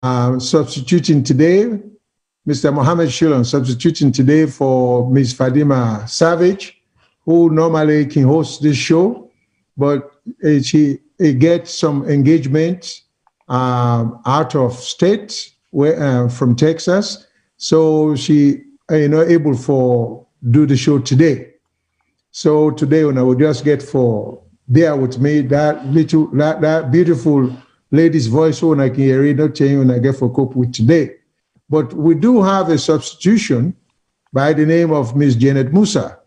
substituting today, Mr. Mohammed Shilon substituting today for Ms. Fadima Savage, who normally can host this show, but she gets some engagement out of state, from Texas, so she able for do the show today. So today, when I will just get for there with me that beautiful lady's voice, when I can hear it, not telling when I get for cope with today. But we do have a substitution by the name of Miss Janet Musa.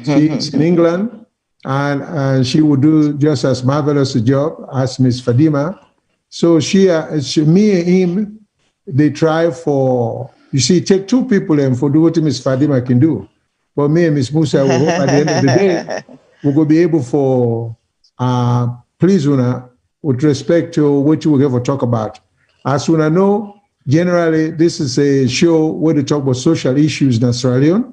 She's in England, and she will do just as marvelous a job as Miss Fadima. So me and him, they try for, you see, take two people and for do what Miss Fadima can do. But me and Miss Musa will hope at the end of the day, we will be able for, please, Una, with respect to what you will ever talk about. As Una know, generally, this is a show where they talk about social issues in Sierra Leone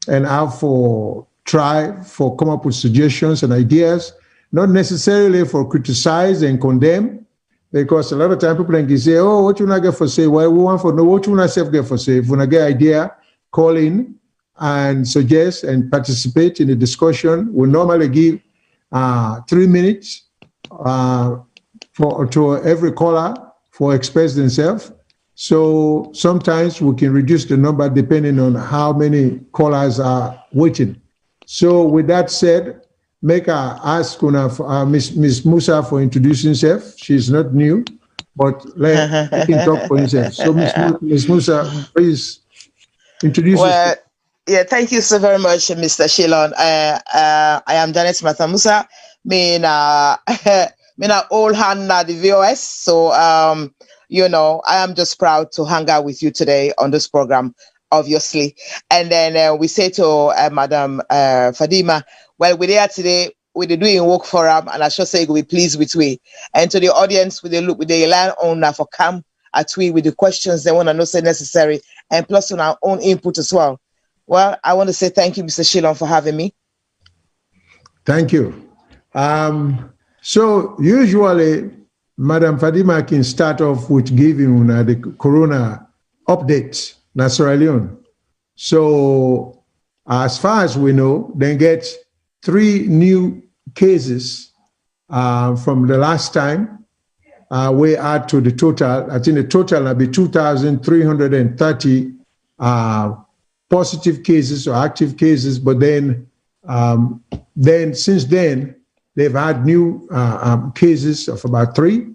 and how for try for come up with suggestions and ideas, not necessarily for criticize and condemn, because a lot of time people can say, oh, what you not get for say? Well, we want for know what you not self get for say. If you not get idea, call in and suggest and participate in the discussion. We normally give 3 minutes to every caller for express themselves. So sometimes we can reduce the number depending on how many callers are waiting. So with that said, make her ask Miss Musa for introducing herself. She's not new, but let her talk for herself. So Miss Musa, please introduce yourself. Yeah, thank you so very much, Mr. Shilon. I am Janet Martha Musa. Me na old hand na the VOS. So I am just proud to hang out with you today on this program, obviously. And then we say to Madam Fadima, well, we're there today. We're doing work forum, and I should say we'll be pleased with we. And to the audience, with the line on for come at we with the questions they want to know say necessary, and plus on our own input as well. Well, I want to say thank you, Mr. Shilon, for having me. Thank you. So usually, Madam Fadima can start off with giving the corona update in Sierra Leone. So as far as we know, they get 3 new cases from the last time. We add to the total. I think the total will be 2,330 positive cases or active cases. But then since then, they've had new cases of about 3.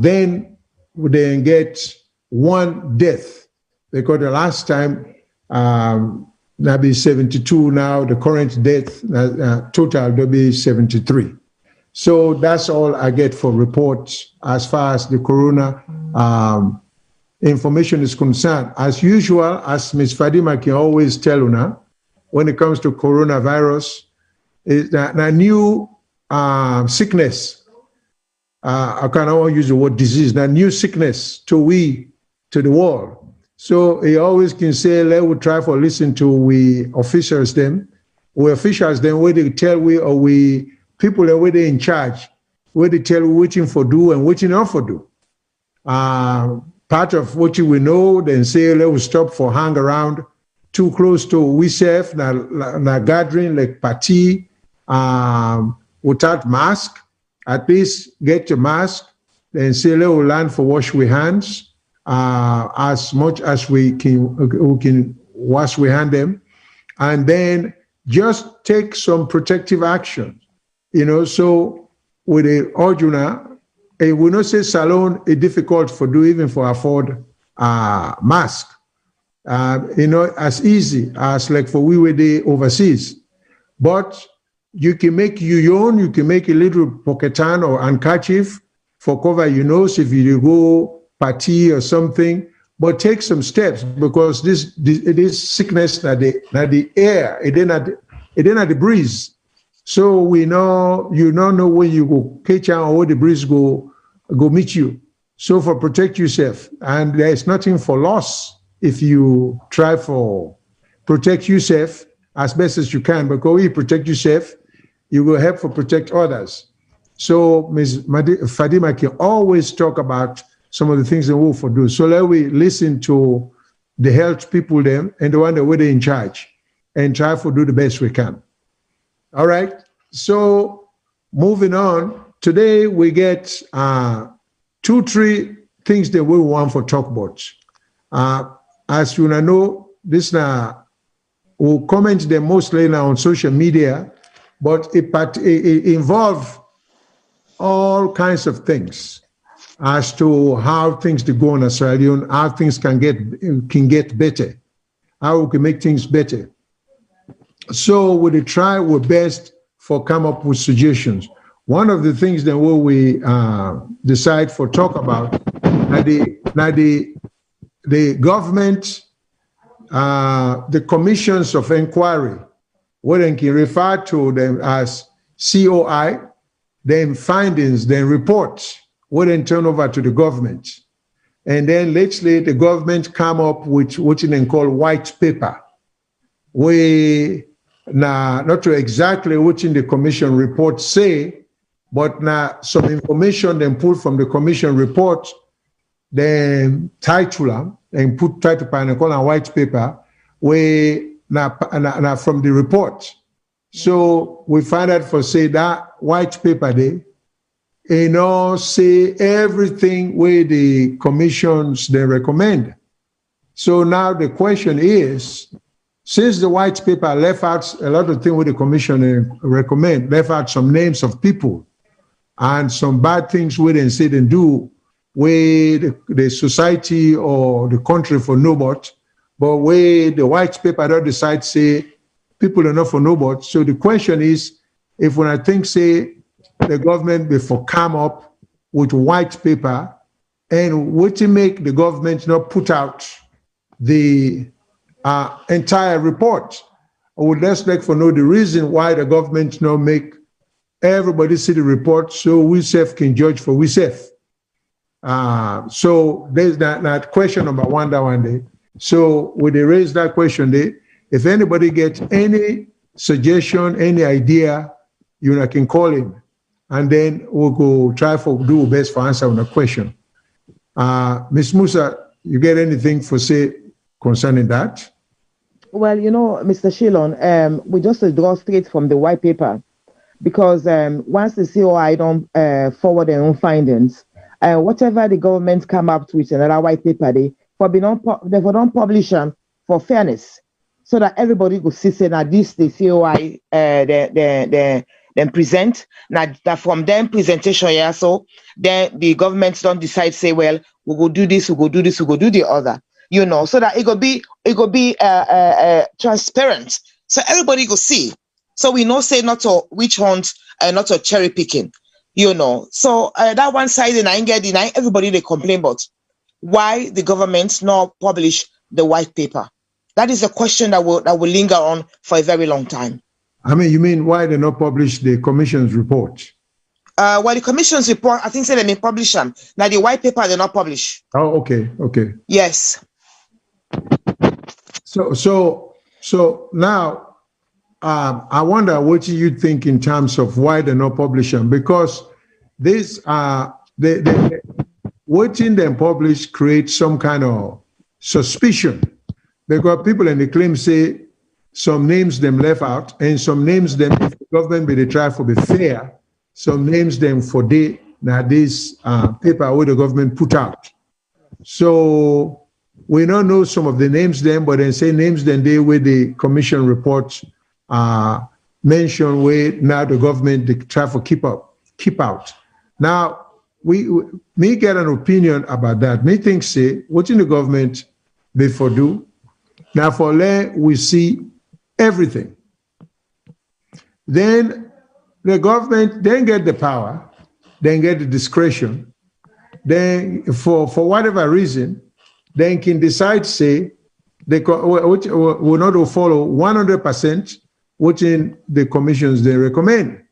Then they get 1 death, because the last time there'll be 72 now. The current death total will be 73. So that's all I get for reports as far as the corona information is concerned. As usual, as Ms. Fadima can always tell Una, when it comes to coronavirus, is that a new sickness. I cannot use the word disease. That new sickness to the world. So he always can say, let we try for listen to we officials them where they tell we or we people that where they in charge, where they tell we waiting for do and waiting not for do. Part of what you will know, then say let we stop for hang around too close to we safe na gathering like party without mask. At least get your mask, then say let we learn for wash we hands. As much as we can wash we hand them, and then just take some protective action, so with the ordinary, we not say salon is difficult for do even for afford mask, as easy as like for we were there overseas, but you can make your own, you can make a little pocketan or handkerchief for cover your nose if you go party or something, but take some steps, because this sickness that the air, it ain't the breeze. So we know you don't know when you go catch on or where the breeze go meet you. So for protect yourself, and there is nothing for loss if you try for protect yourself as best as you can, because when you protect yourself, you will help for protect others. So Ms. Fadima can always talk about some of the things they will for do. So let we listen to the health people them and the one that were in charge and try to do the best we can. All right. So moving on, today we get 2-3 things that we want for talk about. As you know, this now will comment them mostly now on social media, but it involves all kinds of things as to how things to go in Australia, how things can get better, how we can make things better. So we try our best for come up with suggestions. One of the things that we decide for talk about the government, the commissions of inquiry, what they can refer to them as COI, then findings, then reports, what then turn over to the government. And then lately the government come up with what they call white paper. We now not to exactly what in the commission report say, but now some information then pulled from the commission report, then title and put title and call on white paper, we now from the report. So we find out for say that white paper they say everything where the commissions they recommend. So now the question is, since the white paper left out a lot of things where the commission recommend, left out some names of people and some bad things we didn't say and do where the society or the country for nobody, but where the white paper don't decide say people are not for nobody. So the question is, if when I think say the government before come up with white paper and what to make the government not put out the entire report, I would just like for know the reason why the government not make everybody see the report so we self can judge for we self. So there's that question number one that one day. So when they raise that question there, if anybody gets any suggestion, any idea, you can call him, and then we'll go try for do our best for answer on the question. Ms. Musa, you get anything for say concerning that? Well, Mr. Shilon, we just draw straight from the white paper, because once the COI don't forward their own findings, whatever the government come up with another white paper, they don't publish them for fairness, so that everybody could see say that this the COI then present. Now that from them presentation, yeah, so then the government don't decide say, well, we go do this, we go do this, we go do the other, so that it could be transparent, so everybody go see. So we know say not to witch hunt and not to cherry picking, So that one side and I get everybody they complain about why the government not publish the white paper. That is a question that will linger on for a very long time. I mean, you mean why they not publish the commission's report? Well, the commission's report, I think say they may publish them. Now the white paper they not publish. Oh, okay. Yes. So now, I wonder what you think in terms of why they're not publishing, because this watching them publish creates some kind of suspicion, because people in the claim say some names them left out and some names them if the government be they try for be fair, some names them for this paper where the government put out. So we don't know some of the names them, but then say names them they where the commission reports mention where now the government they try for keep out. Now me get an opinion about that. Me think say what in the government before do now for let we see everything. Then the government then get the power, then get the discretion, then for whatever reason, then can decide say they will not follow 100% what in the commissions they recommend.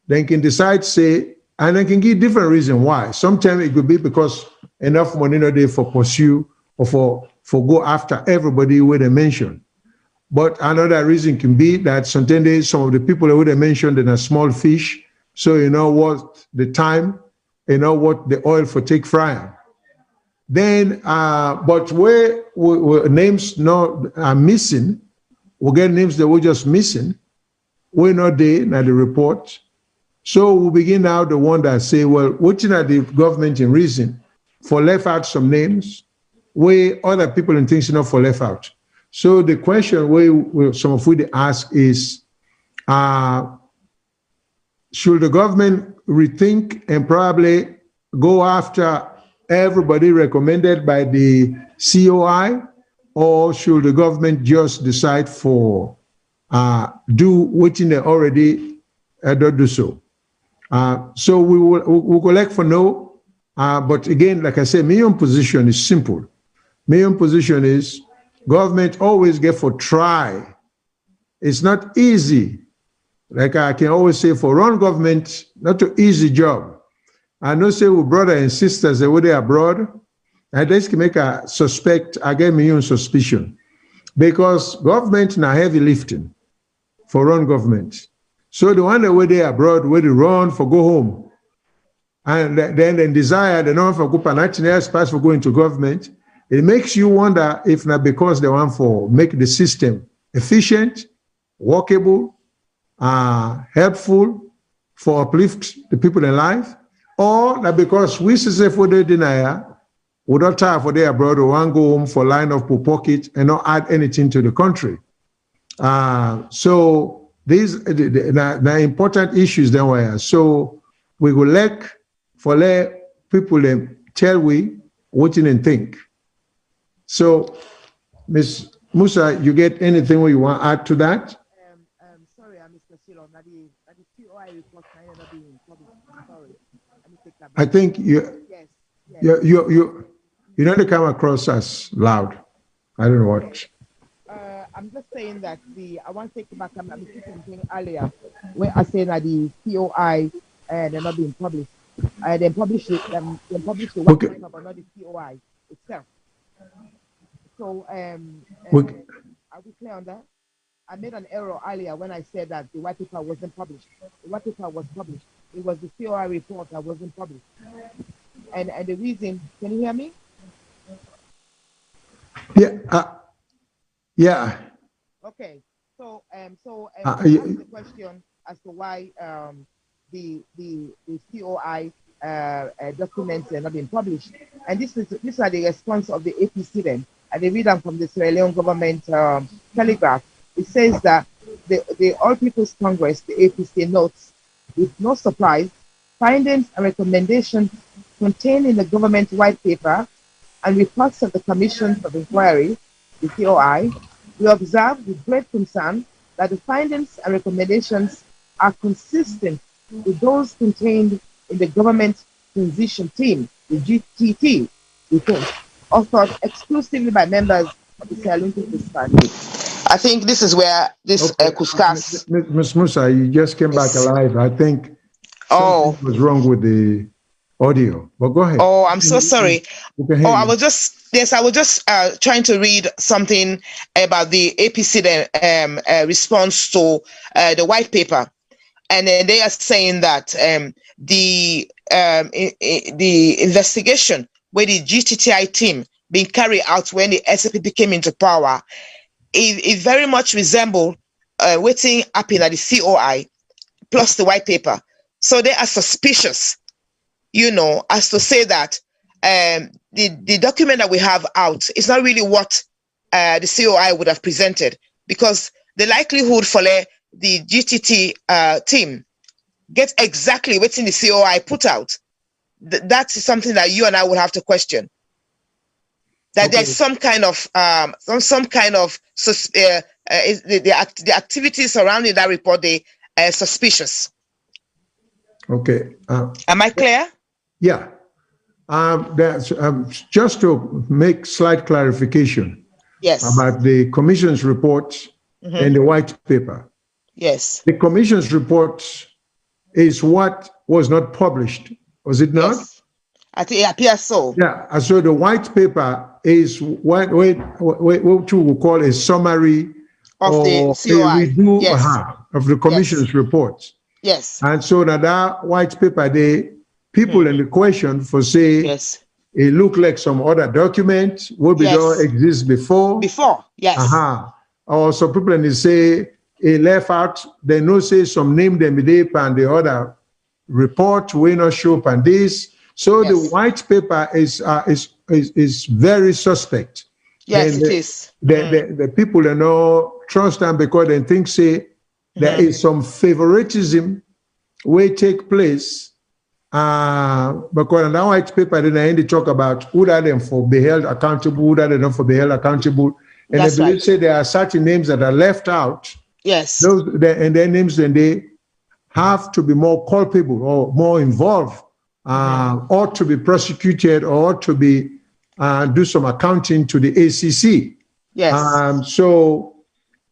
Then can decide say, and they can give different reason why. Sometimes it could be because enough money not there for pursue or for go after everybody where they mention. But another reason can be that sometimes some of the people who they mentioned in a small fish, so what the time, what the oil for take frying. Then, but where names are missing, we get names that were just missing. We're not there in the report. So we begin now to wonder, say, well, what's in the government in reason for left out some names where other people and things not for left out. So the question some of we ask is, should the government rethink and probably go after everybody recommended by the COI, or should the government just decide for do what they already don't do so? So we'll collect for no, but again, like I said, my own position is simple. My own position is government always get for try. It's not easy. Like I can always say, for run government, not an easy job. I know say with brothers and sisters that were they abroad, and this can make a suspect, I get my own suspicion. Because government now heavy lifting for run government. So the one that were there abroad, where they run for go home. And then they desire the non for go national pass for going to government. It makes you wonder if not because they want for make the system efficient, workable, helpful for uplift the people in life, or that because we say for the denier, we don't tire for their abroad or want go home for line of pocket and not add anything to the country. So these the important issues then were. So we will let people tell we what they think. So, Ms. Musa, you get anything you want to add to that? Sorry, Mr. Shilon, the COI report not being published. Sorry, let me take that back. I think you need to come across as loud. I don't know what. I'm just saying that I want to take back something earlier where I said that the COI they're not being published. They publish the white paper, but not the COI itself. So are we clear on that? I made an error earlier when I said that the white paper wasn't published. The white paper was published. It was the COI report that wasn't published. And the reason, can you hear me? Yeah. Okay. So ask the question as to why the COI documents are not being published. And these are the response of the APC then. And they read them from the Sierra Leone government telegraph. It says that the All People's Congress, the APC, notes with no surprise findings and recommendations contained in the government white paper and reports of the Commissions of Inquiry, the COI. We observe with great concern that the findings and recommendations are consistent with those contained in the government transition team, the GTT report, authored exclusively by members of the SALONE People's Party. I think this is where this Acc'S. Ms. Musa, you just came back alive. I think something was wrong with the audio. But go ahead. Oh, I'm so sorry. I was just trying to read something about the APC response to the white paper, and they are saying that the investigation where the GTTI team being carried out when the SAPP came into power, it very much resembled waiting happened at the COI plus the white paper. So they are suspicious, as to say that the document that we have out is not really what the COI would have presented, because the likelihood for the GTT team get exactly what's in the COI put out. That's something that you and I would have to question. That there's some kind of the activities surrounding that report, they are suspicious. Okay. Am I clear? Yeah. That's just to make slight clarification. Yes. About the Commission's report and the white paper. Yes. The Commission's report is what was not published, was it not? Yes. I think it appears so. Yeah. So the white paper is what we call a summary of the COI. Of the Commission's report. Yes. And so that white paper, the people in the question for say, it look like some other document will be don't exist before. Before, yes. Or some people and they say it left out. They no say some name them and the other report will not show up and this. So the white paper is very suspect. Yes, and it is. The people don't know trust them because they think say there is some favoritism will take place. Because in that white paper, then I talk about who are them for be held accountable, who are they not for be held accountable. And That's they right. say there are certain names that are left out. Yes. And their names, then they have to be more culpable or more involved, or to be prosecuted or to be do some accounting to the ACC. Yes. So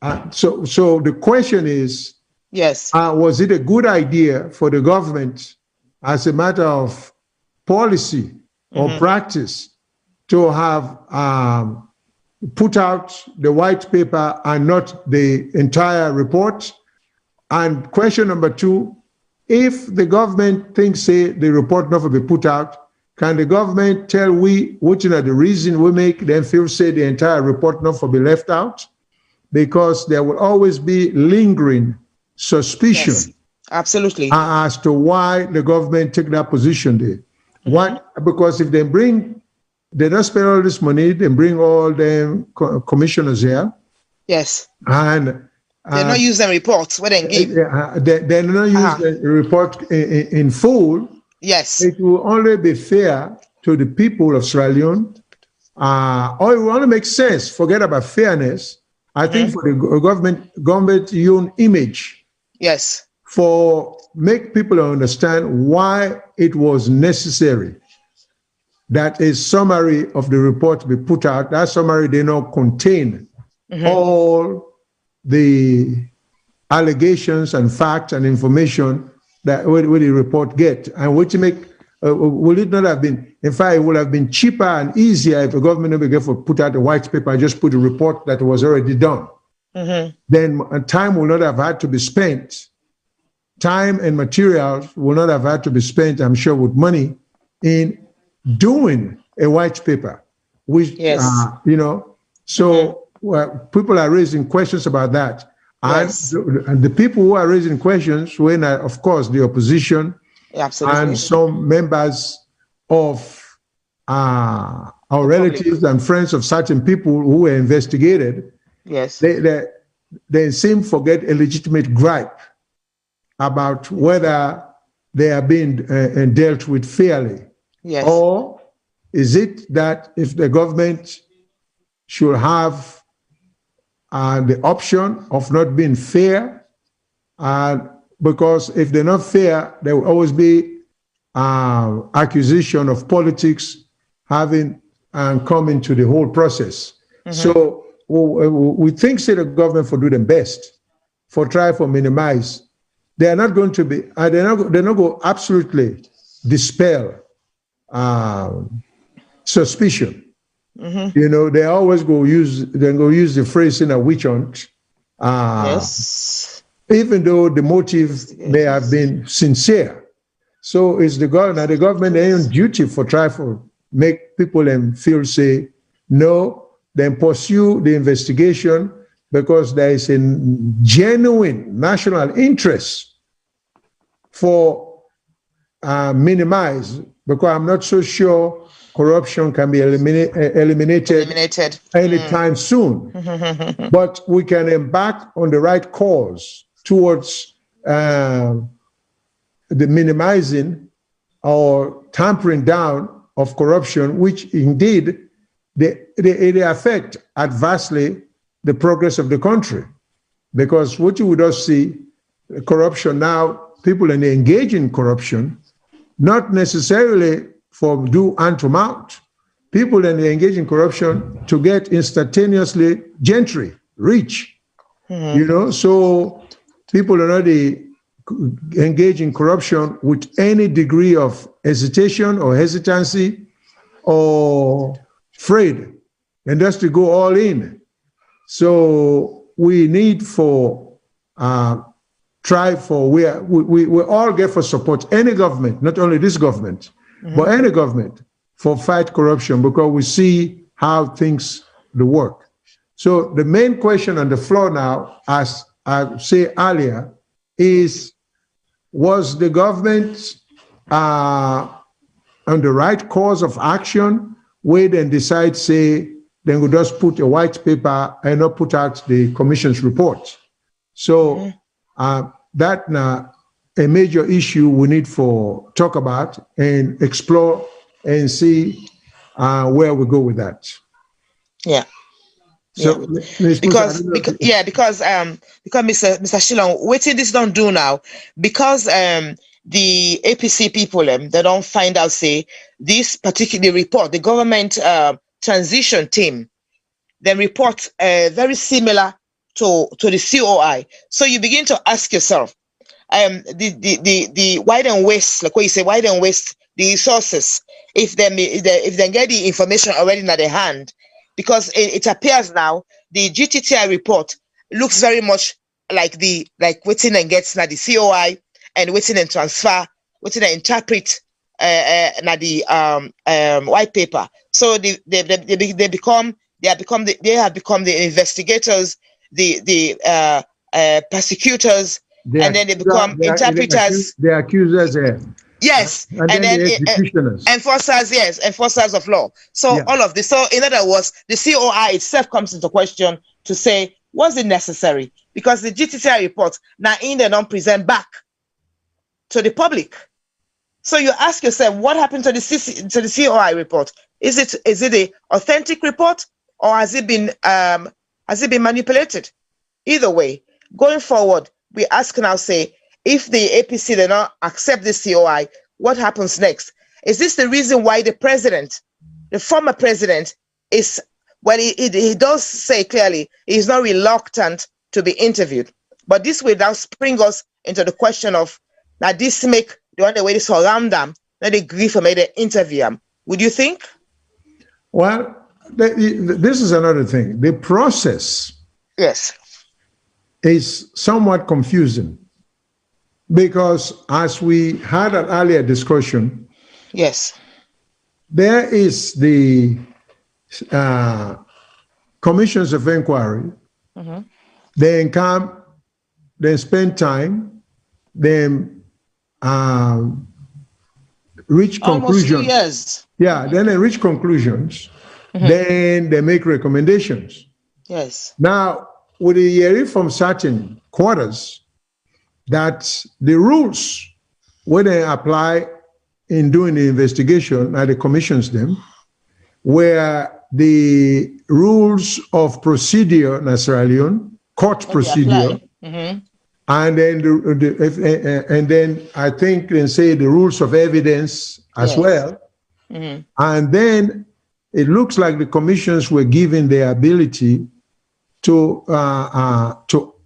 the question is, was it a good idea for the government, as a matter of policy or practice, to have put out the white paper and not the entire report? And question number two, if the government thinks, say, the report not to be put out, can the government tell we which are the reason we make them feel, say, the entire report not to be left out? Because there will always be lingering suspicion. Yes, absolutely. As to why the government take that position there. Because if they don't spend all this money, they bring all them commissioners here. Yes. And they not use the reports when they give. They not use the report in full. Yes. It will only be fair to the people of Sierra Leone, or it will only make sense. Forget about fairness. I think for the government own image. Yes. For make people understand why it was necessary that a summary of the report be put out. That summary did not contain all the allegations and facts and information that will the report get, and which make will it not have been? In fact, it would have been cheaper and easier if the government never put out a white paper, just put a report that was already done. Then time will not have had to be spent. Time and materials will not have had to be spent, I'm sure, with money in doing a white paper, which so people are raising questions about that. And the people who are raising questions, when of course the opposition and some members of our relatives and friends of certain people who were investigated, they seem to forget a legitimate gripe about whether they are being dealt with fairly. Yes. Or is it that if the government should have the option of not being fair, because if they're not fair, there will always be accusation of politics having come into the whole process. So we think that the government for do the best, for try for minimize. They are not going to be, they're not going to absolutely dispel suspicion. You know, they always go use the phrase in a witch hunt. Even though the motive may have been sincere. So it's the government their own duty for try for make people feel say no, then pursue the investigation because there is a genuine national interest for minimize, because I'm not so sure corruption can be eliminated anytime soon. But we can embark on the right course towards the minimizing or tampering down of corruption, which indeed they affect adversely the progress of the country. Because what you would also see, corruption now, people engage in corruption, not necessarily for do unto mount. People engage in corruption to get instantaneously gentry, rich. You know, so people already engage in corruption with any degree of hesitation or hesitancy or afraid, and that's to go all in. So we need for try for we all get for support any government, not only this government, but any government for fight corruption because we see how things work. So the main question on the floor now, as I said earlier, is was the government on the right course of action where they decide, say, then we just put a white paper and not put out the commission's report. So that now a major issue we need for talk about and explore and see where we go with that. Yeah. So because Mr. Shillong, what this don't do now, because the APC people they don't find out, say, this particular report, the government transition team, they report very similar to the COI. So you begin to ask yourself, the why don't waste, like what you say, why don't waste the resources if they get the information already in their hand? Because it appears now the GTTI report looks very much like waiting and gets now the COI and waiting and transfer, waiting and interpret now the white paper. So they have become the investigators, the prosecutors, and then they become interpreters. The accusers. Yes, and then the enforcers of law. So all of this. So in other words, the COI itself comes into question to say, was it necessary? Because the GTTI report now in they don't present back to the public. So you ask yourself, what happened to the COI report? Is it a authentic report or has it been manipulated? Either way, going forward, we ask now, say, if the APC did not accept the COI, what happens next? Is this the reason why the president, the former president, is, well, he does say clearly he's not reluctant to be interviewed. But this will now spring us into the question of, now this make the only way to surround them, that they agree for me to interview them. Would you think? Well, this is another thing. The process is somewhat confusing. Because as we had an earlier discussion, there is the commissions of inquiry. They come, they spend time, they reach conclusions. Almost 2 years. Yeah, then they reach conclusions. Then they make recommendations. Now, with the hearing from certain quarters, that the rules, when they apply in doing the investigation, and the commissions them, where the rules of procedure in Sierra Leone, court procedure, and then I think they say the rules of evidence as well, and then it looks like the commissions were given the ability to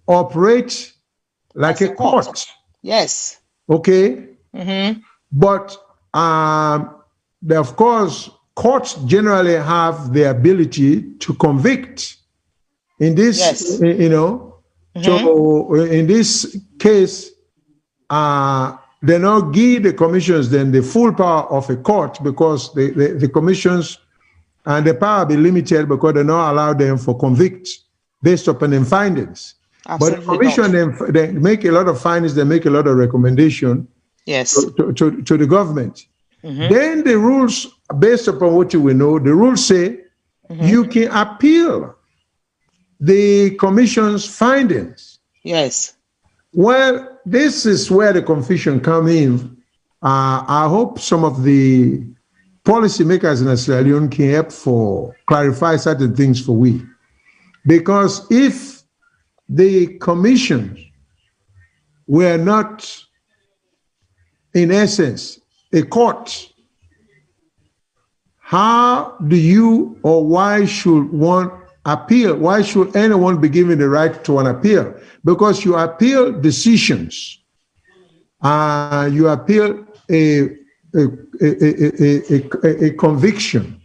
operate like a court. Okay. But of course, courts generally have the ability to convict. In this, so in this case, they not give the commissions then the full power of a court because the commissions and the power be limited because they not allow them for convict based upon their findings. Absolutely. But the commission, they make a lot of findings, they make a lot of recommendations to the government. Then the rules, based upon what you will know, the rules say you can appeal the commission's findings. Well, this is where the confusion comes in. I hope some of the policymakers in Sierra Leone can help for clarify certain things for we. Because if the commissions were not, in essence, a court, how do you or why should one appeal? Why should anyone be given the right to an appeal? Because you appeal decisions, you appeal a conviction.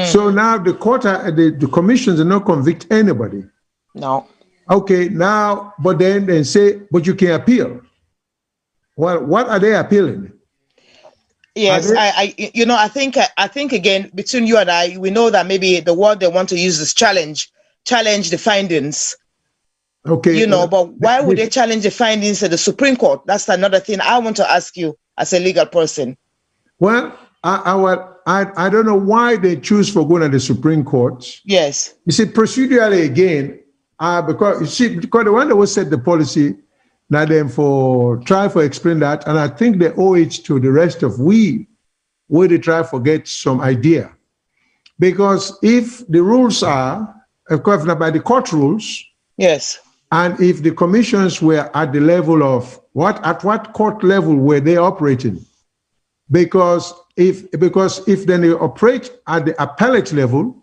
So now the court, the commissions do not convict anybody. Okay, now, but then they say, but you can appeal. Well, what are they appealing? Yes, I think again, between you and I, we know that maybe the word they want to use is challenge the findings. Okay. But why would they challenge the findings of the Supreme Court? That's another thing I want to ask you as a legal person. Well, I don't know why they choose for going to the Supreme Court. Yes. You see, procedurally again, because the one that was set the policy, now then try for explain that, and I think they owe it to the rest of where they try to get some idea. Because if the rules are, of course, by the court rules, yes, and if the commissions were at the level of at what court level were they operating? Because if then they operate at the appellate level,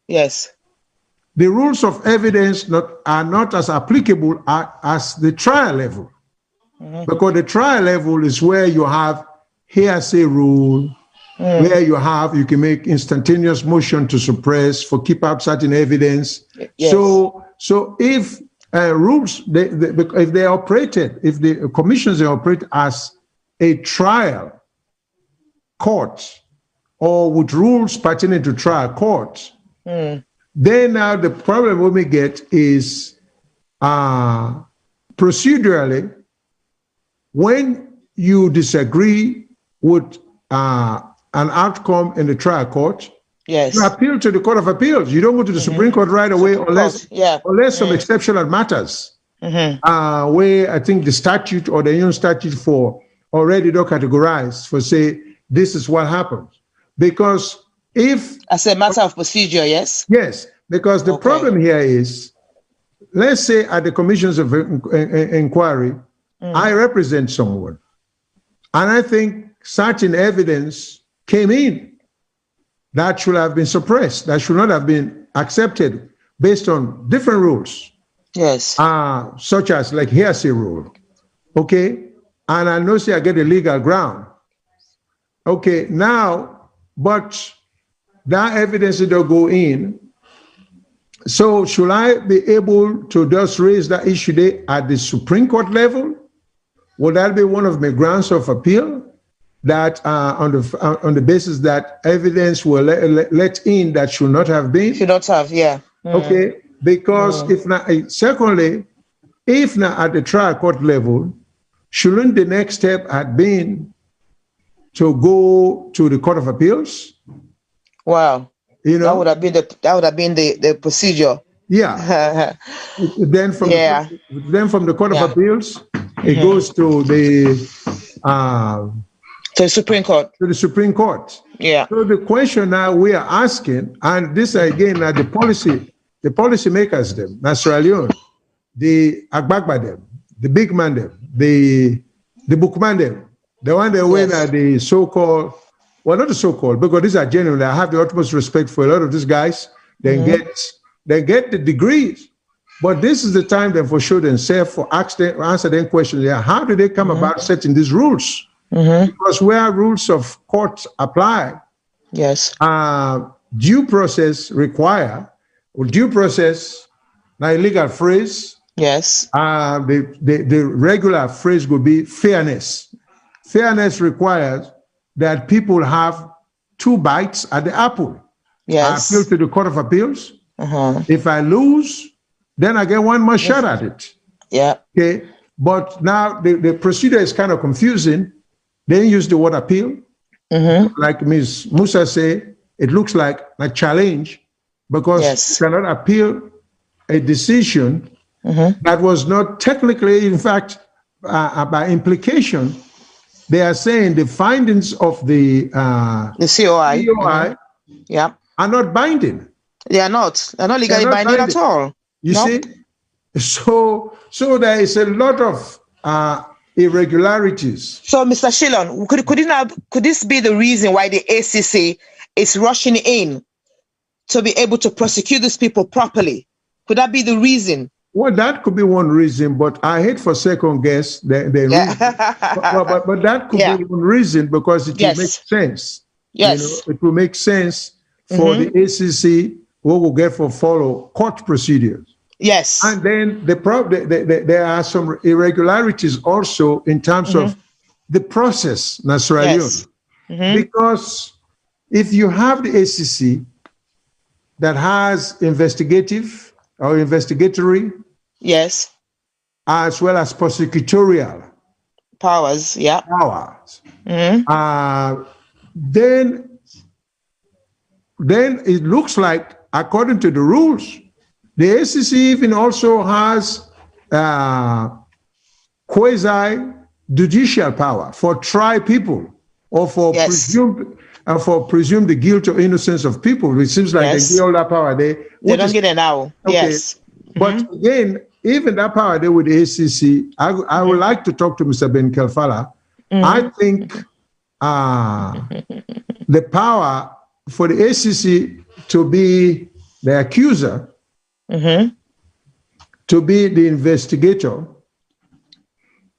yes, the rules of evidence are not as applicable as the trial level. Mm-hmm. Because the trial level is where you have hearsay rule, where you can make instantaneous motion to suppress for keep out certain evidence. Yes. So if rules, if they operated, if the commissions operate as a trial court or with rules pertaining to trial court, then now the problem we may get is procedurally, when you disagree with an outcome in the trial court, yes, you appeal to the Court of Appeals. You don't go to the Supreme Court right away unless some exceptional matters where I think the statute or the union statute for already don't categorize for say this is what happens. Because if as a matter of procedure, yes, because the problem here is, let's say at the commissions of inquiry, I represent someone, and I think certain evidence came in that should have been suppressed, that should not have been accepted based on different rules. Yes. Such as like hearsay rule. Okay. And I know say I get a legal ground. Okay. Now, but that evidence will go in. So should I be able to just raise that issue there at the Supreme Court level? Would that be one of my grounds of appeal? That on the basis that evidence were let in that should not have been? Should not have, yeah. Okay, because if not, secondly, if not at the trial court level, shouldn't the next step have been to go to the Court of Appeals? Wow. That would have been the procedure. Yeah. Then from the Court of Appeals, it goes to the Supreme Court. To the Supreme Court. Yeah. So the question now we are asking, and this again are the policy makers them, Sierra Leone, the Agbagba them, the big man them, the bookman them, the one that went at the so-called, well, not the so-called, because these are genuine. I have the utmost respect for a lot of these guys. They get the degrees, but this is the time then for show themselves for answer them questions. Yeah, how do they come about setting these rules? Because where rules of court apply, yes, due process require, or due process, now a legal phrase, yes, the regular phrase would be fairness. Fairness requires that people have two bites at the apple. Yes. I appeal to the Court of Appeals. If I lose, then I get one more shot at it. Yeah. Okay. But now the procedure is kind of confusing. They use the word appeal. Like Ms. Musa say, it looks like a challenge because you cannot appeal a decision that was not technically, in fact, by implication, they are saying the findings of the COI are not binding. They are not. They're not legally binding at all. You see? So there is a lot of irregularities. So, Mr. Shillon, could this be the reason why the ACC is rushing in to be able to prosecute these people properly? Could that be the reason? Well, that could be one reason, but I hate for second guess the reason. But that could be one reason because it will make sense. Yes. It will make sense for the ACC what will get for follow court procedures. Yes. And then there are some irregularities also in terms of the process, Sierra Leone. Because if you have the ACC that has investigative or investigatory, yes, as well as prosecutorial powers, yeah, powers, then it looks like, according to the rules, the ACC even also has quasi-judicial power for try people or for presume the guilt or innocence of people. It seems like they get all that power there. They don't get it now. Okay. Yes. But again, even that power there with the ACC, I would like to talk to Mr. Ben Kelfala. I think the power for the ACC to be the accuser, to be the investigator,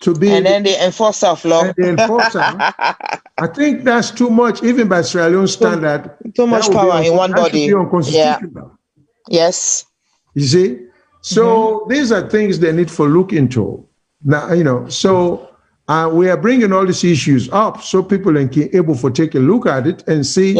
to be and then the enforcer of law. And the enforcer, I think that's too much, even by Sierra Leone standard. Too much power in one body. Be unconstitutional. Yes. You see? So these are things they need to look into. Now, so we are bringing all these issues up so people are able to take a look at it and see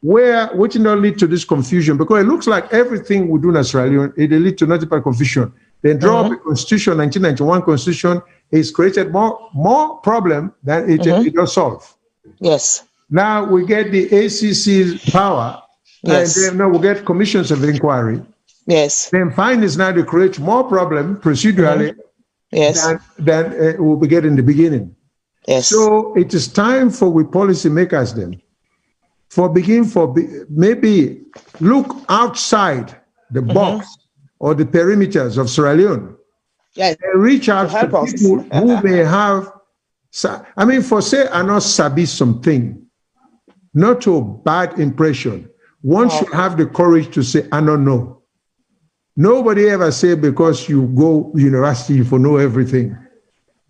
which not lead to this confusion, because it looks like everything we do in Sierra Leone, it leads to nothing but confusion. Then draw up a constitution, 1991 constitution, is created more problem than it does solve. Yes. Now we get the ACC's power, and then now we get commissions of inquiry. Yes. Then fine is now to create more problem procedurally than we'll be getting in the beginning. Yes. So it is time for we policymakers then, maybe look outside the box or the perimeters of Sierra Leone. Yes. And reach out to people who may have, for say, I not sabi something, not to a bad impression. One should have the courage to say, I don't know. Nobody ever say because you go university, you know everything.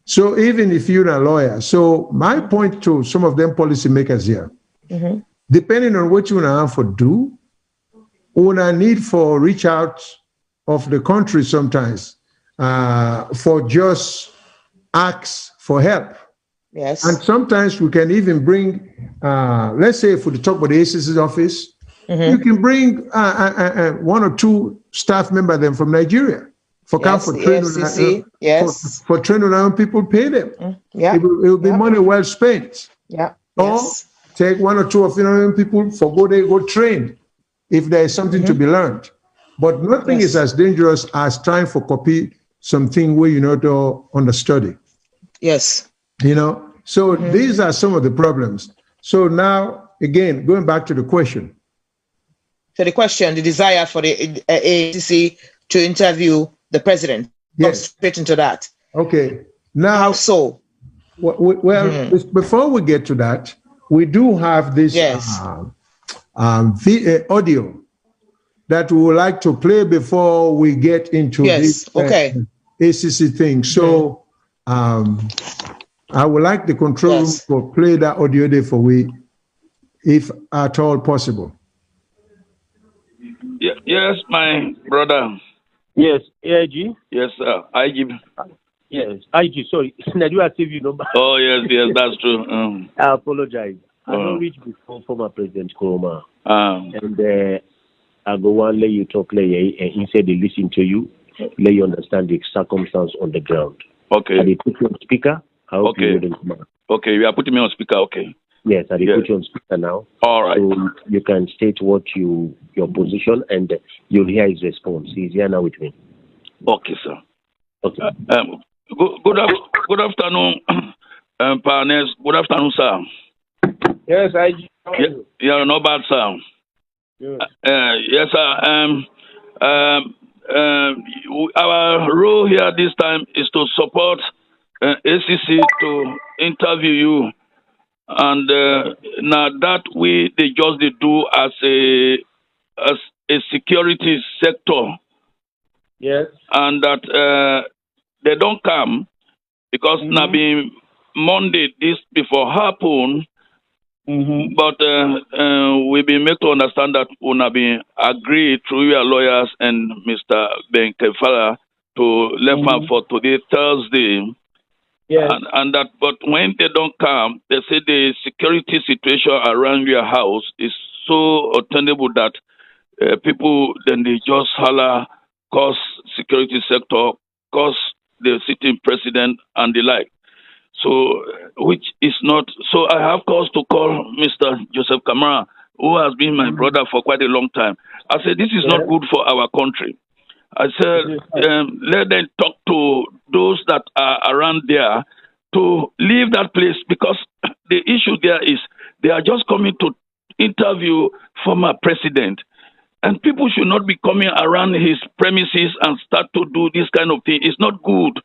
So even if you're a lawyer, so my point to some of them policymakers here, depending on what you want to do, una need for reach out of the country sometimes for just ask for help. Yes. And sometimes we can even bring, let's say if we talk about the ACC's office, you can bring one or two staff members them from Nigeria for training. For training our own people, pay them. It will be money well spent. Yeah. Or take one or two of your own people for go train if there is something to be learned. But nothing is as dangerous as trying to copy something where you not understudy. Yes. So these are some of the problems. So now, again, going back to the question. So the question, the desire for the ACC to interview the president. Yes. Straight into that. Okay. Now, how so? Well, before we get to that, we do have this audio that we would like to play before we get into this ACC thing. So I would like the control room to play that audio there for we, if at all possible. Yes, my brother. Yes, AIG? Yes, sir. IG. Yes, IG, sorry. I do have TV number. Oh, yes, that's true. I apologize. I don't reach before former President Koroma. And I go on, let you talk, and instead they listen to you, let you understand the circumstance on the ground. Okay. And they put you on speaker. Okay, you are putting me on speaker, okay. Yes, I will put you on speaker now. All right. So you can state what your position, and you'll hear his response. He's here now with me. Okay, sir. Okay. Good afternoon, partners. Good afternoon, sir. Yes, you're not bad, sir. Yes, sir. Our role here this time is to support ACC to interview you. And now that they just do as a security sector. Yes. And that they don't come because now being Monday this before happen. But we've been made to understand that we have been agreed through your lawyers and Mr. Ben Kelfala to let for today, Thursday, Yes. And that, but when they don't come, they say the security situation around your house is so untenable that people then they just holler, cause security sector, cause the sitting president and the like. So, which is not. So I have cause to call Mr. Joseph Kamara, who has been my brother for quite a long time. I said this is not good for our country. I said, let them talk to those that are around there to leave that place, because the issue there is they are just coming to interview former president. And people should not be coming around his premises and start to do this kind of thing. It's not good.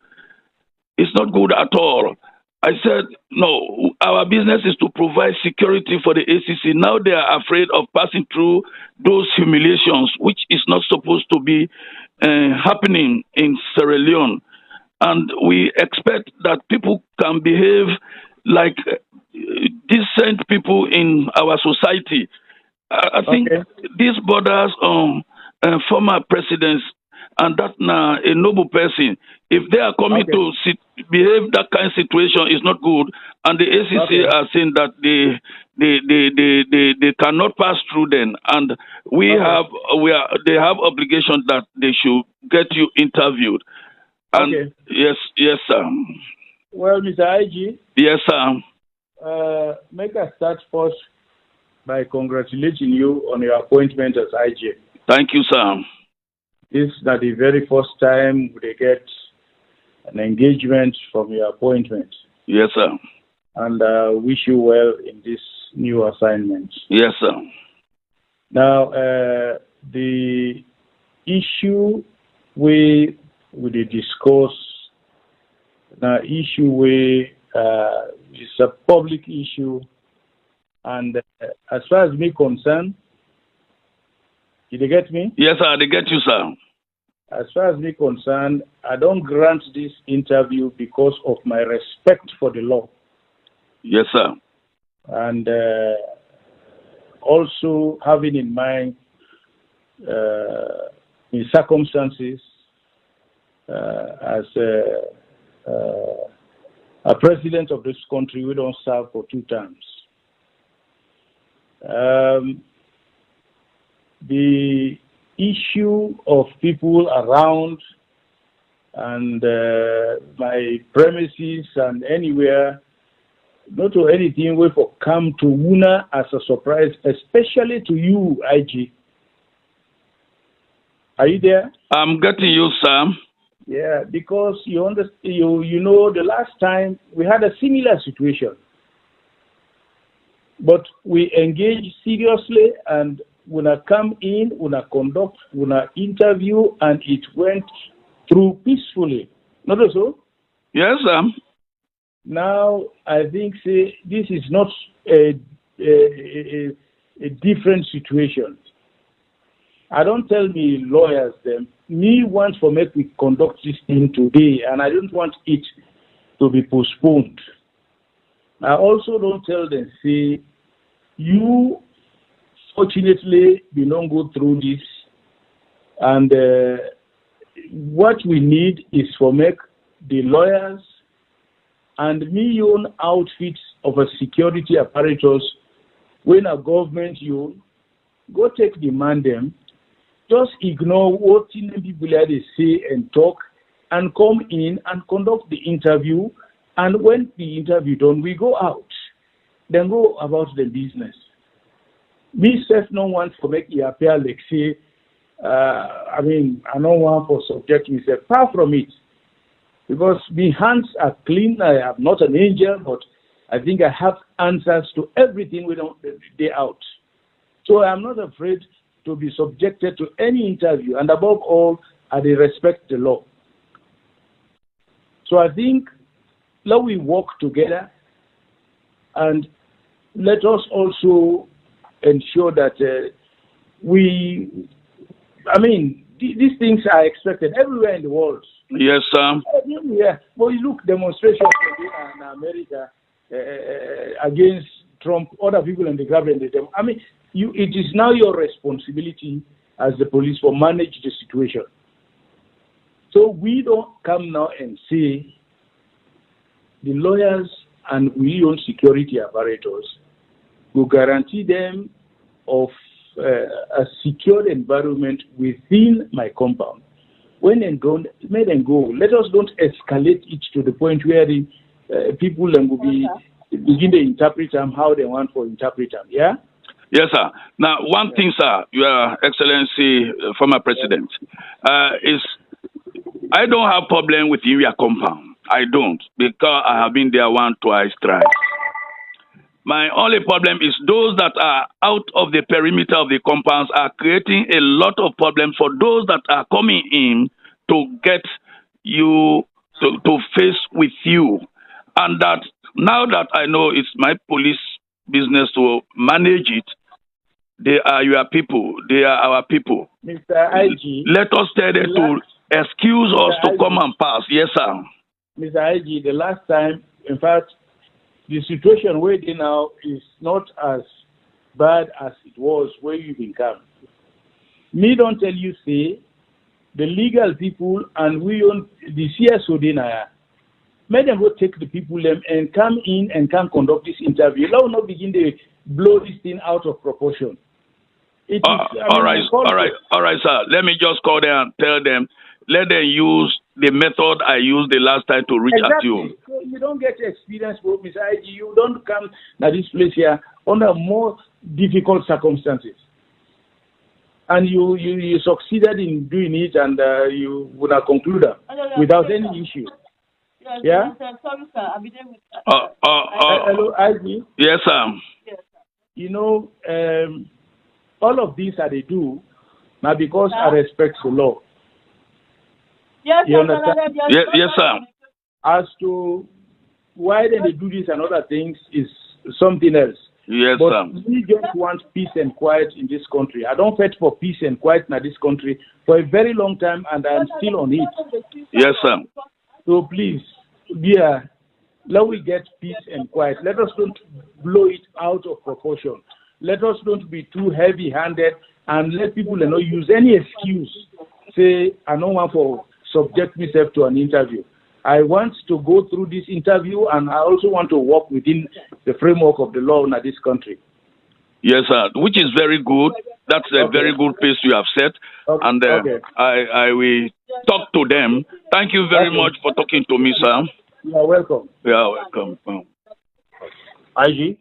It's not good at all. I said, no, our business is to provide security for the ACC. Now they are afraid of passing through those humiliations, which is not supposed to be happening in Sierra Leone. And we expect that people can behave like decent people in our society. I think this borders on former presidents, and that now a noble person. If they are coming to behave that kind of situation, is not good. And the ACC are saying that they cannot pass through then, and they have obligations that they should get you interviewed. And yes, sir. Well, Mr. IG. Yes, sir. Make us start first by congratulating you on your appointment as IG. Thank you, sir. This is not the very first time they get an engagement from your appointment. Yes, sir. And wish you well in this new assignment. Yes, sir. Now, the issue we discuss, now issue is a public issue, and as far as me concerned, did you get me? Yes, sir, they get you, sir. As far as me concerned, I don't grant this interview because of my respect for the law. Yes, sir. And also having in mind the circumstances as a president of this country, we don't serve for 2 terms. The issue of people around and my premises and anywhere, not to anything, we for come to Wuna as a surprise, especially to you, IG. Are you there? I'm getting you, sir. Yeah, because you understand, you know, the last time we had a similar situation, but we engaged seriously, and when I come in, when I conduct, when I interview, and it went through peacefully. Not so? Yes, sir. Now, I think, this is not a different situation. I don't tell me lawyers them. Me want for make we conduct this thing today, and I don't want it to be postponed. I also don't tell them, say, you fortunately we don't go through this, and what we need is for make the lawyers and me own outfits of a security apparatus when a government you go take demand them, just ignore what people they say and talk, and come in and conduct the interview, and when the interview done, we go out, then go about the business. Me self no want to make it appear like say, I don't want to subject myself, far from it. Because my hands are clean, I am not an angel, but I think I have answers to everything we don't day out. So I'm not afraid to be subjected to any interview, and above all, I respect the law. So I think let we work together, and let us also ensure that these things are expected everywhere in the world. Yes, sir. Yeah, but you look, demonstrations in America against Trump, other people in the government. It is now your responsibility as the police to manage the situation. So we don't come now and say the lawyers and we own security apparatus will guarantee them of a secure environment within my compound. When they go, let them go. Let us don't escalate it to the point where the people will begin to interpret them how they want for interpret them. Yeah. Yes, sir. Now, one thing, sir, Your Excellency, former President, is I don't have problem with your compound. I don't, because I have been there once, twice, thrice. My only problem is those that are out of the perimeter of the compounds are creating a lot of problems for those that are coming in to get you to face with you. And that now that I know it's my police business to manage it, they are your people. They are our people. Mr. IG. Let us tell them to excuse us to come and pass. Yes, sir. Mr. IG, the last time, in fact, the situation where they now is not as bad as it was where you become. Me don't tell you, say, the legal people and we own the CSO dinner. Let them go take the people them and come in and can conduct this interview. Let us not begin to blow this thing out of proportion. All right, sir. Let me just call them and tell them, let them use the method I used the last time to reach out to you. So you don't get experience, Mr. IG. You don't come to this place here under more difficult circumstances. And you succeeded in doing it, and you would have concluded without any issue. Yeah? Sorry, sir. I'll be there with hello, IG? Yes, sir. Yes, sir. You know, all of these that they do, now because I respect the law. Yes, you understand? Yes, sir. As to why they do this and other things is something else. Yes, but sir. We just want peace and quiet in this country. I don't fight for peace and quiet in this country for a very long time, and I'm still on it. Yes, sir. So please, let we get peace and quiet. Let us don't blow it out of proportion. Let us don't be too heavy-handed and let people not use any excuse. Say, I don't want to subject myself to an interview. I want to go through this interview, and I also want to work within the framework of the law in this country. Yes, sir, which is very good. That's a very good pace you have set. Okay. And I will talk to them. Thank you very much for talking to me, sir. You are welcome. You are welcome. IG?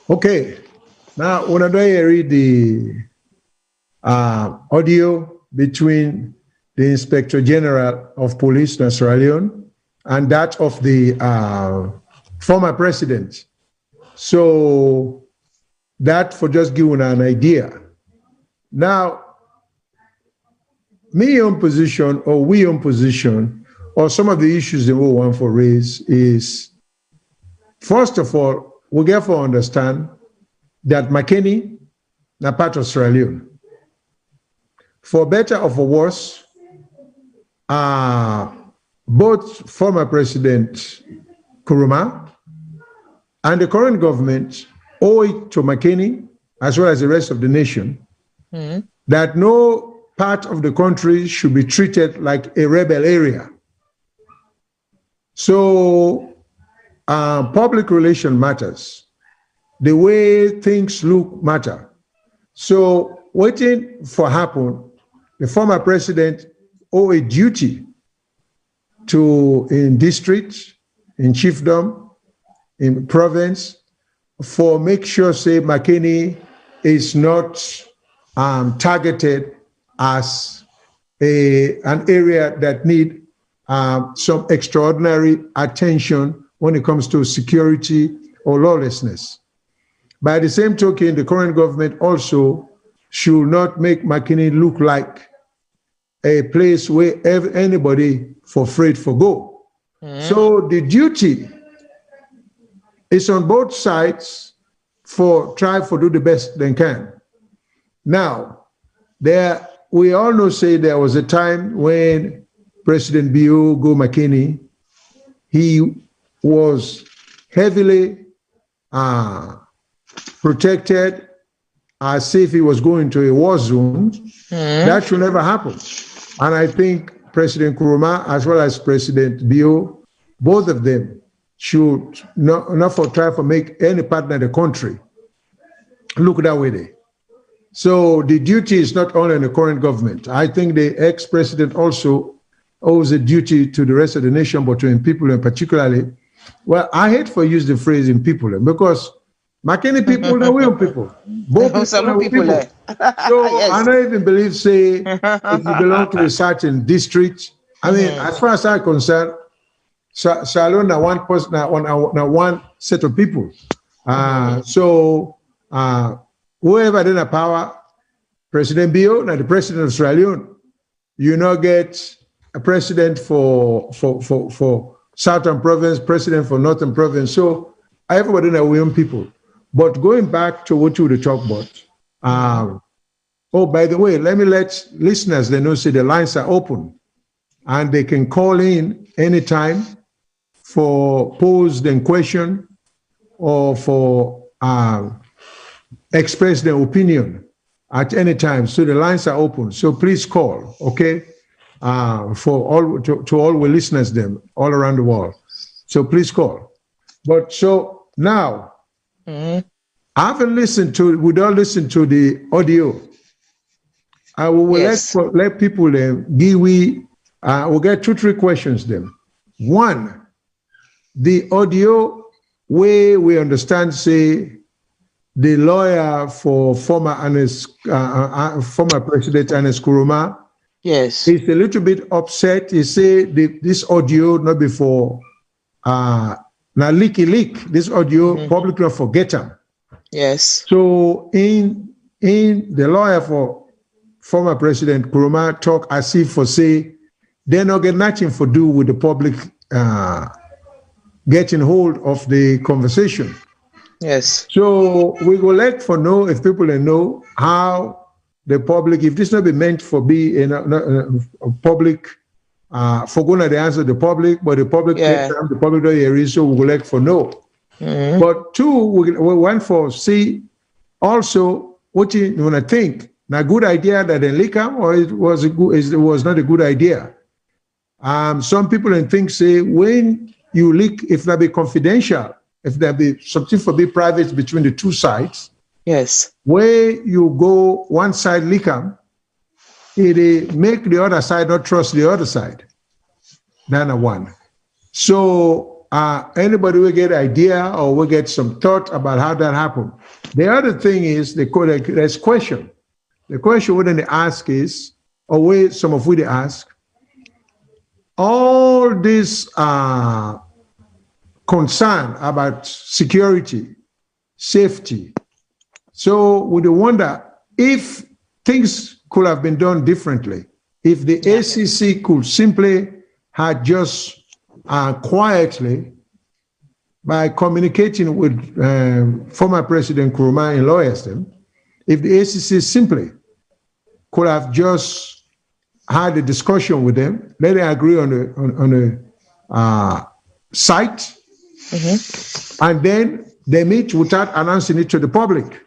Okay. Now, when I read the audio between the Inspector General of Police in Sierra Leone and that of the former president. So that for just giving an idea. Now, me on position or we on position or some of the issues that we want to raise is, first of all, we therefore understand that McKinney is part of Sierra Leone. For better or for worse, both former President Koroma and the current government owe it to McKinney, as well as the rest of the nation, that no part of the country should be treated like a rebel area. So public relation matters. The way things look matter. So waiting for happen, the former president owe a duty to in district, in chiefdom, in province, for make sure, say, McKinney is not targeted as an area that need some extraordinary attention when it comes to security or lawlessness. By the same token, the current government also should not make McKinney look like a place where anybody for afraid for go. So the duty is on both sides for try to do the best they can. Now, we all know, say there was a time when President Bio Go McKinney, he was heavily protected as if he was going to a war zone. That should never happen. And I think President Koroma, as well as President Bio, both of them should not for try to make any partner in the country look that way there. So the duty is not only on the current government. I think the ex-president also owes a duty to the rest of the nation, but to in people and particularly, well, I hate for use the phrase in people because Makeni people are real people. Both people are people. So yes. I don't even believe, say, if you belong to a certain district. I mean, as far as I'm concerned, SALONE are one person, one set of people. So whoever in the power, President Bio, now the president of Sierra Leone, you not get a president for Southern Province, president for Northern Province. So everybody know we own people. But going back to what you were talking about, oh, by the way, let me let listeners, they know, say the lines are open and they can call in anytime for posed and question or for express their opinion at any time. So the lines are open. So please call, okay? For all to all the listeners them all around the world. So please call. But so now I haven't listened to, we don't listen to the audio. I will let people we'll get 2-3 questions then. One, the audio where we understand, say, the lawyer for former President Koroma, yes, he's a little bit upset. He say this audio not before now leak. This audio public not forget him. Yes. So in the lawyer for former President Koroma talk as if for say they not get nothing for do with the public getting hold of the conversation. Yes. So we go let for know if people know how the public, if this not be meant for be in a public, for going to answer the public, but the public the public don't hear it, so we go let for know. But two, we want for see also what you want to think. Now, good idea that they leak them, or it was not a good idea. Some people think say when you leak, if that be confidential, if there be something for be private between the two sides, yes, where you go one side leak them, it make the other side not trust the other side. That's one. So anybody will get idea or will get some thought about how that happened. The other thing is there's question. The question wouldn't they ask is, or where some of we they ask, all this concern about security, safety. So we wonder if things could have been done differently, if the ACC could simply have just quietly, by communicating with former President Koroma and lawyers, if the ACC simply could have just had a discussion with them, let them agree on a site, and then they meet without announcing it to the public.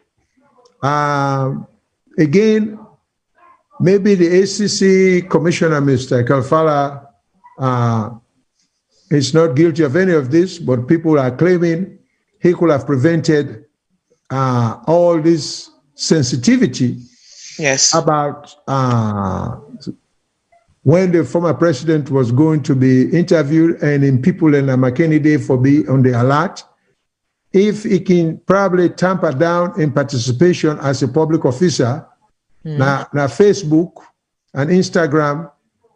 Again, maybe the ACC Commissioner, Mr. Kalfala, is not guilty of any of this, but people are claiming he could have prevented all this sensitivity about when the former president was going to be interviewed and in people in McKinney Day for be on the alert. If he can probably tamper down in participation as a public officer, now Facebook and Instagram,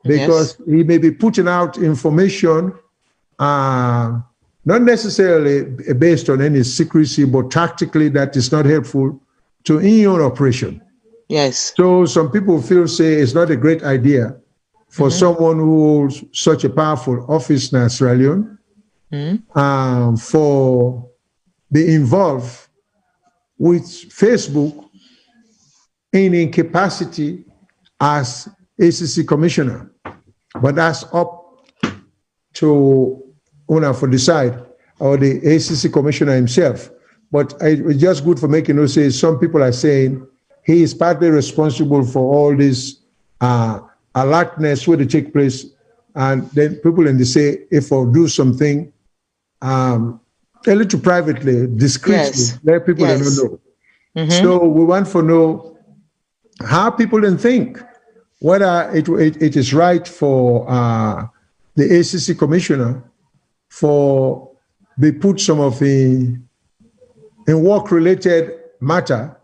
because he may be putting out information not necessarily based on any secrecy, but tactically that is not helpful to any own operation. Yes. So some people feel say it's not a great idea for someone who holds such a powerful office in Sierra Leone for be involved with Facebook in incapacity as ACC commissioner. But that's up to Una for decide, or the ACC commissioner himself. But it's just good for making those say some people are saying he is partly responsible for all this alertness where they take place and then people in the say, if I do something, a little privately, discreetly, let people don't know. So we want to know how people then think, whether it is right for the ACC commissioner for they put some of the work-related matter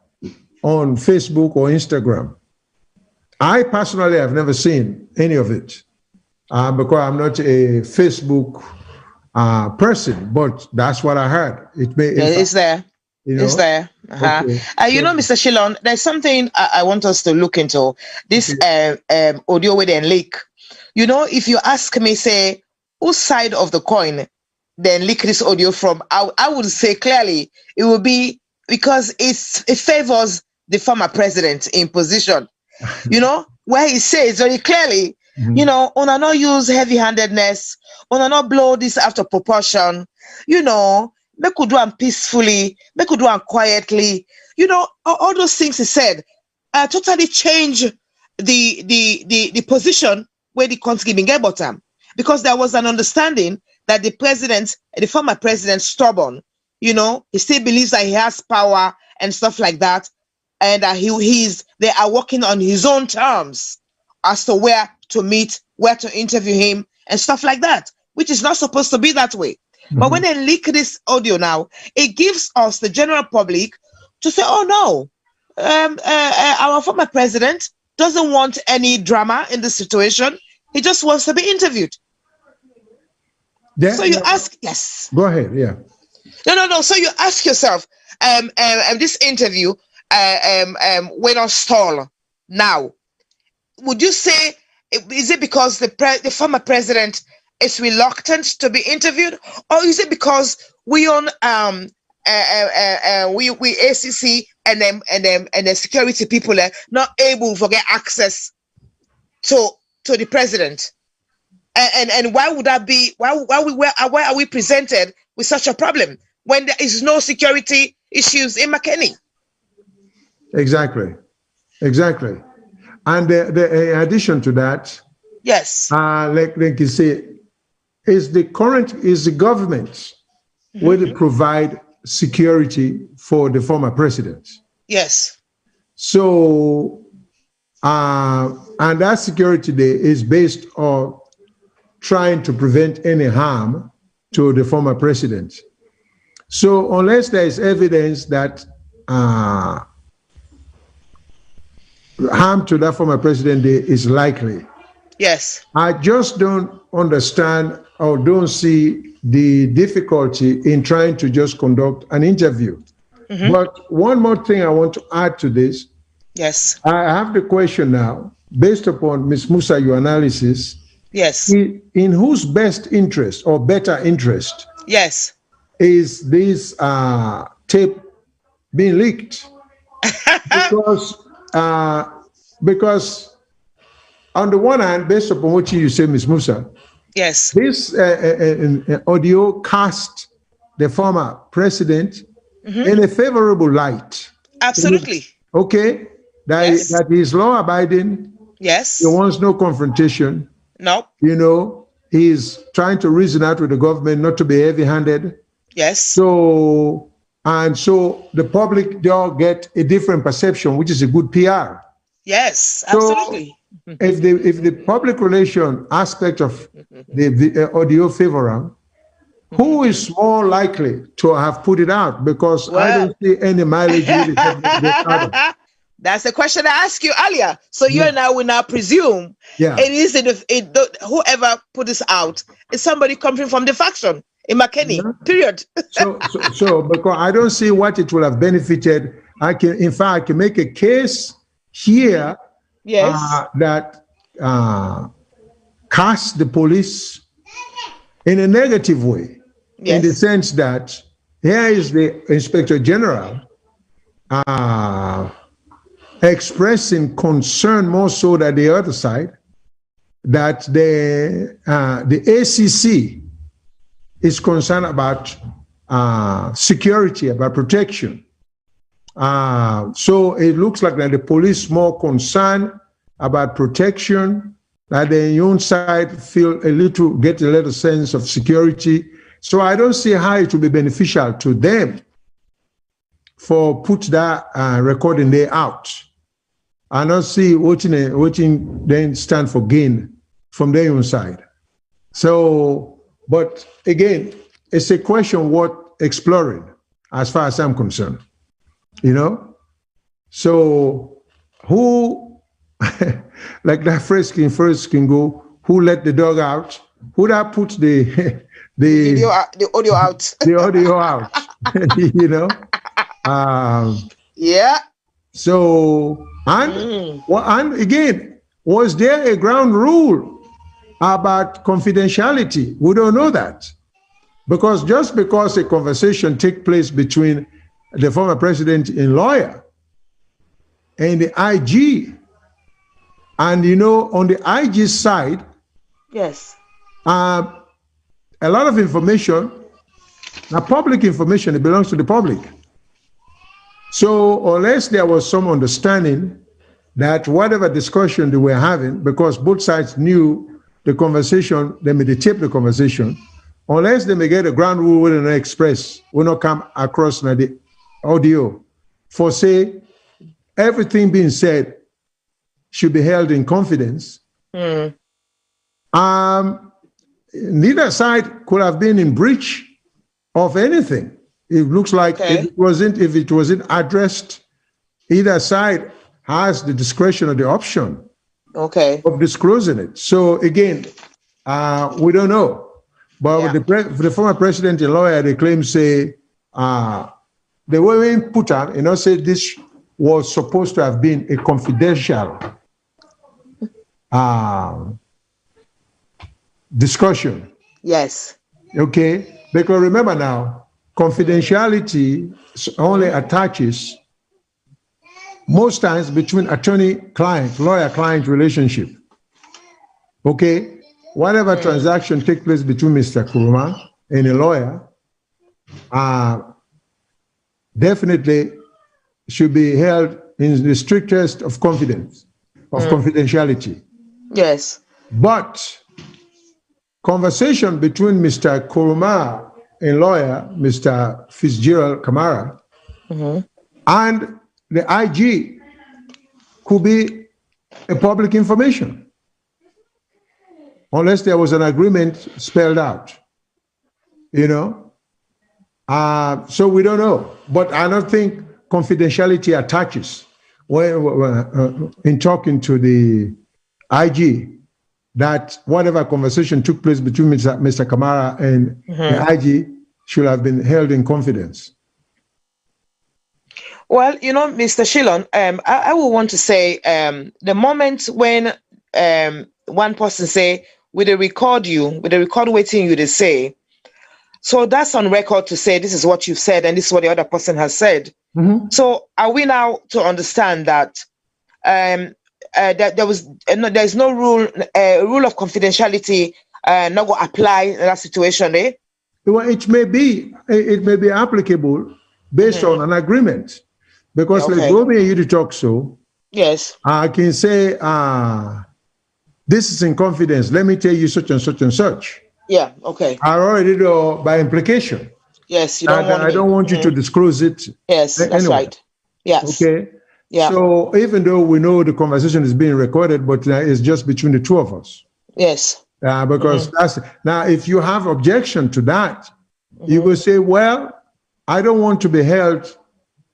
on Facebook or Instagram. I personally have never seen any of it because I'm not a Facebook person, but that's what I heard. It's there. You know? It's there. Okay. You know, Mr. Shillon, there's something I want us to look into. This audio with and leak. You know, if you ask me, say, whose side of the coin then leak this audio from, I would say clearly it will be because it favors the former president in position. You know, where he says very clearly, you know, on not use heavy-handedness, on not blow this out of proportion, you know, make could do them peacefully, make could do them quietly, you know, all those things he said totally change the position where the country get bottom, because there was an understanding that the former president, stubborn, you know, he still believes that he has power and stuff like that, and they are working on his own terms as to where to meet, where to interview him, and stuff like that, which is not supposed to be that way. But when they leak this audio now, it gives us, the general public, to say, oh no, our former president doesn't want any drama in this situation. He just wants to be interviewed. So you ask, yes. Go ahead, yeah. No. So you ask yourself, this interview went on stall now. Would you say, is it because the former president is reluctant to be interviewed, or is it because we ACC and the security people are not able to get access to the president? And why would that be? Why are we presented with such a problem when there is no security issues in McKinney? Exactly. And in addition to that, yes, like you say, is the government will provide security for the former president? Yes. So, and that security there is based on trying to prevent any harm to the former president. So unless there is evidence that harm to that former president is likely, yes, I just don't understand or don't see the difficulty in trying to just conduct an interview. But one more thing I want to add to this. Yes. I have the question now, based upon Ms. Musa, your analysis. Yes. In whose best interest or better interest, yes, is this tape being leaked? Because on the one hand, based upon what you say, Ms. Musa, yes, this audio cast the former president in a favorable light. Absolutely. Okay, that is law-abiding. Yes. He wants no confrontation. No. You know, he's trying to reason out with the government not to be heavy-handed. Yes. So the public, they all get a different perception, which is a good PR. Yes, absolutely. So if the public relation aspect of the audio favor, who is more likely to have put it out? Because I don't see any mileage really. That's the question I asked you earlier. So you and I will now presume it is whoever put this out is somebody coming from the faction in McKinney. Period. so because I don't see what it will have benefited. I can make a case here that casts the police in a negative way, in the sense that here is the Inspector General expressing concern more so than the other side, that the ACC is concerned about security, about protection. So it looks like that the police more concerned about protection that the own side get a little sense of security. So I don't see how it will be beneficial to them for put that recording day out. I don't see what then stand for gain from their own side. So, but again, it's a question worth exploring as far as I'm concerned, So who, like that phrase can go, who let the dog out? Who that put the audio out? The audio out, Yeah. So, and again, was there a ground rule about confidentiality? We don't know that. Because just because a conversation takes place between the former president and lawyer and the IG, and on the IG side, yes, a lot of information, public information, it belongs to the public. So unless there was some understanding that whatever discussion they were having, because both sides knew the conversation, they may tape the conversation, unless they may get a ground rule within the express, will not come across the audio for say everything being said should be held in confidence. Neither side could have been in breach of anything. It looks like if it wasn't addressed, either side has the discretion or the option of disclosing it. So again, we don't know. But the former president and lawyer, they claim say the way we put out, say this was supposed to have been a confidential discussion. Yes. Okay. Because remember now, confidentiality only attaches most times between attorney-client, lawyer-client relationship. Okay? Whatever transaction takes place between Mr. Koroma and a lawyer definitely should be held in the strictest of confidence, of confidentiality. Yes. But conversation between Mr. Koroma and lawyer, Mr. Fitzgerald Kamara, and the IG could be a public information, unless there was an agreement spelled out, So we don't know. But I don't think confidentiality attaches when in talking to the IG that whatever conversation took place between Mr. Kamara and the IG should have been held in confidence. Well, Mr. Shillon, I would want to say the moment when one person say, with the record waiting you to say, so that's on record to say this is what you've said and this is what the other person has said. So are we now to understand that that there's no rule of confidentiality not going to apply in that situation, eh? Well, it may be applicable based on an agreement, because like Romy and you to talk so. Yes. I can say this is in confidence. Let me tell you such and such and such. Yeah. Okay. I already know by implication. Yes. You don't want I don't want you to disclose it. Yes. That's right. Yes. Okay. Yeah. So even though we know the conversation is being recorded, but it's just between the two of us. Yes. Because that's now, if you have objection to that, you will say, well, I don't want to be held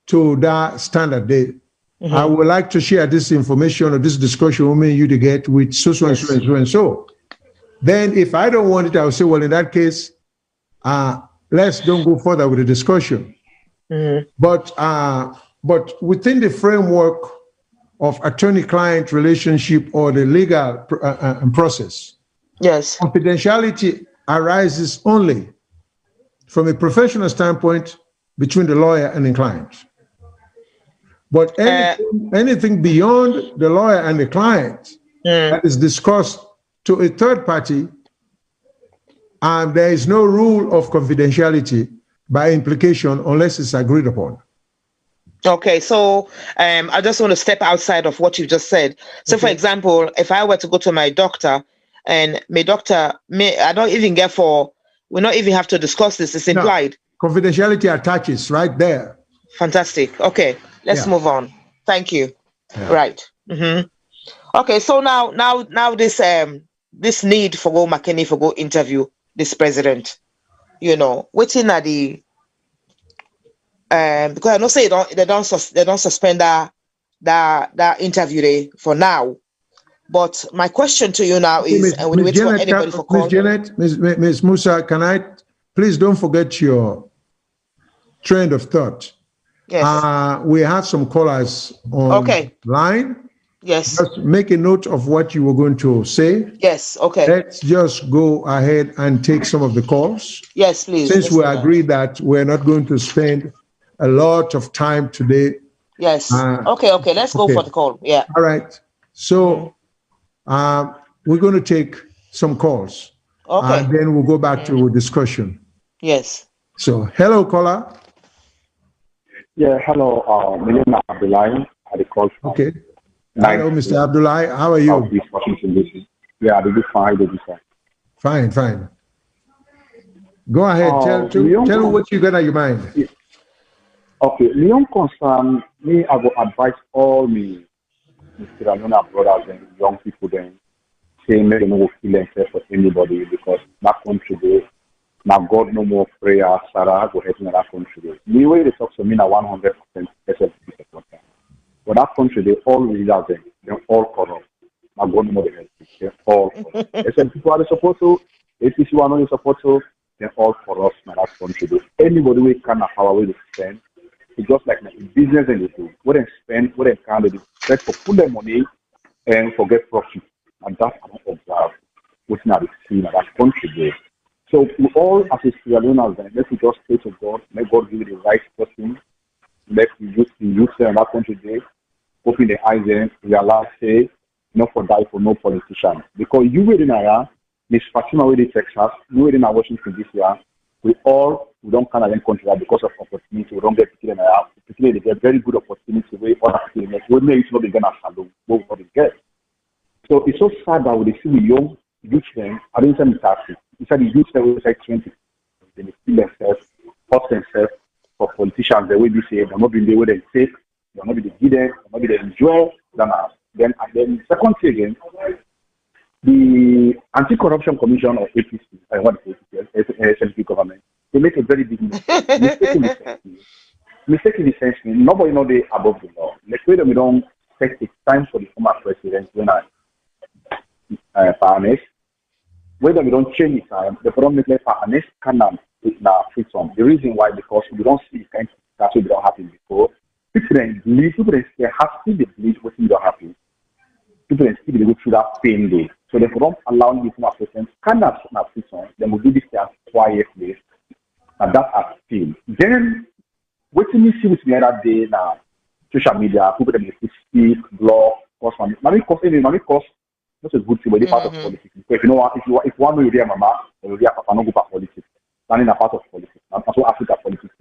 to that standard date. I would like to share this information or this discussion with me and you to get with so and so and so and so. Then if I don't want it, I will say, well, in that case, let's don't go further with the discussion. But within the framework of attorney-client relationship or the legal process, confidentiality arises only from a professional standpoint between the lawyer and the client. But anything beyond the lawyer and the client that is discussed to a third party, there is no rule of confidentiality by implication unless it's agreed upon. Okay, so I just want to step outside of what you just said. So, for example, if I were to go to my doctor, and my doctor, I don't even get we not even have to discuss this. It's implied. No, confidentiality attaches right there. Fantastic. Okay, let's move on. Thank you. Yeah. Right. Okay, so now this need for go McKinney for go interview this president, waiting at the because I know say they don't suspend that interview day for now. But my question to you now is, and we wait for anybody for call. Ms. Musa, can I please don't forget your train of thought? Yes. We have some callers on line. Yes. Just make a note of what you were going to say. Yes. Okay. Let's just go ahead and take some of the calls. Yes, please. Since we agree that we're not going to spend a lot of time today. Yes. Okay. Let's go for the call. Yeah. All right. So we're going to take some calls. Okay. And then we'll go back to discussion. Yes. So, hello, caller. Yeah, hello. My name is Abdullahi. I call from. Okay. Hello, Mr. Abdullahi. How are you? Washington, D.C. Yeah, I do fine. Fine. Go ahead. Tell me what you got on your mind. Yeah. Okay. My own concern, I will advise all me Mr. Anona brothers and young people then saying they don't kill themselves for anybody because that country there, now God no more prayer, Sarah go ahead in that country there. The way they talk to me now 100% SLP supporter. But that country they all leaders them, they're all corrupt. Now God no more the help. They're all corrupt. SLP people are the support to, APC are not the support to, they're all corrupt in that country there. Anybody we can have our way to spend. It's just like in business and they do. What they spend, what they can, they try to put their money and forget profit. And that's I don't observe what's not seen in that country there. So we all as a Sierra Leoneans, let's just pray to God, let God give you the right person, let the youth in that country there, open the eyes and realize, say, not for die for no politician. Because you were in Aya, Miss Fatima were in Texas, you were in Washington this year, we don't kind of country because of opportunity. We don't get people in our particularly they get very good opportunity where other people make. We may not begin as SALONE, what we get. So it's so sad that we see the young youth them, I don't say it's taxi. It's like the youth them will say 20, they feel themselves, force themselves for politicians. They will be saying they're not being the way they take, they're not be the give them, they're not be the enjoy. Then second thing again, the Anti-Corruption Commission of APC, SNP government, they make a very big mistake. Mistake in the sense, nobody knows they above the law. Like whether we don't take it time for the former president when fairness, whether we don't change the time, the problem is like fairness cannot fit on. The reason why, because we don't see the kind of that we don't happen before. People then believe, they have to believe what we don't happen. People then still go through that pain day. So they don't allow the former president cannot fit on. They will do this quietly. And that's a thing. Then, what you see with me that day now, social media, people that speak, blog, course, that's a good thing, but it's part of politics. Because if one know you're mama, or you're papa, no go for politics. Standing a part of politics. And also Africa politics.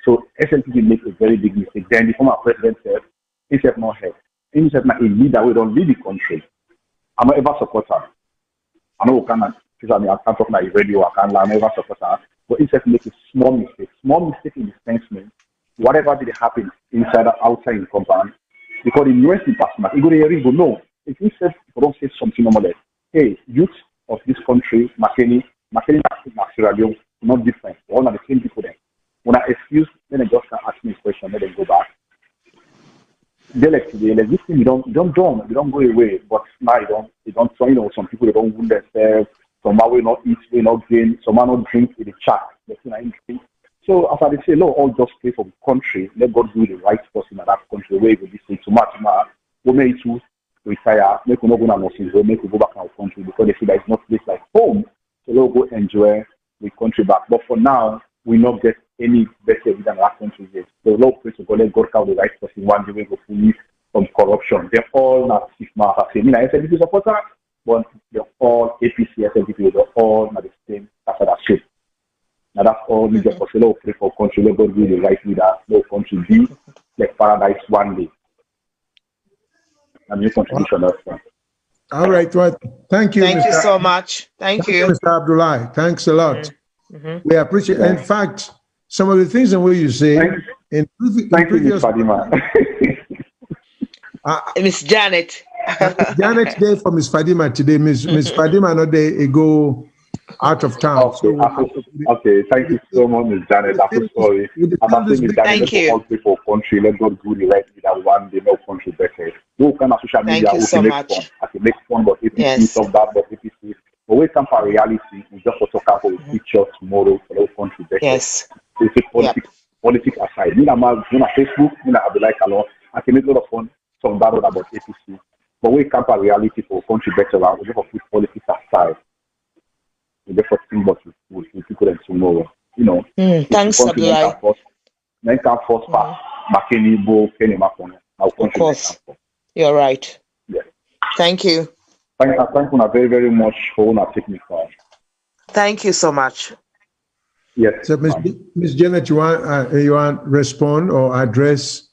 So SNP makes a very big mistake. Then the former president said, he said no help. He said a leader, we don't lead the country. I'm not ever support her. I know we cannot, I can't talk like radio, I never support her. But instead make a small mistake. Small mistake in the sense means whatever did happen inside or outside in compound, because the US department, you go no. If you say don't say something normal, hey, youth of this country, McKinney, Sierra Leone, not different. We're all the same people there. When I excuse, then they just can ask me a question, then they go back. They like today, like this thing you don't go away, but now you don't some people they don't wound themselves. Some will not eat, will not gain, some are not drink with the chat. So as I say, all just pray for the country, let God do the right person in that country where we say too much, we may to retire, make we not go to nursing home, make we go back to our country because they feel that it's not place like home. So they'll go enjoy the country back. But for now, we not get any better than our country yet. So Lord pray to God, let God call the right person one day we go free from corruption. They're all not stigma. I mean, I said this is supporter. But they're all APC, SNP, they're all not the same as that shape. Now that's all we get for say, pray for country, let God be the right leader, let country be like paradise one day. And your contribution, that's fine. All right, well, thank you. Thank you so much. Thank you, Mr. Abdullahi. Thanks a lot. We appreciate. In fact, some of the things in what you say. Thank you, Ms. Fadima. Miss Janet. Janet's day for Miss Fadima today. Miss Fadima no day ago out of town. Okay, thank you so much, Ms. Janet. I'm so sorry. Thank you. All people country, let God do the right with that one day, no country better. No kind of social media. Thank you so much. I can make fun, but if you talk that, but if you see, but we come for reality, we just want to talk about the future tomorrow for the country better. Yes. So politics aside, me on Facebook, me like a lot. I can make a lot of fun, some bad about APC. But we come for reality for country better. We just put politics aside. We just think about with people and tomorrow. You know. Thanks, Abdullahi. Men can first pass McKinney, Bo, Kenny Macon. Of course. You're right. Yes. Thank you. Thank you very, very much for taking me far. Thank you so much. Yes. So, Ms. Janet, you want respond or address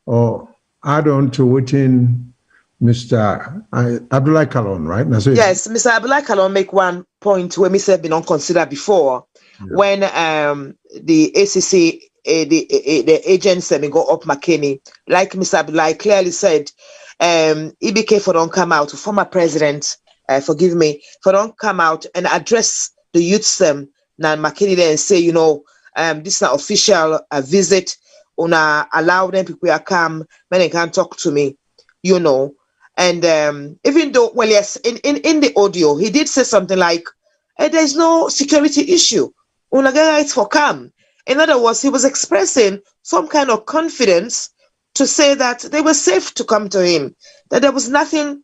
or add on to within Mr. Abdullahi Kalon, right? Yes, Mr. Abdullahi Kalon make one point where Mr. been considered before when the ACC the agents go up McKinney, like Mr. Abdullahi clearly said, EBK for don't come out, former president, forgive me, for don't come out and address the youths now McKinney there and say, this is an official visit, allow them people to come, men they can talk to me, And even though, well, yes, in the audio, he did say something like, there's no security issue. Unaga is for come. In other words, he was expressing some kind of confidence to say that they were safe to come to him, that there was nothing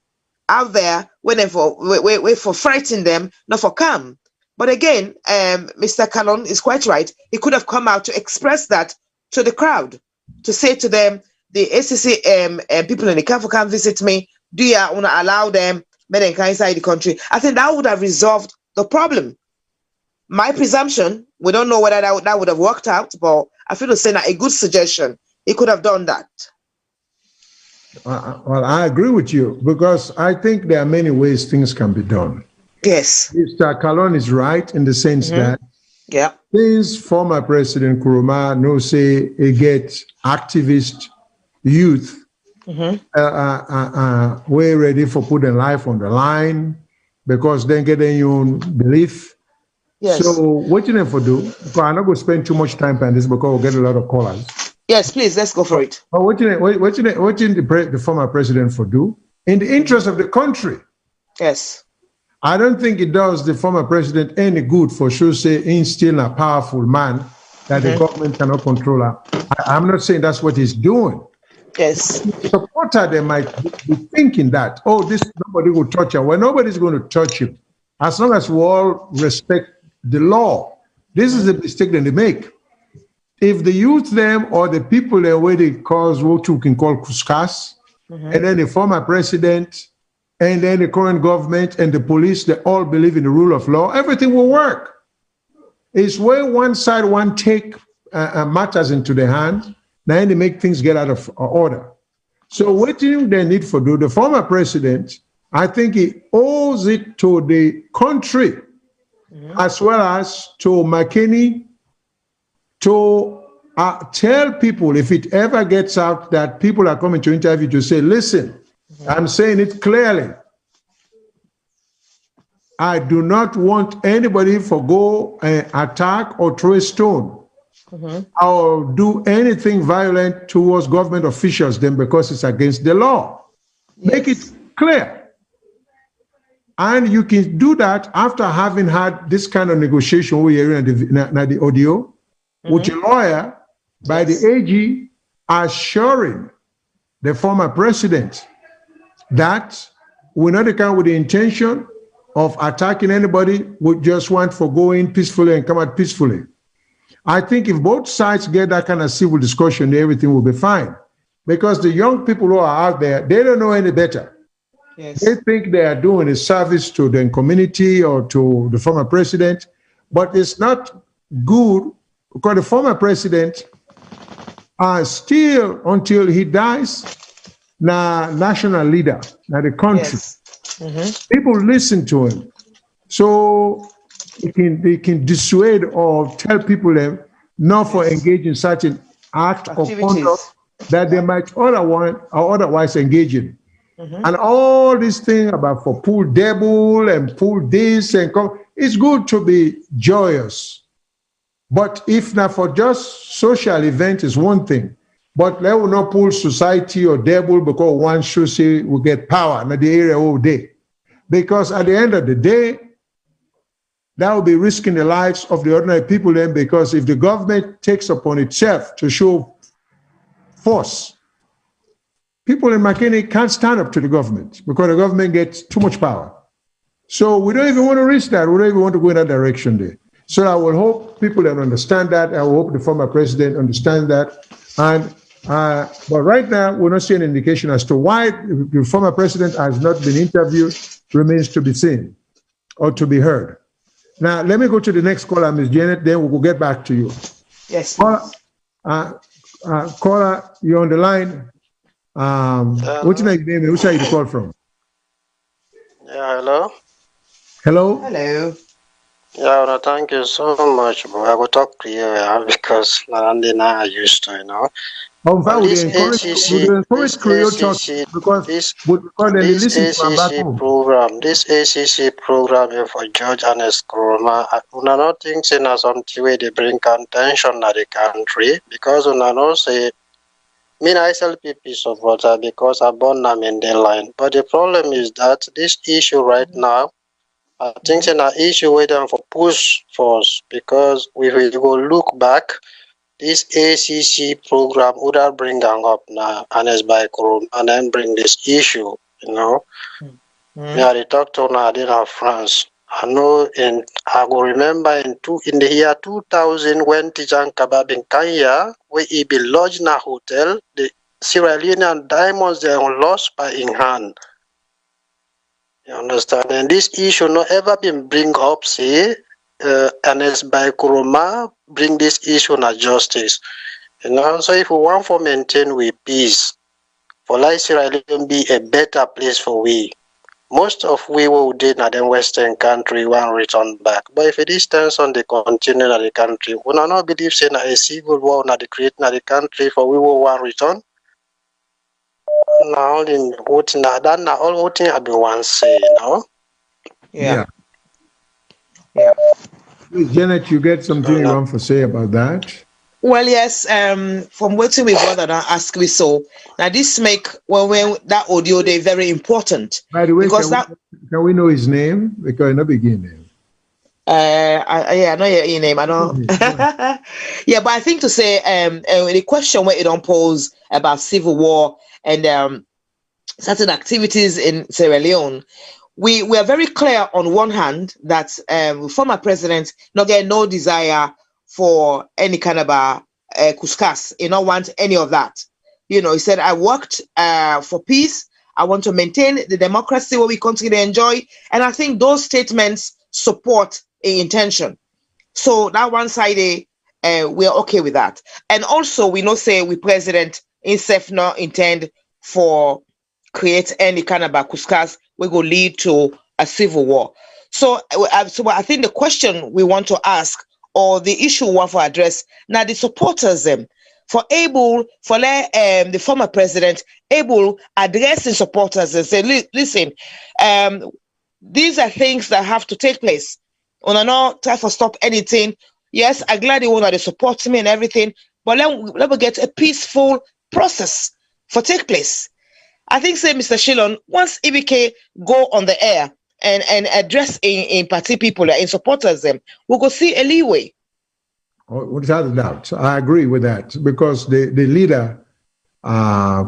out there for frightening them, not for come. But again, Mr. Kalon is quite right. He could have come out to express that to the crowd, to say to them, the ACC people in the camp come visit me. Do you want to allow them men inside the country? I think that would have resolved the problem. My presumption, we don't know whether that would have worked out, but I feel to say that a good suggestion. He could have done that. Well, I agree with you because I think there are many ways things can be done. Yes. Mr. Kalon is right in the sense that since former President Koroma say he gets activist youth we're ready for putting life on the line because then getting your own belief. Yes. So what you need to do, because I'm not going to spend too much time on this because we'll get a lot of callers. Yes, please, let's go for it. But what you the former president for do? In the interest of the country. Yes. I don't think it does the former president any good for sure say he's still a powerful man that the government cannot control her. I'm not saying that's what he's doing. Yes. Supporter, they might be thinking that, nobody will touch her. Well, nobody's going to touch him. As long as we all respect the law. This is the mistake that they make. If the youth them or the people there where they cause what you can call kuskas, and then the former president, and then the current government and the police, they all believe in the rule of law, everything will work. It's where one side, one take matters into the hand, then they make things get out of order. So what do they need for do? The former president, I think he owes it to the country as well as to McKinney to tell people if it ever gets out that people are coming to interview to say, listen, I'm saying it clearly. I do not want anybody to go and attack or throw a stone or do anything violent towards government officials then because it's against the law. Yes. Make it clear. And you can do that after having had this kind of negotiation we hear in the audio with a lawyer by the AG assuring the former president that we're not account with the intention of attacking anybody. We just want for going peacefully and come out peacefully. I think if both sides get that kind of civil discussion, everything will be fine. Because the young people who are out there, they don't know any better. Yes. They think they are doing a service to the community or to the former president, but it's not good because the former president still until he dies, now national leader, now the country. Yes. People listen to him. So they can dissuade or tell people them not for engage in such an act or conduct that they might otherwise engage in. And all this thing about for pull devil and pull this and it's good to be joyous. But if not for just social event is one thing, but they will not pull society or devil because one should say we get power in the area all day. Because at the end of the day, that will be risking the lives of the ordinary people then, because if the government takes upon itself to show force, people in McKinney can't stand up to the government because the government gets too much power. So we don't even want to risk that. We don't even want to go in that direction there. So I will hope people that understand that. I will hope the former president understands that. And but right now, we're not seeing an indication as to why the former president has not been interviewed. Remains to be seen or to be heard. Now, let me go to the next caller, Ms. Janet, then we'll get back to you. Yes. Caller, you're on the line. What's your name? Which are you call from? Yeah, hello? Hello? Hello. Yeah, well, thank you so much, bro. I will talk to you because Narandi now I used to, you know. This ACC program for George Ernest Koroma, una not think say na something where they bring contention to the country because una not say me I SLPP supporter because I born them in the line. But the problem is that this issue right now, I think it's an issue waiting for push force because we will go look back. This ACC program would have bring up now and by Koroma and then bring this issue, you know. Me I talked to Nadine France. I know I will remember in the year 2000 when Tijan Kabab in Kenya, where he be lodged in a hotel, the Sierra Leonean diamonds they are lost by in hand. You understand? And this issue not ever been bring up, say, and as by Koroma bring this issue na justice. You know, so if we want to maintain we peace, for like Sierra Leone be a better place for we. Most of we will did in the Western country want return back. But if it is turns on the continue in the country, we not believe saying a civil war not the create in the country for we will want return. Now in what now that now all what thing have been once say, you know? Yeah. Janet, you get something you want to say about that? Well, yes. From what we brother ask we so now this make when that audio they very important. By the way, can we know his name? Because in the beginning. I know your name. I know. Yeah, but I think to say the question where it don't pose about civil war and certain activities in Sierra Leone. We are very clear on one hand that former president not get no desire for any kind of kuskas. He don't want any of that. You know, he said, I worked for peace. I want to maintain the democracy where we continue to enjoy. And I think those statements support a intention. So that one side, we are okay with that. And also, we know say we president himself not intend for create any kind of kuskas we go lead to a civil war. So I think the question we want to ask or the issue we want to address now the supporters them for the former president able addressing supporters and say listen, these are things that have to take place. On not try to stop anything. Yes, I'm glad you want to support me and everything, but let me get a peaceful process for take place. I think, say, Mr. Shillon, once EBK go on the air and address in party people, in supporters them, we'll go see a leeway. Without a doubt. I agree with that because the leader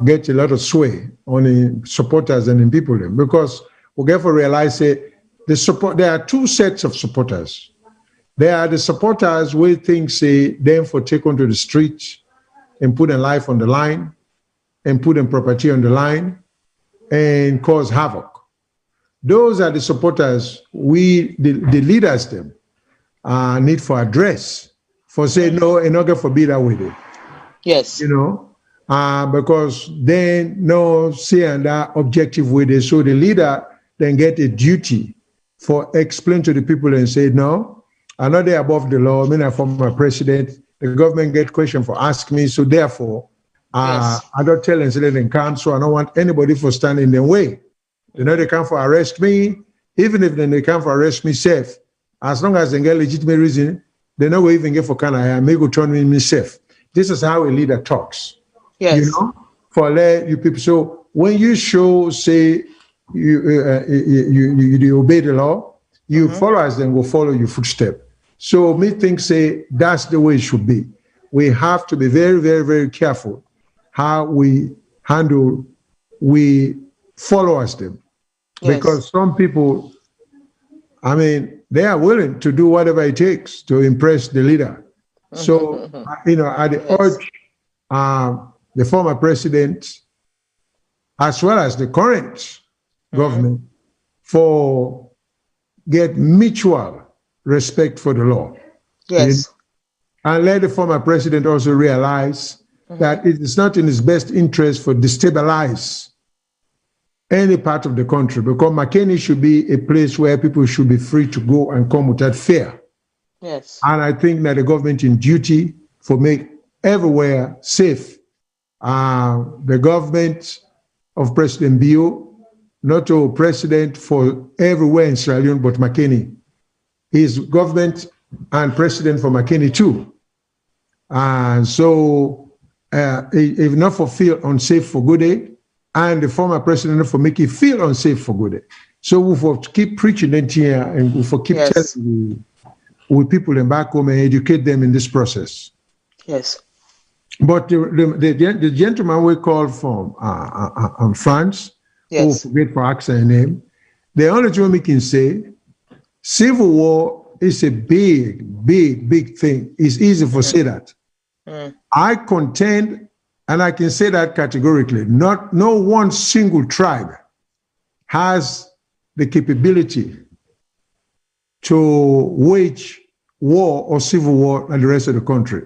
gets a lot of sway on the supporters and in people. Because we have to realize there are two sets of supporters. There are the supporters who think, say, them for take onto the streets and put their life on the line and put their property on the line and cause havoc. Those are the supporters the leaders them need for address for say no and not get forbid that with it. Yes. You know, because then no see and that objective with it. So the leader then get a duty for explain to the people and say, no, I'm not there above the law. I mean, I'm former president. The government get question for ask me. So therefore, I don't tell and say they come. So I don't want anybody for standing in their way. You know, they come for arrest me. Even if then they come for arrest me safe, as long as they get legitimate reason, they know we even get for Canada. I may go turn me safe. This is how a leader talks. Yes. You know, for let you people. So when you show, say, you obey the law, you followers then will follow your footstep. So me think say that's the way it should be. We have to be very, very, very careful how we handle followers them. Yes. Because some people, I mean, they are willing to do whatever it takes to impress the leader. So, you know, I urge the former president, as well as the current government, for get mutual respect for the law. Yes. And let the former president also realize that it is not in his best interest for destabilize any part of the country, because McKinney should be a place where people should be free to go and come without fear. Yes. And I think that the government in duty for make everywhere safe. The government of President Bio, not a president for everywhere in Sierra Leone, but McKinney. He's government and president for McKinney too. And so if not for feel unsafe for good day, and the former president for make it feel unsafe for good day. So we for keep preaching it here and we for keep telling with people in back home and educate them in this process. Yes. But the gentleman we called from France, who forget for accent name, the only thing we can say, civil war is a big, big, big thing. It's easy to say that. I contend, and I can say that categorically, no one single tribe has the capability to wage war or civil war like the rest of the country.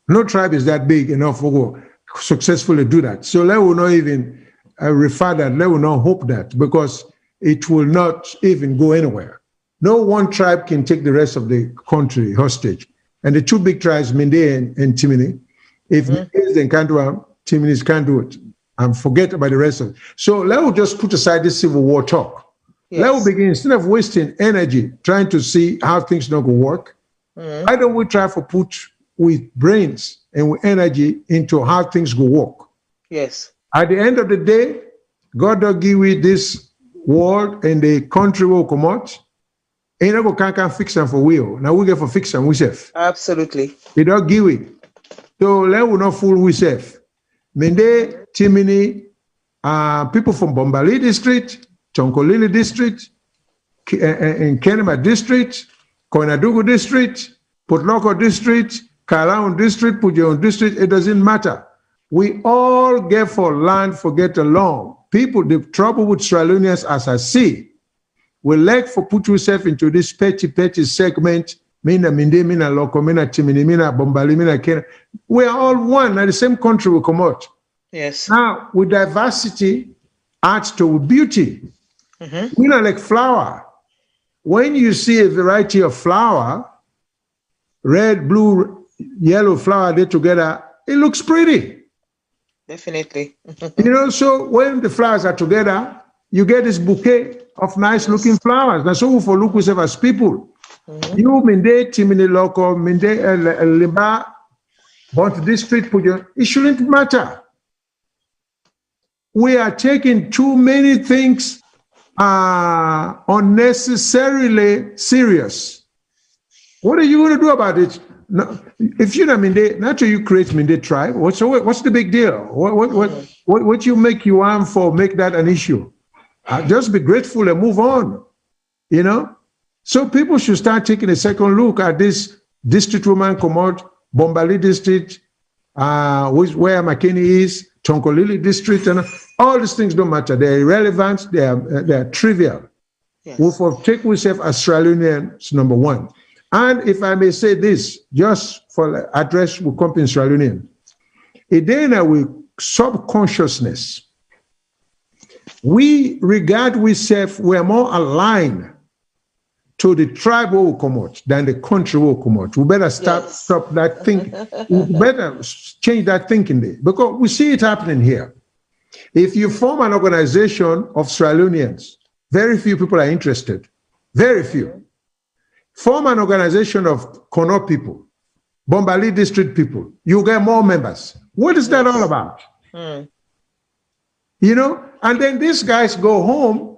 No tribe is that big enough to successfully do that. So let will not even refer that, let will not hope that, because it will not even go anywhere. No one tribe can take the rest of the country hostage. And the two big tribes, Minde and Timini, if they can't do it, Timinis can't do it. And forget about the rest of it. So let us just put aside this civil war talk. Yes. Let us begin, instead of wasting energy trying to see how things don't go work, why don't we try to put with brains and with energy into how things go work? Yes. At the end of the day, God don't give we this world and the country will come out. Ain't no can fix them for will. Now we get for fix them we self. Absolutely. They don't give it. So let we not fool we self. Mende, Timini, people from Bombali district, Chonkolili district, in Kenema district, Koinadugu district, Potloko district, Kalaun district, Pujeon district, it doesn't matter. We all get for land, forget along. People, the trouble with Sierra Leoneans, as I see, we like for put yourself into this petty segment. Mina Minde, Mina Loko, Mina Timini, Mina Bombali, Mina Kenya. We are all one, and the same country will come out. Yes. Now, with diversity, adds to beauty. We are like flower. When you see a variety of flower, red, blue, yellow flower, they together, it looks pretty. Definitely. You know, so when the flowers are together, you get this bouquet of nice looking flowers. That's all for look yourself as people. You Minde, Timini Loko, Minde, Liba, but district, it shouldn't matter. We are taking too many things unnecessarily serious. What are you going to do about it? No, if you're not Minde, not till you create Minde tribe, what's the big deal? What you make you arm for, make that an issue? Just be grateful and move on, you know? So people should start taking a second look at this district woman come out, Bombali district, where McKinney is, Tonkolili district, and all these things don't matter. They're irrelevant, they're trivial. Yes. We will take ourselves as Australians, number one. And if I may say this, just for address with company Australian, then with subconsciousness, we regard ourselves, we're more aligned to the tribe will come out than the country will come out. We better stop that thinking. We better change that thinking there, because we see it happening here. If you form an organization of Sierra Leoneans, very few people are interested. Very few. Form an organization of Kono people, Bombali district people, you get more members. What is that all about? You know, and then these guys go home.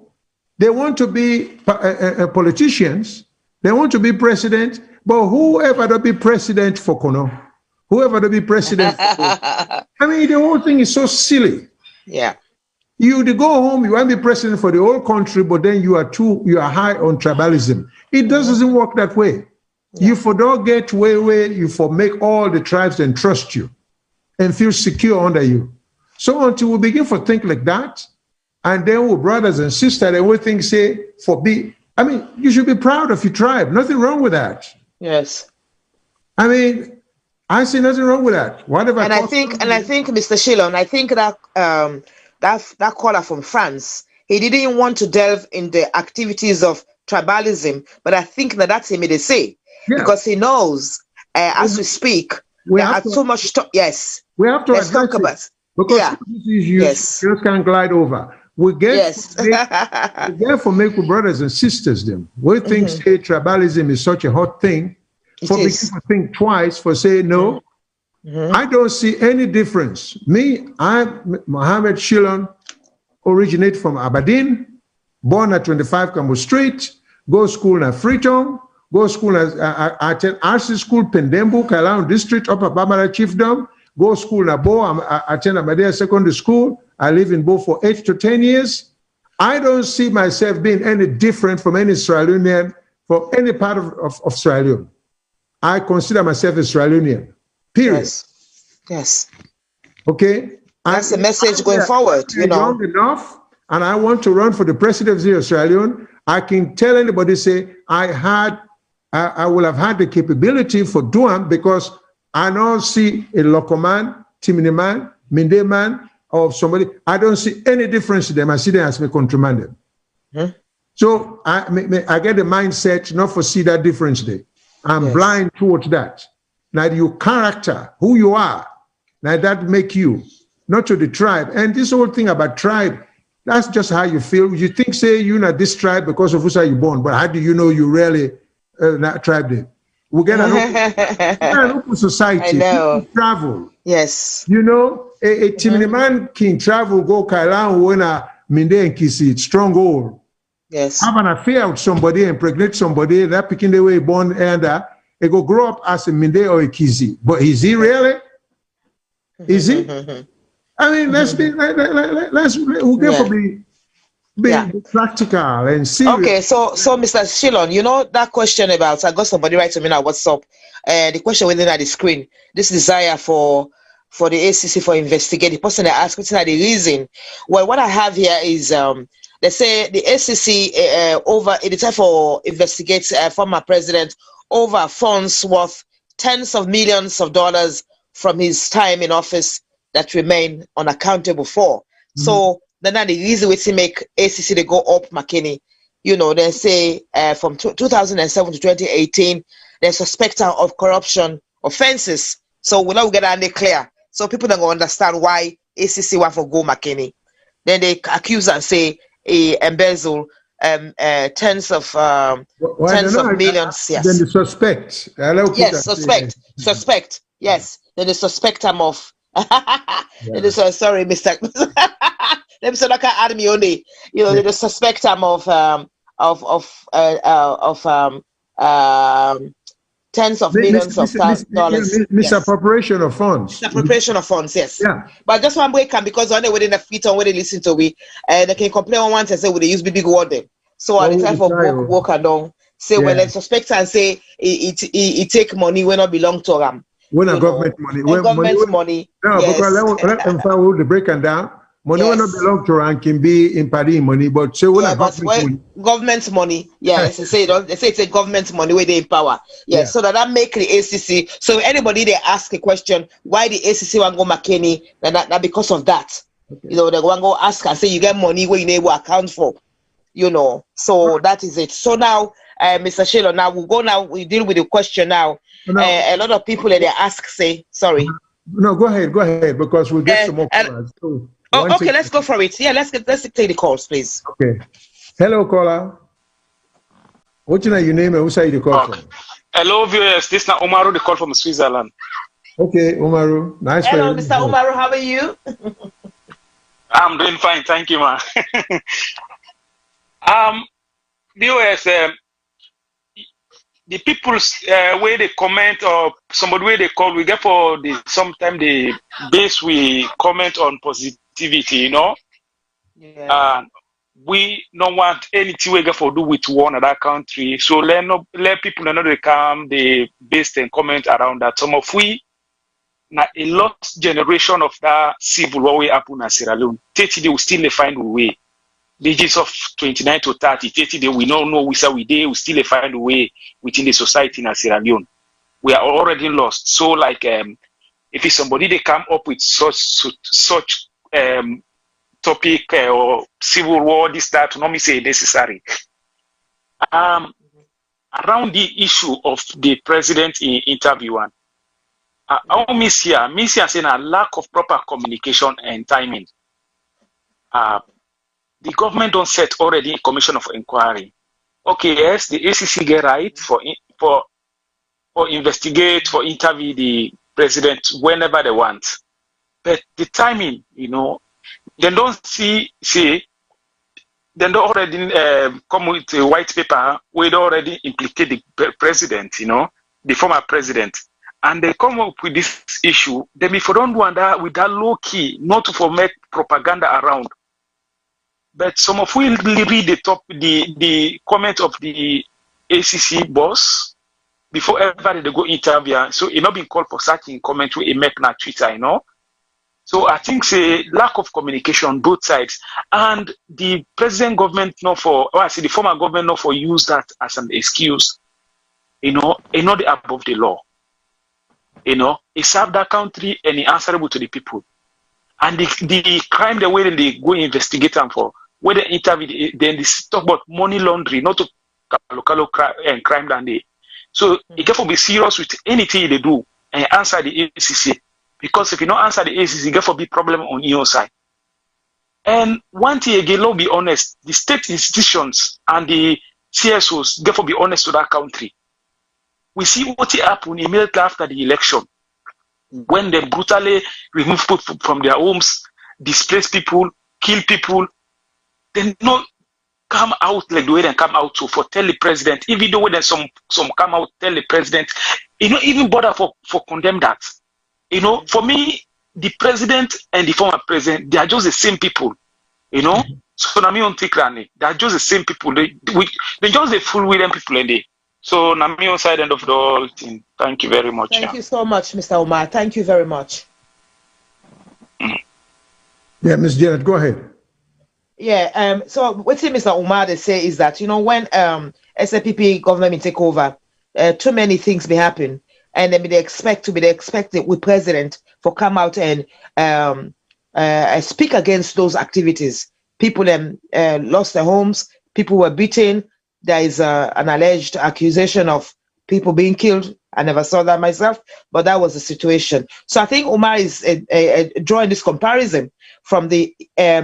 They want to be politicians. They want to be president. But whoever to be president for Kono, whoever to be president for Kono, I mean, the whole thing is so silly. Yeah. You go home, you want to be president for the whole country, but then you are high on tribalism. It doesn't work that way. Yeah. You for don't get where you for make all the tribes and trust you and feel secure under you. So until we begin to think like that, and then we're brothers and sisters, and we think, I mean, you should be proud of your tribe. Nothing wrong with that. Yes. I mean, I see nothing wrong with that. Whatever. And I think, Mr. Shilon, I think that that caller from France, he didn't want to delve in the activities of tribalism, but I think that's him to say, because he knows as we speak, there are so much. Yes, we have to talk about it, because you just can't glide over. We get therefore make with brothers and sisters them. We think say tribalism is such a hot thing. For people to think twice for say no. I don't see any difference. I'm Mohammed Shilon, originate from Aberdeen, born at 25 Cambo Street, go school at Freetown, go school at attend RC School, Pendembu, Kailan District, Upper Bambara Chiefdom, go school at Bo, I attend Amadea Secondary School. I live in Bo for 8 to 10 years. I don't see myself being any different from any Sierra Leonean, from any part of Sierra Leone. I consider myself a Sierra Leonean. Period. Yes. Okay. That's the message going forward. You know, young enough, and I want to run for the presidency of Sierra Leone. I can tell anybody, say I will have had the capability for doing, because I don't see a local man, Timini man, Minde man, or somebody. I don't see any difference in them. I see them as my countryman. So I get the mindset not to see that difference there. I'm blind towards that. Now your character, who you are, now that make you, not to the tribe. And this whole thing about tribe, that's just how you feel. You think, say, you're not this tribe because of who's you're born, but how do you know you really not tribe there? We get an open society. I know. People travel. Yes. You know, a Timini man can travel, go Kailan, when a Minde and Kisi, stronghold. Yes. Have an affair with somebody, impregnate somebody, that picking the way born, and they go grow up as a Minde or a Kisi. But is he really? Is he? I mean, let's be practical and serious. Okay, so Mr. Shilon, you know that question about, I got somebody write to me now, what's up? The question within at the screen, this desire for the ACC for investigate. The person that asked, what's the reason? Well, what I have here is they say the ACC over in the time for investigates former president over funds worth tens of millions of dollars from his time in office that remain unaccountable for. So then the reason we see make ACC they go up McKinney, you know, they say from 2007 to 2018, they suspect her of corruption offenses. So we now get that clear. So people don't understand why ACC want for go McKinney. Then they accuse and say embezzle tens of millions. Yes. Then the suspect. Yes, suspect. Yes. Then they suspect him of. Sorry, Mr. Let me say like add me only. You know, they suspect him of tens of millions of dollars. Misappropriation of funds. Misappropriation of funds, yes. Yeah. But just one break because when they within the feet on when they listen to me, they can complain on one and say, "Will they use big word them?" So at the time for walk along, say when they suspect and say it take money when not belong to them. When a government money. Government money. No, yes. because let me the break and down. Money will not belong to her and can be in party money, but say government money. Yes, they say it's a government money where they in power. Yes, so that make the ACC. So anybody they ask a question, why the ACC want go McKinney, that because of that. Okay. You know, they want go ask and say you get money where you need to account for. You know, so that is it. So now, Mr. Shilo, now we deal with the question now. A lot of people that they ask say, sorry. No, go ahead, because we'll get some more callers. So okay, let's go for it. Yeah, let's take the calls, please. Okay. Hello, caller. What's your name and who say you call from? Hello, viewers. This is Umaru, the call from Switzerland. Okay, Umaru. Nice. Hello, Mr. Umaru. How are you? I'm doing fine, thank you, man. Viewers, the people's where they comment or somebody where they call, we get for the sometimes the base we comment on positivity, you know. Yeah. We don't want anything we get for do with one other country. So let people know they come, they base and comment around that. Some of we now a lost generation of that civil war we happen in Sierra Leone. 30 they will still find a way. The ages of 29 to 30 days, we don't know we still find a way within the society in Sierra Leone. We are already lost. So like if it's somebody they come up with such topic or civil war, this, that, not me say necessary. Around the issue of the president in interview one, I miss here saying a lack of proper communication and timing. The government don't set already a commission of inquiry. Okay, yes, the ACC get right for investigate, for interview the president whenever they want. But the timing, you know, they don't they don't already come with a white paper where they already implicate the president, you know, the former president. And they come up with this issue. Then if you don't want that with that low key, not to make propaganda around. But some of we read the comment of the ACC boss before everybody they go interview. So it not been called for such in comment we make na Twitter, you know. So I think say lack of communication both sides, and the present government the former government not for use that as an excuse, you know, not above the law. You know, he served that country and he answerable to the people. And the crime the way they go investigate them for, where they interview, then they talk about money laundering, not to local crime than they. So you have to be serious with anything they do and answer the ACC. Because if you don't answer the ACC, you have to be problem on your side. And one thing again, let's be honest, the state institutions and the CSOs have to be honest to that country. We see what happened immediately after the election, when they brutally remove people from their homes, displace people, kill people. They not come out like the way they come out to for tell the president. Even though when some come out tell the president, you know, even bother for condemn that. You know, for me, the president and the former president, they are just the same people. You know, so na me on take they are just the same people. They just the full with them people and they. So, I'm on side end of the whole thing. Thank you very much. Thank you so much, Mr. Omar. Thank you very much. Yeah, Ms. Janet, go ahead. Yeah, so what Mr. Omar they say is that, you know, when SAPP government take over, too many things may happen, and then they expect with president for come out and speak against those activities. People lost their homes, people were beaten. There is an alleged accusation of people being killed. I never saw that myself, but that was the situation. So I think Omar is drawing this comparison from the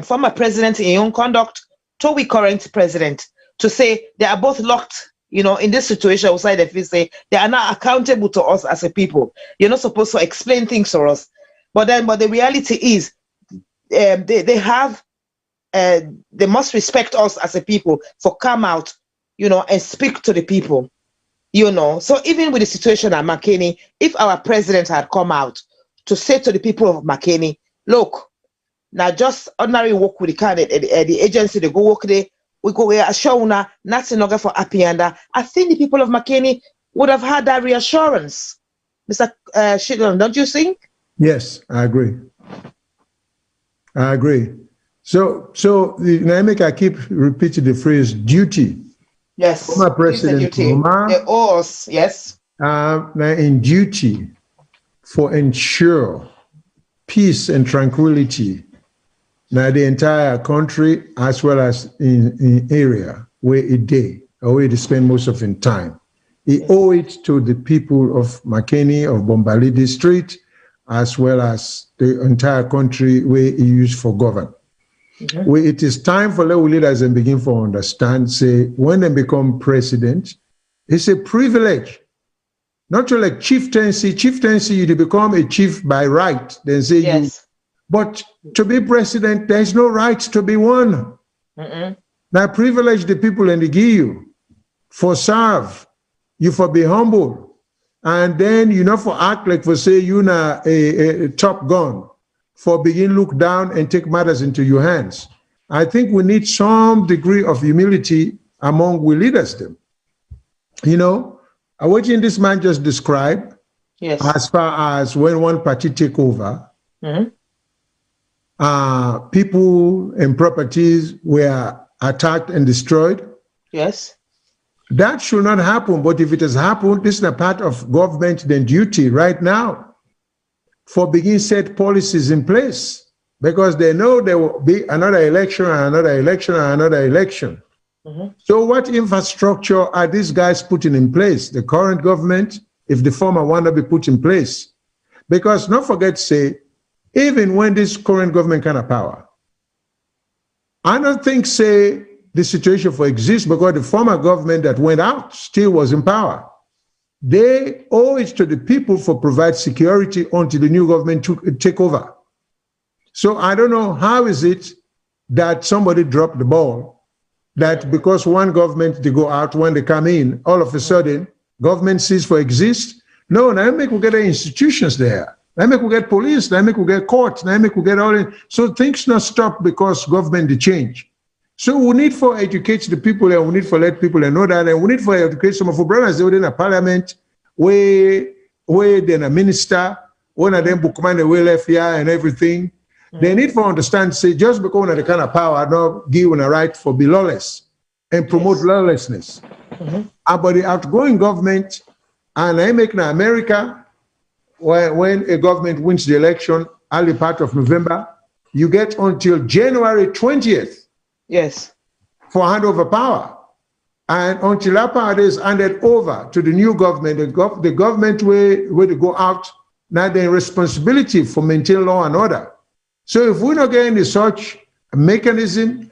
former president in own conduct to the current president to say they are both locked, you know, in this situation outside the face, say they are not accountable to us as a people. You're not supposed to explain things to us. But the reality is they must respect us as a people for come out, you know, and speak to the people, you know. So even with the situation at McKinney, if our president had come out to say to the people of McKinney, look, now just ordinary work with the agency, they go work there, we go assure nothing not for happy, and I think the people of McKinney would have had that reassurance. Mr. Shidlon, don't you think? Yes, I agree. So I keep repeating the phrase duty. Yes. Former President Koroma, the oath, yes. Now in duty for ensure peace and tranquility now the entire country as well as in area where it day or where they spend most of in time. He owe it to the people of Makeni, of Bombali district, as well as the entire country where he used for govern. Where it is time for the leaders and begin to understand, say, when they become president, it's a privilege. Not to like chieftaincy, you become a chief by right, then say you. But to be president, there is no right to be one. Now privilege the people and they give you for serve, you for be humble. And then you know for act like for say you na a top gun, for begin look down and take matters into your hands. I think we need some degree of humility among we leaders them. You know, watching this man just describe, as far as when one party take over, people and properties were attacked and destroyed. Yes. That should not happen, but if it has happened, this is a part of government then duty right now for begin set policies in place because they know there will be another election and another election and another election. So what infrastructure are these guys putting in place? The current government, if the former one to be put in place? Because don't forget to say, even when this current government kind of power, I don't think say the situation for exists because the former government that went out still was in power. They owe it to the people for provide security until the new government take over. So I don't know how is it that somebody dropped the ball, that because one government they go out, when they come in, all of a sudden government cease for exist. No, now make we get the institutions there. Now make we get police, now make we get courts, now make we get all in. So things not stop because government they change. So we need for educate the people and we need for let people know that, and we need for educate some of our brothers they were in a parliament where then a minister, one of them bookman the way left here and everything. They need for understand, say, just because one of the kind of power not give a right for be lawless and promote lawlessness. But the outgoing government, and I make in America, when a government wins the election, early part of November, you get until January 20th. Yes. For handover power. And until that power is handed over to the new government, the government where they go out, now they're responsibility for maintaining law and order. So if we're not getting such mechanism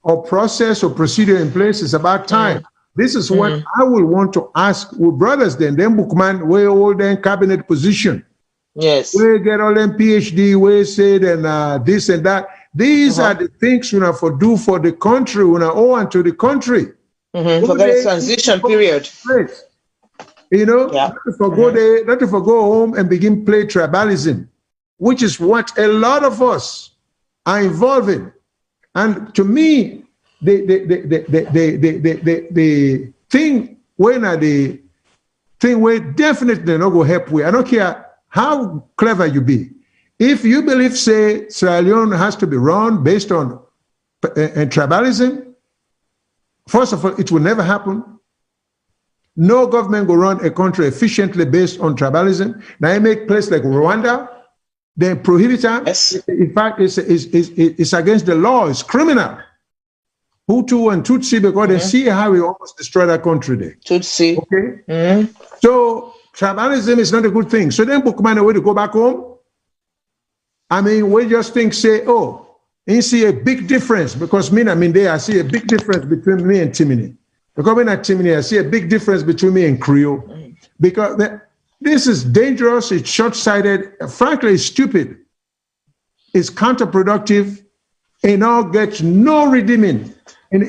or process or procedure in place, it's about time. This is what I will want to ask with brothers then bookman, where all them cabinet position. Yes. We get all them PhD, we say then this and that. These are the things we have to do for the country, we owe unto the country. For the transition period. You know, not to go home and begin play tribalism, which is what a lot of us are involved in. And to me, the thing where definitely not go help with. I don't care how clever you be. If you believe, say, Sierra Leone has to be run based on tribalism, first of all, it will never happen. No government will run a country efficiently based on tribalism. Now, you make place like Rwanda, they prohibit it. Yes. In fact, it's against the law. It's criminal. Hutu and Tutsi, because they see how we almost destroy that country there. Tutsi. Okay? So, tribalism is not a good thing. So then, Bookman, way to go back home. I mean, we just think, say, oh, you see a big difference because I see a big difference between me and Timini. Because when at Timini, I see a big difference between me and Creole. Because this is dangerous, it's short-sighted, frankly, it's stupid. It's counterproductive, and all gets no redeeming. In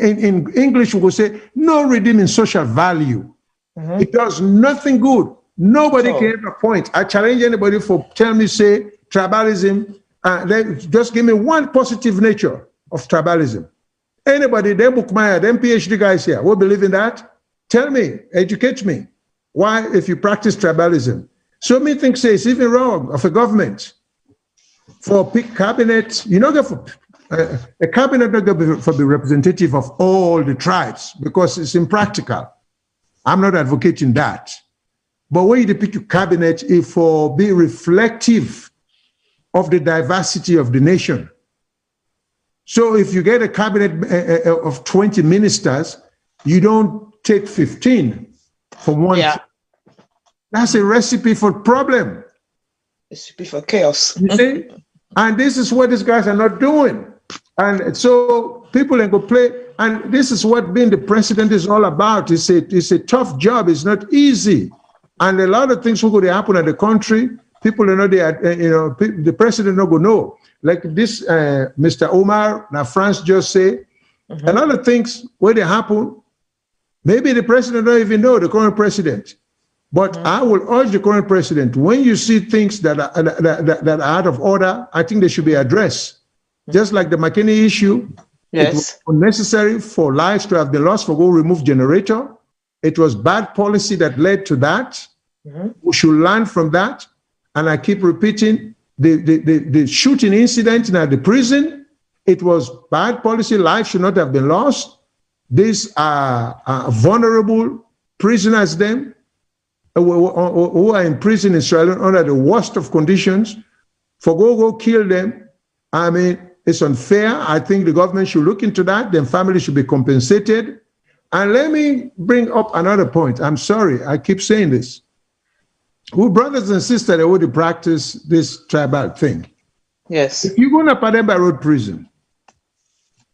English, we will say, no redeeming social value. It does nothing good. Nobody can ever point. I challenge anybody for telling me, say, tribalism, just give me one positive nature of tribalism. Anybody, them bookmaya, them PhD guys here, will believe in that? Tell me, educate me. Why, if you practice tribalism? So me think, say, it's even wrong of a government for pick cabinet, you know, a cabinet not going to be for the representative of all the tribes because it's impractical. I'm not advocating that. But when you pick a cabinet, it for be reflective of the diversity of the nation. So if you get a cabinet of 20 ministers, you don't take 15 from one. Yeah. That's a recipe for problem. Recipe for chaos. You see? And this is what these guys are not doing. And so people can go play. And this is what being the president is all about. It's a tough job. It's not easy. And a lot of things will go to happen in the country. People are not there, the president not going to know. Like this, Mr. Omar, now France just say, a lot of things where they happen, maybe the president don't even know, the current president. But I will urge the current president, when you see things that are out of order, I think they should be addressed. Just like the McKinney issue, yes. It was unnecessary for lives to have been lost for go remove generator. It was bad policy that led to that. We should learn from that. And I keep repeating, the shooting incident at the prison, it was bad policy. Life should not have been lost. These are vulnerable prisoners, them, who are in prison in Israel under the worst of conditions. For go kill them, I mean, it's unfair. I think the government should look into that. Then families should be compensated. And let me bring up another point. I'm sorry, I keep saying this. Who brothers and sisters, they would practice this tribal thing. Yes. If you go to Pademba Road prison,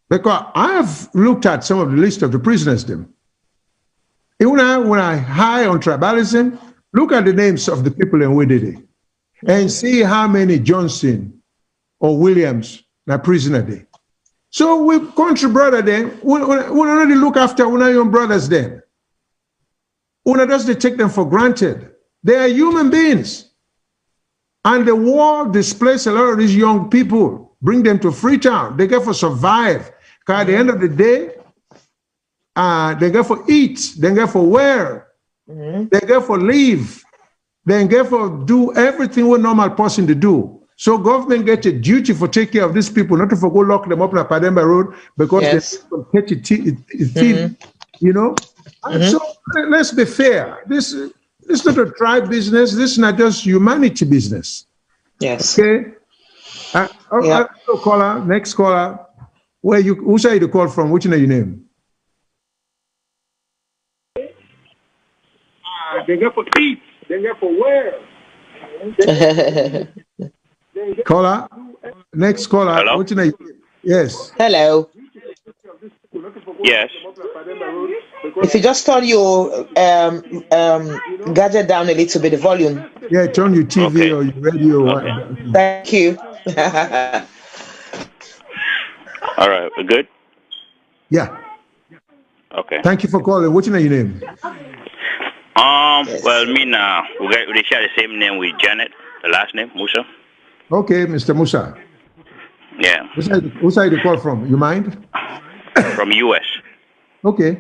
because I have looked at some of the list of the prisoners them. Even when I high on tribalism, look at the names of the people in Wedede and see how many Johnson or Williams are prisoner there. So we country brother then, we already look after our young brothers then. We just take them for granted. They are human beings. And the war displaced a lot of these young people, bring them to Freetown. They get for survive. Because at the end of the day, they get for eat, they get for wear, they get for live, they get for do everything what normal person to do. So government get a duty for take care of these people, not to go lock them up in a Pademba Road because they catch it, you know. And so let's be fair. This is not a tribe business. This is not just humanity business. Yes. Okay. Caller, next caller. Who say you call from? Which name your name? They get for eat. They get for wear. Caller, next caller. Hello? Which name? Yes. Hello. Yes. If you just turn your gadget down a little bit, the volume. Yeah, turn your TV or your radio. Okay. Thank you. All right, we're good? Yeah. Okay. Thank you for calling. What's your name? Well, me now, we share the same name with Janet, the last name, Musa. Okay, Mr. Musa. Yeah. Who side you call from? You mind? From US. Okay.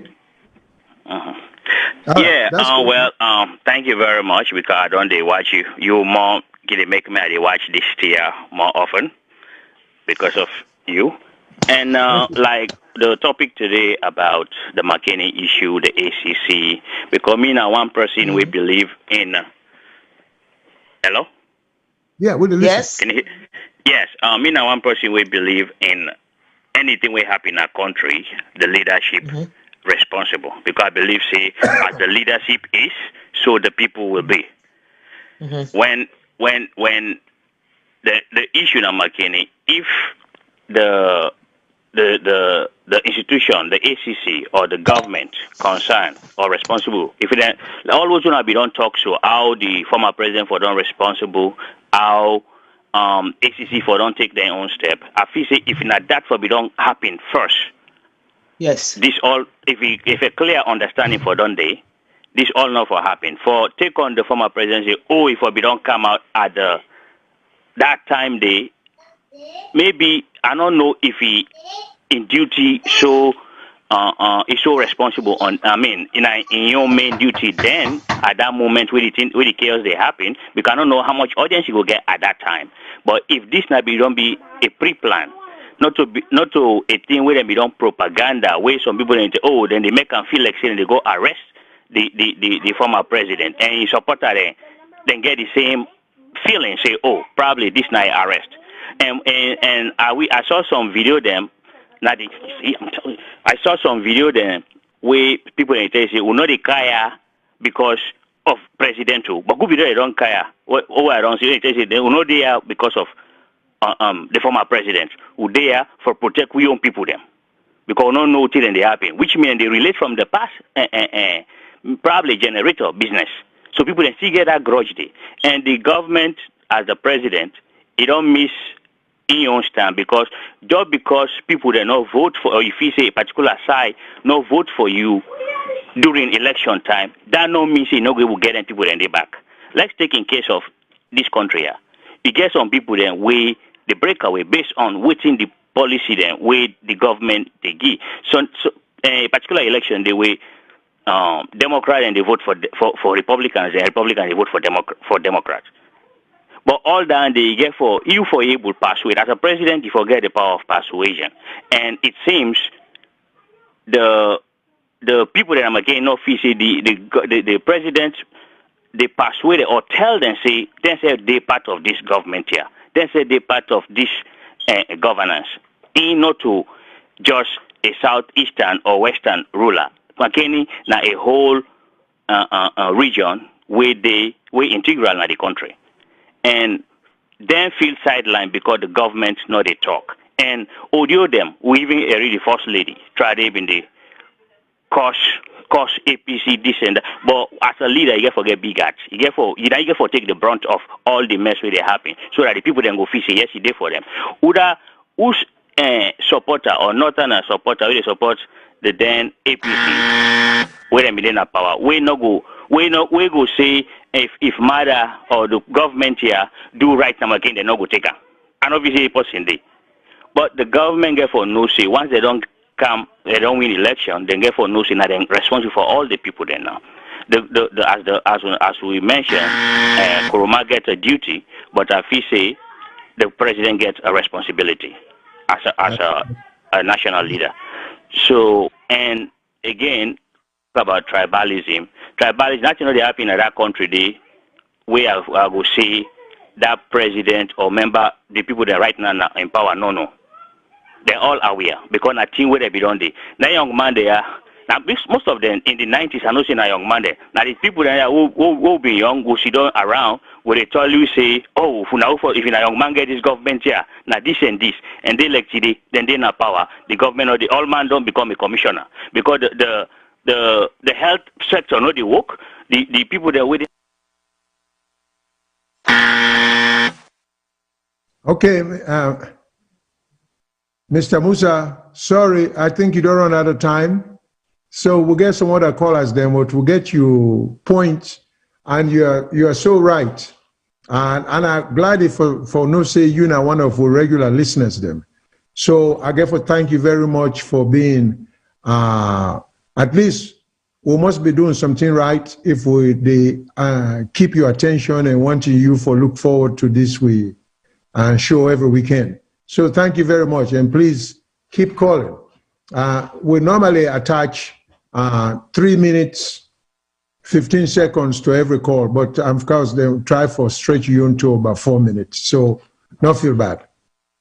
Thank you very much because I don't watch you. You more get make me I watch this tier more often because of you. And like the topic today about the McKinney issue, the ACC, because me now one person we believe in. Hello? Yeah, we listen. Yes. Can you hear? Yes. Me now one person we believe in anything we happen in our country, the leadership responsible. Because I believe, say, as the leadership is, so the people will be. When the issue of McKinney, if the institution, the ACC or the government concerned or responsible, if it always gonna be don't talk so how the former president for don't responsible, how ACC for don't take their own step. I feel say if not that for be don't happen first. Yes. This all if a clear understanding for don't they, this all not for happen. For take on the former presidency, if we don't come out at that time they maybe I don't know if he in duty so is so responsible on in your main duty then at that moment where the chaos they happen, because I don't know how much audience you will get at that time. But if this not be don't be a pre-plan, not to a thing where they be done propaganda, where some people say, oh, then they make them feel like saying they go arrest the former president, and his supporter then get the same feeling, say, oh, probably this night arrest. And I saw some video them. I saw some video them where people say, we know they care because of presidential, but good video they don't care. What I don't see, they know they are because of the former president, who there for protect we own people them, because we don't know till they happen, which means they relate from the past, probably generator business. So people then still get that grudge day, and the government as the president, it don't miss in your stand, because just because people they not vote for, or if you say a particular side no vote for you during election time, that no means you no will get any people in the back. Let's take in case of this country here. You get some people then way the breakaway based on waiting the policy then way the government they give. So a particular election they way Democrat and they vote for Republicans, and Republicans they vote for Democrats. But all that they get for able persuade. As a president, you forget the power of persuasion, and it seems the people that I'm again not say the president they persuade or tell them say they part of this government here. Then say they part of this governance. In not to just a southeastern or western ruler. McKinney na a whole region where integral na the country. And then feel sidelined because the government know they talk. And audio them, we even read the first lady, try to even the cost APC this and that. But as a leader, you get for get big at. You get for take the brunt of all the mess where they happen, so that the people then go feel say yes, he did for them. Who's supporter or not a supporter, where they support the then APC, where they in power, we go say if mother or the government here do right now again, they not go take her. And obviously person day. But the government get for no say. Once they don't come, they don't win election, then get for no say, now they're responsible for all the people there now. As we mentioned, Koroma gets a duty, but if we say the president gets a responsibility as a national leader. So, and again, about tribalism. Tribalism, not they happen in that country, they, where I will say that president or member, the people that right now in power, no. They're all aware, because I think where they be done there. Now young man they are, now most of them in the 90s, I know say a young man there. Now the people that who be young, who sit down around, where they tell you say, oh, if a young man get this government here, now this and this, and they elect today, then they not power, the government or the all man don't become a commissioner. Because the health sector, no they work, the people that with it. Okay, Mr. Musa, sorry, I think you don't run out of time. So we'll get some other callers then, but we'll get you points, and you are so right. And I'm glad for no say you are one of our regular listeners then. So I therefore thank you very much for being at least we must be doing something right if they keep your attention and wanting you for look forward to this show every weekend. So thank you very much, and please keep calling. We normally attach 3 minutes, 15 seconds to every call, but of course they'll try for stretch you into about 4 minutes. So don't feel bad.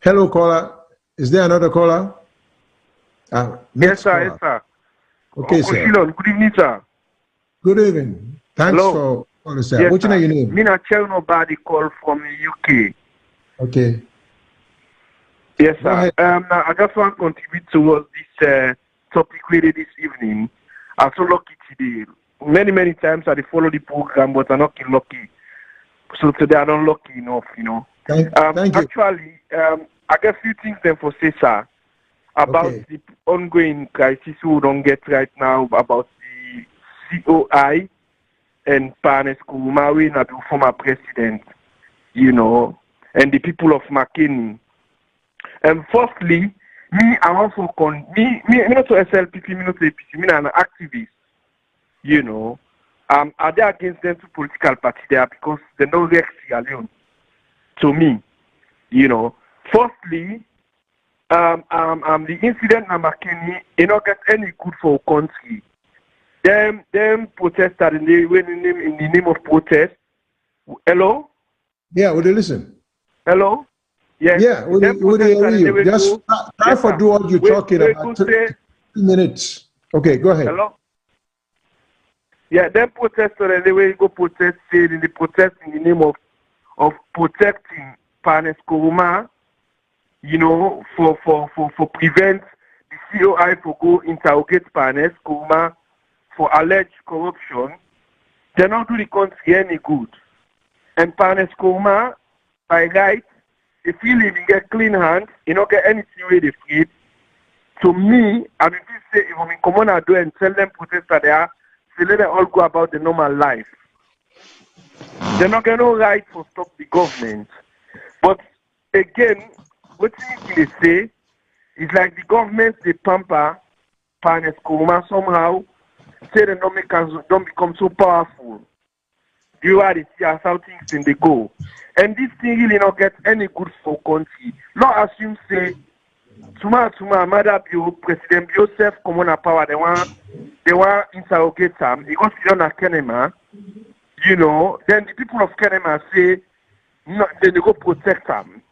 Hello, caller. Is there another caller? Yes, sir. Yes, sir. Okay, sir. Shilon, good evening, sir. Good evening. Thanks for calling, sir. Yes, what's your name? Me not tell nobody call from the UK. Okay. Yes, sir. I just want to contribute towards this topic really this evening. I'm so lucky today. Many times I follow the program, but I'm not lucky. So today I'm not lucky enough, you know. Thank you. Actually, I got a few things then for say, sir, about the ongoing crisis we don't get right now about the COI and Panes Koroma, the former president, you know, and the people of McKinney. Firstly, me, I want to me not to SLPP, me not to APC, me an activist, you know. Are they against them to political party there because they don't react alone? To me, you know. Firstly, the incident number Kenny, you not get any good for country. Them protesters in the name of protest. Hello? Yeah, would you listen? Hello? Yes. Yeah, would you hear you? Just try for do what you're talking about. 3 minutes. Okay, go ahead. Hello? Yeah, them protesters, they will go protest, in the name of protecting Panes Koroma, you know, for prevent the COI for go interrogate Panes Koroma for alleged corruption. They not do the country any good. And Panes Koroma, by right, if you live in get clean hands, you don't get anything where they feed. To me, I mean, say if I'm in common I do and tell them protesters there, so let them all go about the normal life. They're not getting no right to stop the government. But again, what they say is like the government they pamper Panes Koroma somehow, say they don't become so powerful. You are the see how things in they go. And this thing really not get any good for country. Not assume say Tuma Mother Bio, President Bio self common power, they want interrogate him. He goes to Kenema, you know, then the people of Kenema say no, then they go protect them.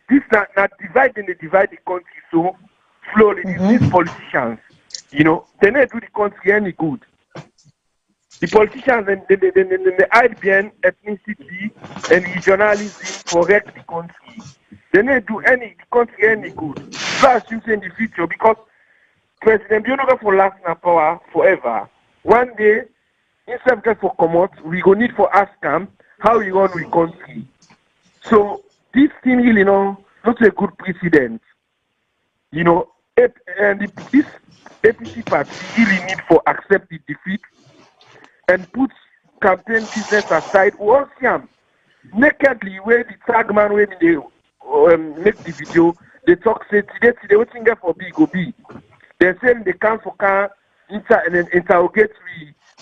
This not divide the country so slowly. These politicians, you know, they don't do the country any good. The politicians they hide behind ethnicity and regionalism to wreck the country. They don't do the country any good. So assume in the future because President Bio not for last in power forever. One day, instead of for come out, we go need for ask him how we run with country. So this thing really, you know, not a good precedent. You know, and this APC party really need for accept the defeat and put campaign business aside. Once nakedly where the tag man when they make the video, they talk say today waiting there for B go B. They say they come for interrogate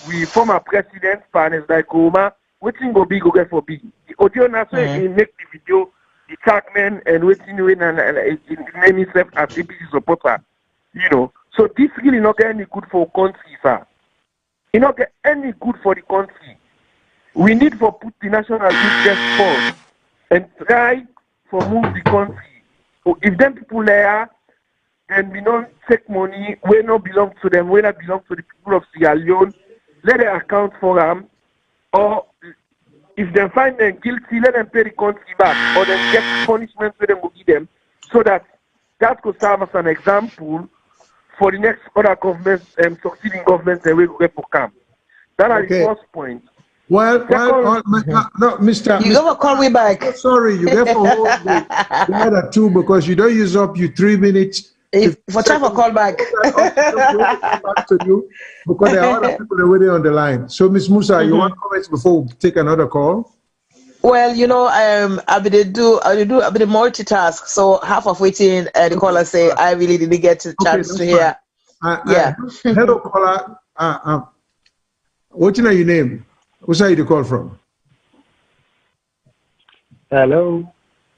we former president Panes Koroma, waiting go B go get for B. The audio now say he make the video, the tag man and waiting win and name himself as APC supporter. You know. So this really not get any good for country, sir. It not get any good for the country. We need for put the national interest first and try for move the country. So if them people there, then we don't take money, we not belong to them, we not belong to the people of Sierra Leone, let them account for them, or if they find them guilty, let them pay the country back, or then get punishment for them will give them, so that could serve as an example for the next other governments, succeeding governments, and we will get for camp. That is the first point. Well, no, Mr. You ever call me back? Sorry, you get for hold the other two because you don't use up your 3 minutes. For time for call back. Back to you because there are other people already on the line. So, Ms. Musa, you want comments before we take another call? Well, you know, I be multitask. So half of waiting, the caller say I really didn't get a chance to hear. Yeah. Hello, caller. What's your name? Who's you call from? Hello.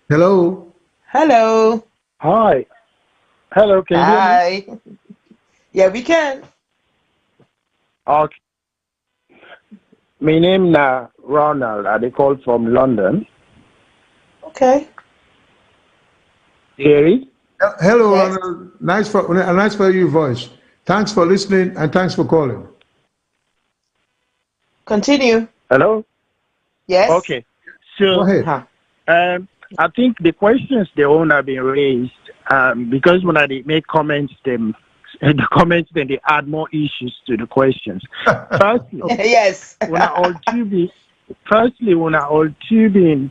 Hello. Hello. Hi. Hello, can you hear me? Yeah, we can. Okay. My name is Ronald. I call from London. Okay. Gary? Hello, yes. Ronald. Nice for your voice. Thanks for listening and thanks for calling. Continue. Hello? Yes. Okay. So, go ahead. I think the questions they all have been raised because when they make comments, then they add more issues to the questions. Firstly, yes. when I all tubing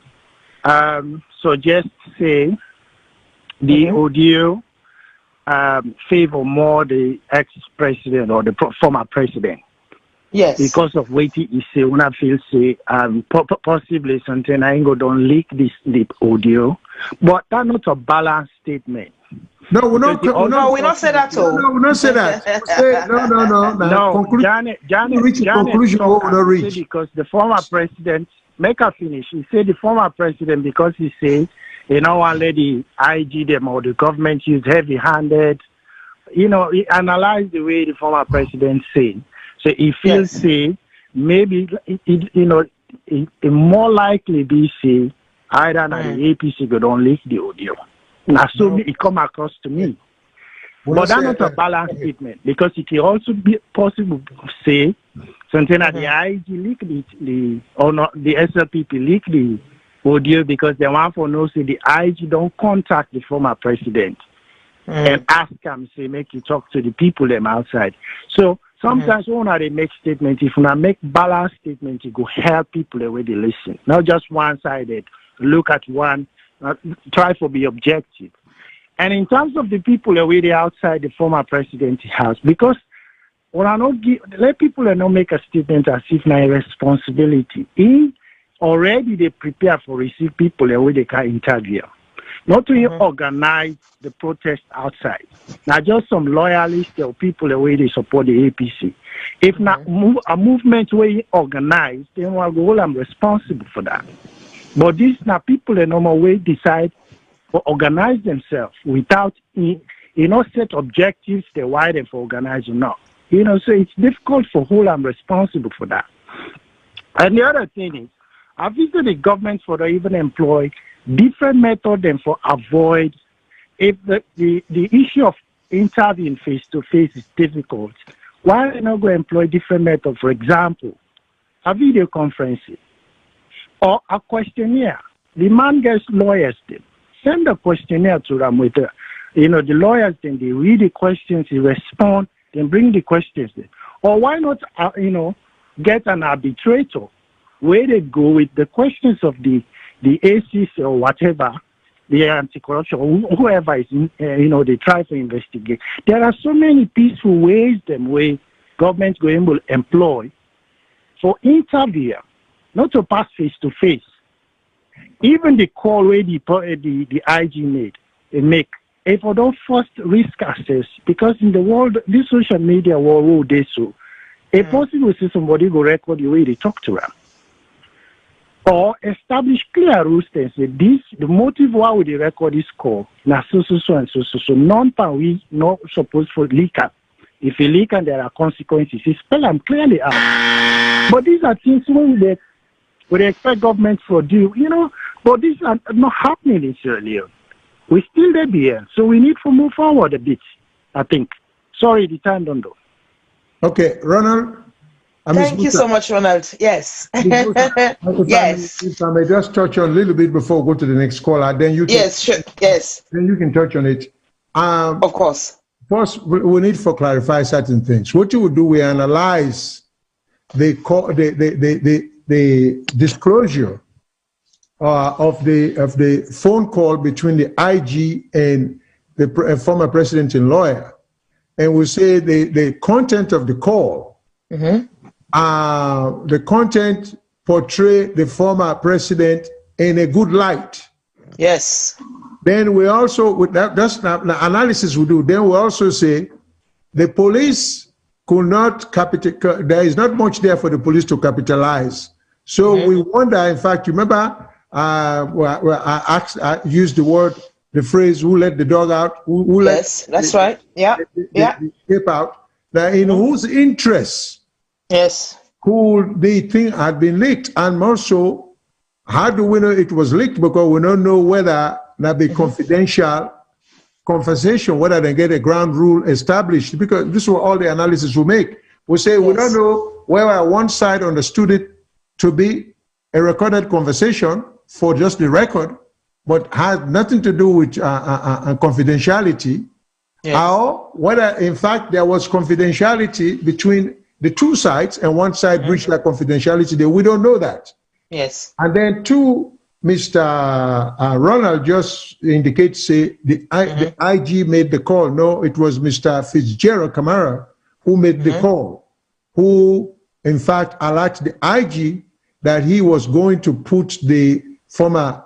suggest say the audio favor more the ex-president or the former president. Yes. Because of waiting, he say when I feel say possibly something I ain't go don't leak this audio, but that's not a balanced statement. No, we not say that. No, we not say that. No. Janet reach a conclusion. Because the former president, make her finish. He said the former president because he said They don't want to let the IG them or the government use heavy-handed. He analyzed the way the former president said. So he feels, say, maybe, it more likely be, say, either the APC could don't leak the audio. Now, so it come across to me. But that's not a balanced statement, because it can also be possible to say something that the IG leak the SLPP leak the audio because they want to know, say, the IG don't contact the former president and ask him, say, make you talk to the people them outside. So sometimes when they make statements, if you make balanced statements, it will help people the way they listen, not just one-sided. Look at one, try to be objective. And in terms of the people the way they outside the former president's house, because when I not let people not make a statement as if now a responsibility. Already they prepare for receive people the way they can interview. Not to organize the protest outside. Now just some loyalists or people the way they support the APC. If not a movement way organized, then we'll go hold them responsible for that. But these now people the normal way decide or organize themselves without set objectives they why they for organize or not. So it's difficult for who I'm responsible for that. And the other thing is, I think that the government for even employ different methods than for avoid if the issue of interviewing face to face is difficult. Why they not go employ different methods? For example, a video conferencing or a questionnaire. The man gets lawyers then. Send a questionnaire to them with the lawyers, then they read the questions, they respond, then bring the questions in. Or why not, get an arbitrator where they go with the questions of the ACs or whatever, the anti-corruption, whoever is, they try to investigate. There are so many peaceful ways where government going to employ for interview, not to pass face to face. Even the call where the IG make, if I don't first risk access, because in the world, this social media world, they so, a person will see somebody go record the way they talk to them. Or establish clear rules and say, the motive why we record this call, now so, non-pan we not supposed for leak up. If you leak and there are consequences, you spell them clearly out. But these are things when we expect government to do, but these are not happening in Sierra Leone. We still there here, so we need to move forward a bit, I think. Sorry, the time don't go. Okay, Ronald. Thank you so much, Ronald. Yes. Yes. If I may just touch on a little bit before we go to the next caller, then you can. Yes, sure. Yes. Then you can touch on it. Of course. First, we need to clarify certain things. What you would do, we analyze the disclosure of the phone call between the IG and the former president and lawyer, and we say the content of the call, the content portray the former president in a good light. Yes. Then we also, with that's the analysis we do. Then we also say the police could not capitalize. There is not much there for the police to capitalize. So we wonder. In fact, you remember. I used the phrase, who let the dog out? Who yes, that's right. Yeah. The escape out. Now, in whose interest could the thing had been leaked? And also, how do we know it was leaked? Because we don't know whether that be confidential conversation, whether they get a ground rule established. Because this is all the analysis we make. We say we don't know whether one side understood it to be a recorded conversation for just the record, but had nothing to do with confidentiality, or whether in fact there was confidentiality between the two sides and one side breached that confidentiality. We don't know that. Yes. And then two, Mr. Ronald just indicates, say, the IG made the call. No, it was Mr. Fitzgerald Kamara who made the call, who in fact alerted the IG that he was going to put the former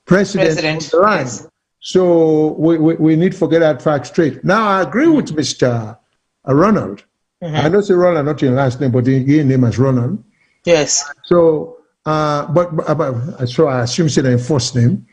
president on the line. Yes. So we need to get that fact straight. Now, I agree with Mr. Ronald. I don't say Ronald, not your last name, but your name is Ronald. Yes. So, but so I assume it's the first name.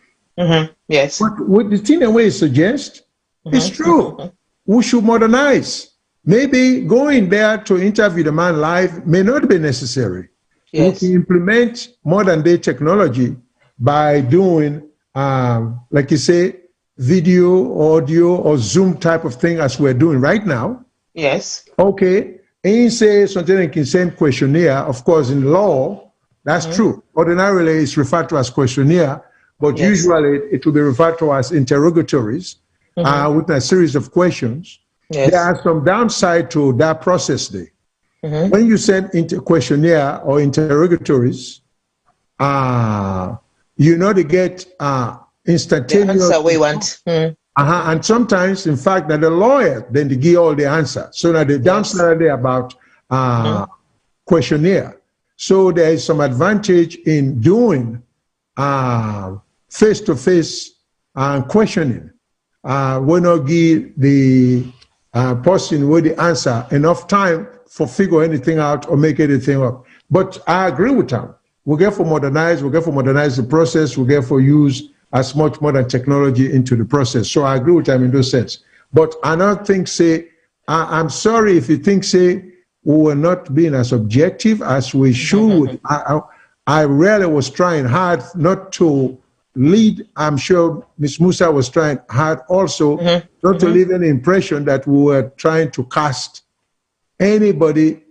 Yes. But what the thing that we suggest is true. We should modernize. Maybe going there to interview the man live may not be necessary. Yes. We can implement modern day technology by doing, like you say, video, audio, or Zoom type of thing as we're doing right now. Yes. Okay. And say something like can send questionnaire. Of course, in law, that's true. Ordinarily, it's referred to as questionnaire, but usually it will be referred to as interrogatories with a series of questions. Yes. There are some downside to that process there. When you send questionnaire or interrogatories, you know to get instantaneous the answer we want. And sometimes, in fact, that the lawyer then they give all the answer. So now the downside there about questionnaire. So there is some advantage in doing face-to-face questioning. When not give the person with the answer enough time for figure anything out or make anything up. But I agree with him. We get for modernize the process, we get for use as much modern technology into the process. So I agree with him in those sense. But I don't think, I'm sorry if you think, we were not being as objective as we should. I really was trying hard not to lead. I'm sure Ms. Musa was trying hard also not to leave any impression that we were trying to cast anybody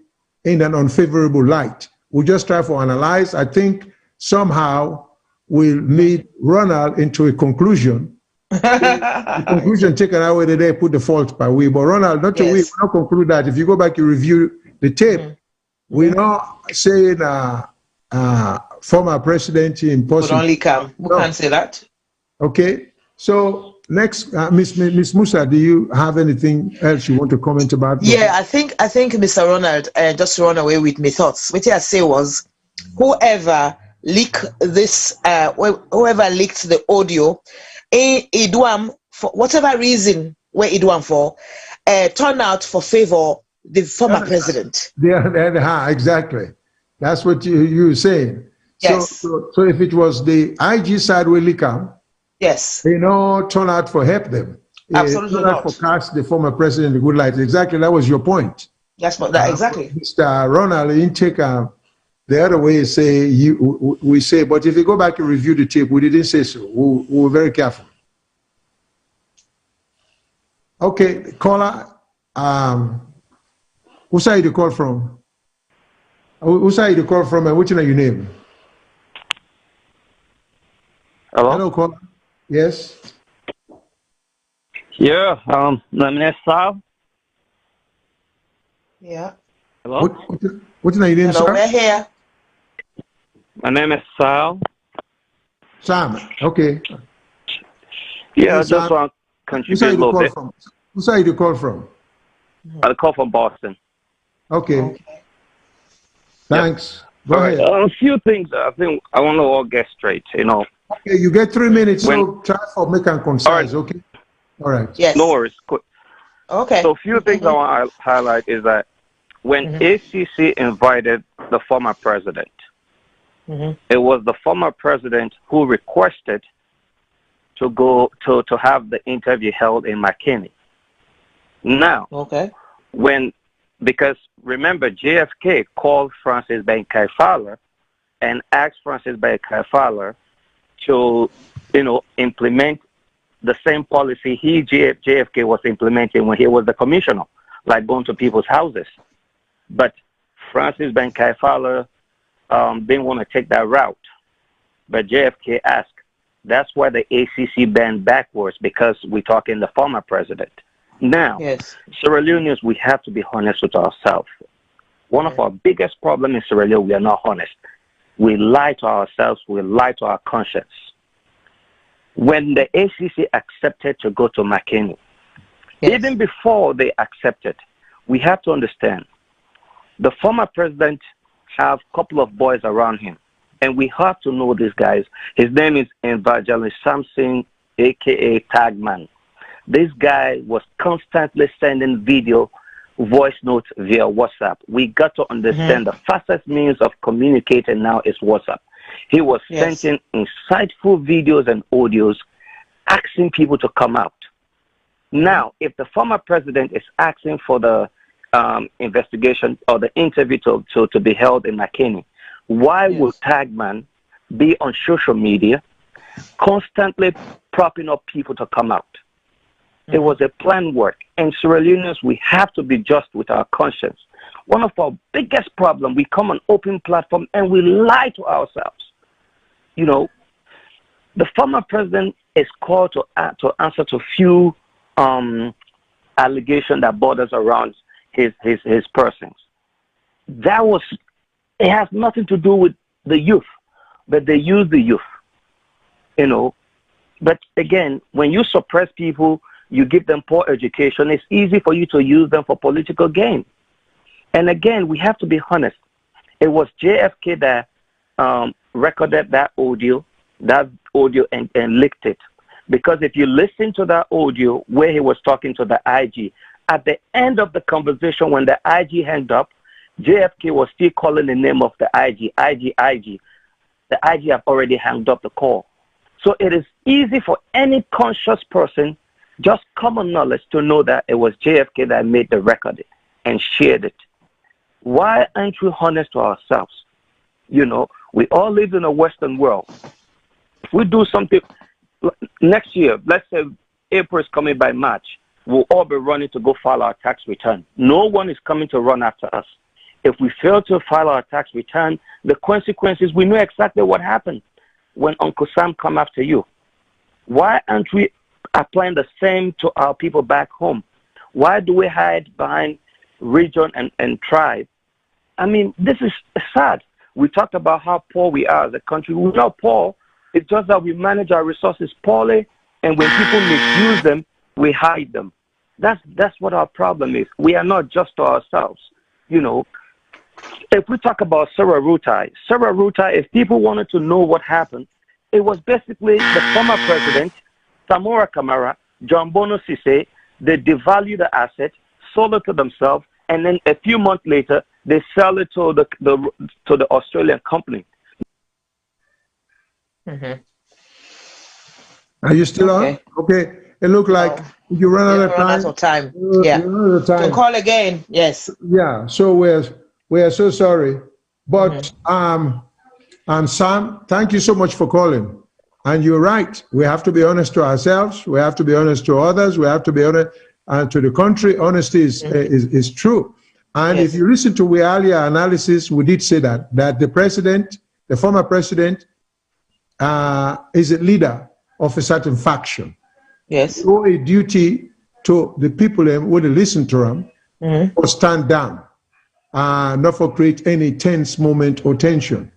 in an unfavorable light. We just try to analyze. I think somehow we'll lead Ronald into a conclusion. The conclusion taken away today put the fault by we. But Ronald, not to we not conclude that. If you go back, you review the tape. We're not saying former president impossible. Would only come. We can't say that. Okay. So next, Miss Musa, do you have anything else you want to comment about? Yeah, I think Mr. Ronald just run away with my thoughts. What I say was, whoever leaked this, whoever leaked the audio, Idwam for whatever reason, where Idwam for, turn out for favor the former president. Yeah, exactly. That's what you're saying. Yes. So if it was the IG side will leak out, yes, turn out for help them. Absolutely not. For cast the former president in good light. Exactly, that was your point. That's what that exactly. Mr. Ronald, you take the other way. We say, but if you go back and review the tape, we didn't say so. We were very careful. Okay, caller. Who side you call from? Who side you call from, and which are your name? Hello. Hello, caller. Yes. Yeah. My name is Sal. Yeah. Hello. What's your name, Hello, sir? we're here. My name is Sal. Sam. Okay. Yeah, I just want to contribute a little bit. Who side you call from? I call from Boston. Okay. Thanks. Go ahead. A few things I think I want to all get straight. Okay, you get 3 minutes, so try for make and concise, okay? All right. Yes. No worries. Quick. Okay. So a few things I want to highlight is that when ACC invited the former president, it was the former president who requested to go to have the interview held in McKinney. Now, because remember, JFK called Francis Bankai Fowler and asked Francis Bankai Fowler to, implement the same policy JFK was implementing when he was the commissioner, like going to people's houses. But Francis Bankai Fowler didn't want to take that route. But JFK asked. That's why the ACC bent backwards, because we're talking the former president. Now, Sierra Leoneans, we have to be honest with ourselves. One of our biggest problems in Sierra Leone, we are not honest. We lie to ourselves. We lie to our conscience. When the ACC accepted to go to McKinney, even before they accepted, we have to understand the former president have a couple of boys around him, and we have to know these guys. His name is Evangelist Samson, a.k.a. Tagman. This guy was constantly sending voice notes via WhatsApp. We got to understand the fastest means of communicating now is WhatsApp. He was sending insightful videos and audios asking people to come out. Now, if the former president is asking for the investigation or the interview to be held in McKinney, why would Tagman be on social media constantly propping up people to come out? It was a planned work. And Sierra Leoneans, we have to be just with our conscience. One of our biggest problems, we come on open platform and we lie to ourselves. You know, the former president is called to answer to few allegations that borders around his persons. It has nothing to do with the youth, but they use the youth, you know. But again, when you suppress people, you give them poor education, it's easy for you to use them for political gain. And again, we have to be honest. It was JFK that recorded that audio and leaked it. Because if you listen to that audio where he was talking to the IG, at the end of the conversation when the IG hung up, JFK was still calling the name of the IG. The IG have already hung up the call. So it is easy for any conscious person, just common knowledge, to know that it was JFK that made the record and shared it. Why aren't we honest to ourselves? You know, we all live in a Western world. If we do something next year, let's say April is coming by March, we'll all be running to go file our tax return. No one is coming to run after us. If we fail to file our tax return, the consequences, we know exactly what happened when Uncle Sam come after you. Why aren't we applying the same to our people back home? Why do we hide behind region and tribe? I mean, this is sad. We talked about how poor we are as a country. We're not poor. It's just that we manage our resources poorly, and when people misuse them, we hide them. That's what our problem is. We are not just to ourselves. You know, if we talk about Sarah Rutai, if people wanted to know what happened, it was basically the former president, Samora Kamara, John Bono Sise, they devalue the asset, sold it to themselves, and then a few months later, they sell it to the Australian company. Mm-hmm. Are you still on? Okay. It looked like you run out of time. Yeah. To call again. Yes. Yeah. So we're so sorry, but Sam, thank you so much for calling. And you're right. We have to be honest to ourselves. We have to be honest to others. We have to be honest to the country. Honesty is true. And if you listen to our earlier analysis, we did say that the president, the former president, is a leader of a certain faction. Yes. So a duty to the people who would listen to him or stand down, not for create any tense moment or tension.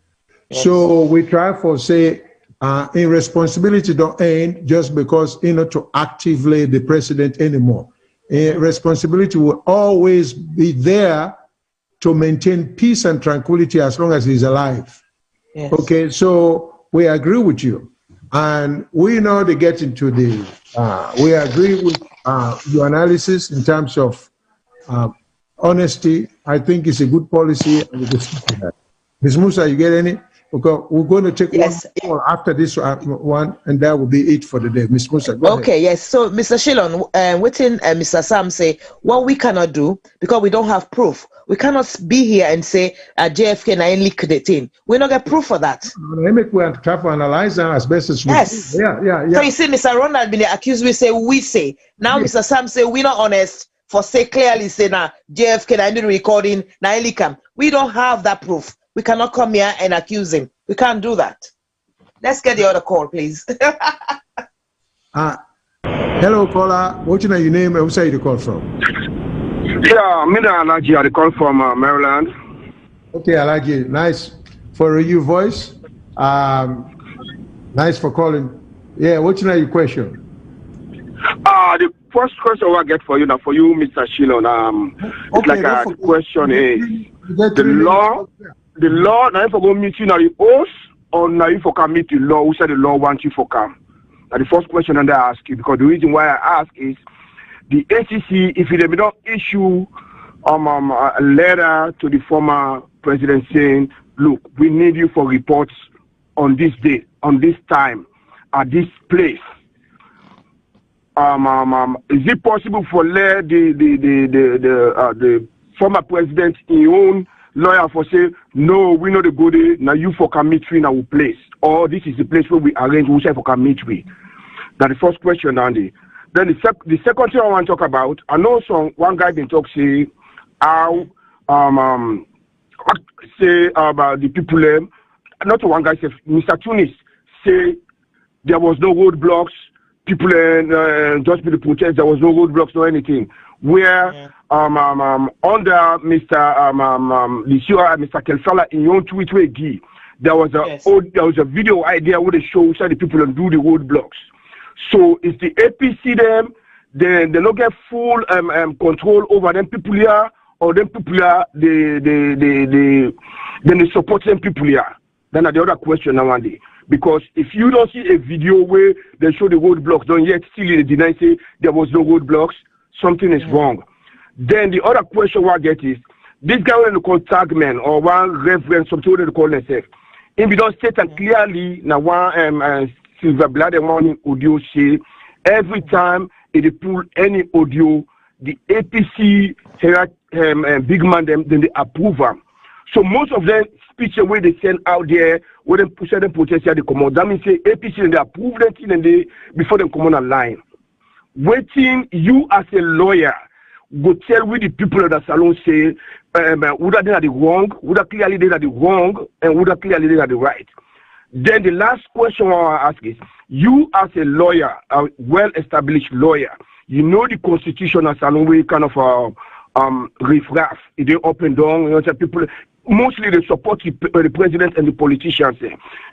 Yes. So we try for say, irresponsibility don't end just because to actively the president anymore. Responsibility will always be there to maintain peace and tranquility as long as he's alive. Yes. Okay, so we agree with you. And we know they get into the, we agree with your analysis in terms of honesty. I think it's a good policy. And we can stick to that. Ms. Musa, you get any? Okay, we're going to take one more after this one, and that will be it for the day. Ms. Musa, go ahead. Yes. So, Mr. Shillon, within Mr. Sam say, what we cannot do, because we don't have proof, we cannot be here and say JFK and leak the thing. We don't get proof for that. We have to analyze them as best as we can. Yeah. So you see, Mr. Ronald been accused, we say. Now Mr. Sam say, we're not honest for say clearly say now JFK and the recording, na leak. We don't have that proof. We cannot come here and accuse him. We can't do that. Let's get the other call, please. Hello, caller. What's your name and where you call from? Yeah, me Alaji. I call from Maryland. Okay, Alaji. Nice for your voice. Nice for calling. Yeah, what's your question? The first question I get for you now, for you, Mr. Shillon. It's like the question is the law now if I go meet you now the oath or now if I can meet the law, who said the law wants you for come? Now the first question that I ask you, because the reason why I ask is the ACC, if they don't issue a letter to the former president saying, look, we need you for reports on this day, on this time, at this place. Is it possible for the former president in own lawyer for say, no, we know the good day, now you for can meet in our place, or this is the place where we arrange we say for can meet we? That's the first question, Andy. Then the second thing I want to talk about, I know one guy been talk say how say about the people, not one guy say Mr. Tunis say there was no roadblocks, people just be the protest, there was no roadblocks or anything. Where under Mr. Mr. Kelfala in your tweet there was a video idea where they show the people and do the roadblocks. So it's the APC them, they don't get full control over them people here, or them people here, they support them people here. Then the other question now one day. Because if you don't see a video where they show the roadblocks, don't yet still they deny say there was no roadblocks, something is wrong. Then the other question I get is, this guy when they call Tagman or one reverend, something they call themselves, if you don't state and clearly now one Silver Blood and one audio say every time they pull any audio, the APC big man then they approve them. So most of them speech the way they send out there, when they push them protest they come out. That means say APC and they approve them and they before they come on a line. Waiting you as a lawyer go tell with the people of the salon say would they are the wrong, would they clearly they are the wrong, and would they clearly they are the right. Then the last question I want to ask is, you as a lawyer, a well-established lawyer, you know the constitution as a way kind of riff-raff. They up and down, you know, people mostly they support the president and the politicians.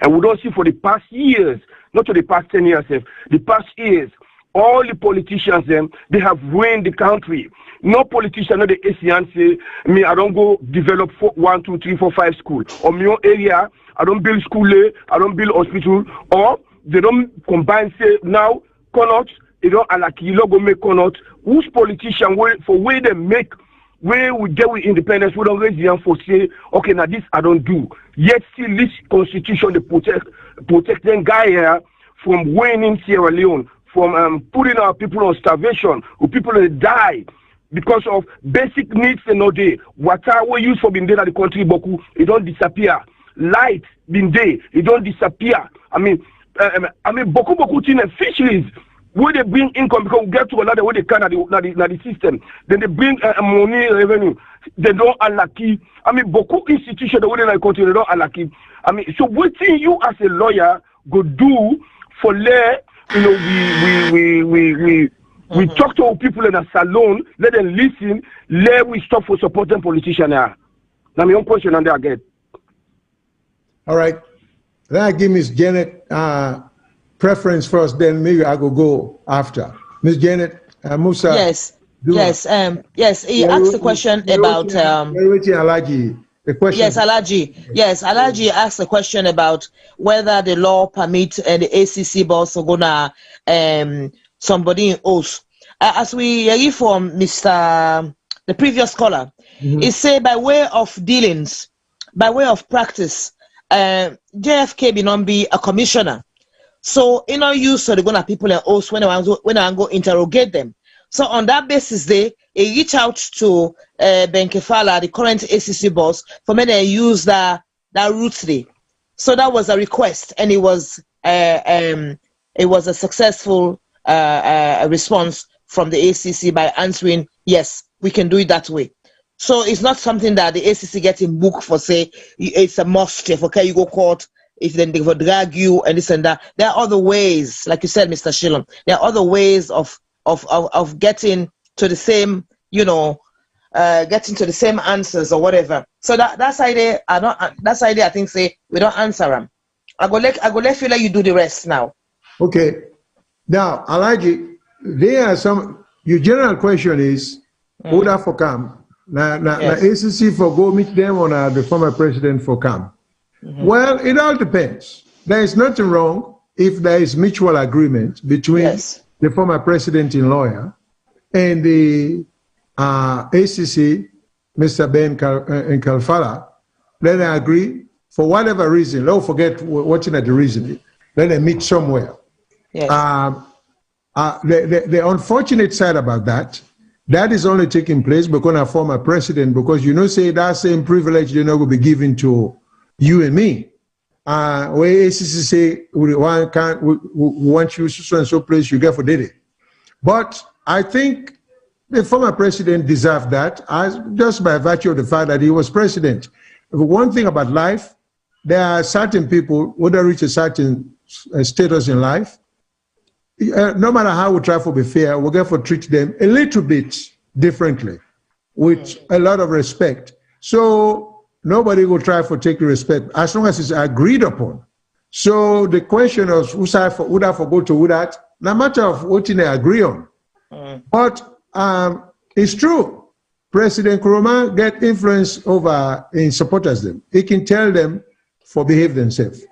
And we don't see for the past years, not for the past 10 years, the past years, all the politicians they have ruined the country. No politician, no the ASEAN say, me, I don't go develop 1, 2, 3, 4, 5 school. Or my own area, I don't build school, I don't build hospital, or they don't combine, say, now, cannot, they don't alaki, go make cannot. Whose politician, for where they make, where we get with independence, we don't raise the hand for say, okay, now this I don't do. Yet still this constitution, they protect them guy here from winning Sierra Leone, from putting our people on starvation, who people that die because of basic needs and no day. Water we use for being there at the country, Boku, it don't disappear. Light been there, it don't disappear. I mean, Boku thing and fisheries, where they bring income because we get to another way they can at the system. Then they bring money revenue. They don't unlucky. I mean, Boku institution the way they country, they don't unlucky. I mean, so what thing you as a lawyer go do for let you know we talk to our people in a salon, let them listen, let we stop for supporting politicians now. Now my own question and there again. All right. Then I give Ms. Janet preference first, then maybe I will go after. Ms. Janet Musa. Yes. Yes. He asked the question about Alaji. The question. Yes, Alaji. Yes, Alaji asked a question about whether the law permits the ACC boss to go na somebody in oath. As we hear from Mr. the previous caller, he said by way of dealings, by way of practice, JFK be not be a commissioner. So you know use so they're gonna people in oath when I go interrogate them. So on that basis, they reach out to Ben Kefala, the current ACC boss, for me to use that route today. So that was a request, and it was a successful response from the ACC by answering, yes, we can do it that way. So it's not something that the ACC gets in book for say it's a must. If okay, you go court. If then they will drag you and this and that. There are other ways, like you said, Mr. Shillon. There are other ways of getting to the same, you know, getting to the same answers or whatever. So that's idea. That's idea. I think say we don't answer them. I go let you you do the rest now. Okay. Now, Alaji, there are some. Your general question is, who that for come? Now, ACC for go meet them or the former president for come. Well, it all depends. There is nothing wrong if there is mutual agreement between the former president in lawyer and the ACC, Mr. Ben Kalfala. Then they agree for whatever reason, don't forget watching at the reason, let them meet somewhere. Yes. The unfortunate side about that is only taking place because of former president, because say that same privilege they're not going to be given to you and me. Where ACC say we want you so and so place you get for did it. But I think the former president deserved that just by virtue of the fact that he was president. One thing about life, there are certain people who don't reach a certain status in life. No matter how we try to be fair, we'll get to treat them a little bit differently, with a lot of respect. So nobody will try to take respect as long as it's agreed upon. So the question of would I forgo to do that, no matter of what they agree on. But it's true. President Koroma get influence over in supporters them. He can tell them for behave themselves.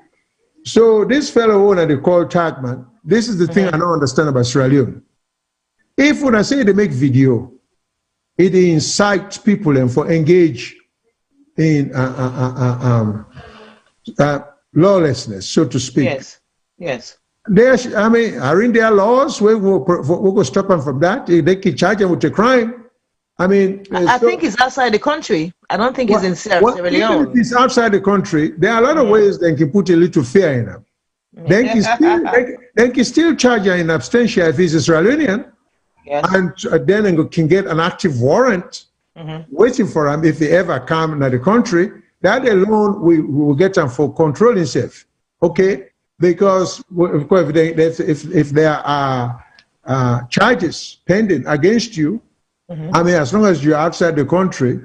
So this fellow owner they call Tagman, this is the thing I don't understand about Sierra Leone. If when I say they make video, it incites people and for engage in lawlessness, so to speak. Yes. Yes. Are in their laws we go stop them from that? They can charge them with a crime. I think it's outside the country. I don't think it's in Sierra Leone. Even if it's outside the country, there are a lot of ways they can put a little fear in them. They can still charge you in absentia if he's a Sierra Leonean, and then they can get an active warrant waiting for him if he ever come to the country. That alone we will get him for controlling himself. Okay, because of course if there are charges pending against you. As long as you're outside the country,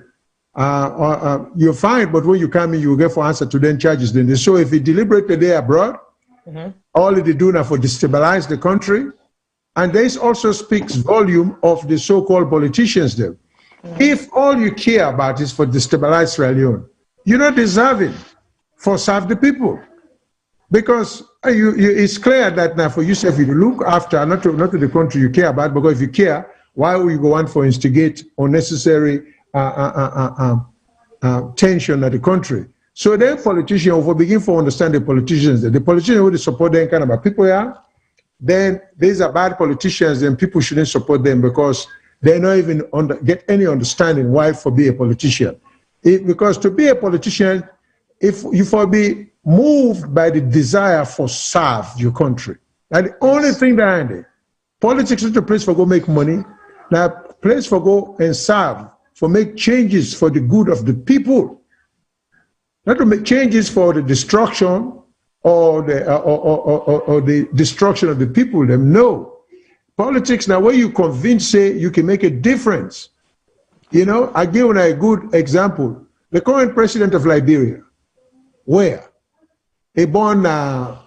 you're fine. But when you come in, you will get for answer to them charges. Then so if you deliberately they abroad, all they do now for destabilize the country, and this also speaks volume of the so-called politicians. Then, if all you care about is for destabilize Sierra Leone, you're not deserving for serve the people, because it's clear that now for yourself you look after not to the country you care about, because if you care. Why will you go on for instigate unnecessary tension at the country? So then politicians will begin to understand the politicians. The politicians who support them kind of people here, then these are bad politicians, then people shouldn't support them because they don't even get any understanding why for be a politician. Because to be a politician, if you for be moved by the desire for serve your country, that's the only thing behind it. Politics is a place for go make money. Now, place for go and serve, for make changes for the good of the people. Not to make changes for the destruction or the destruction of the people. Them no. Politics, now where you convince, say, you can make a difference. I give you a good example. The current president of Liberia, where? He born, I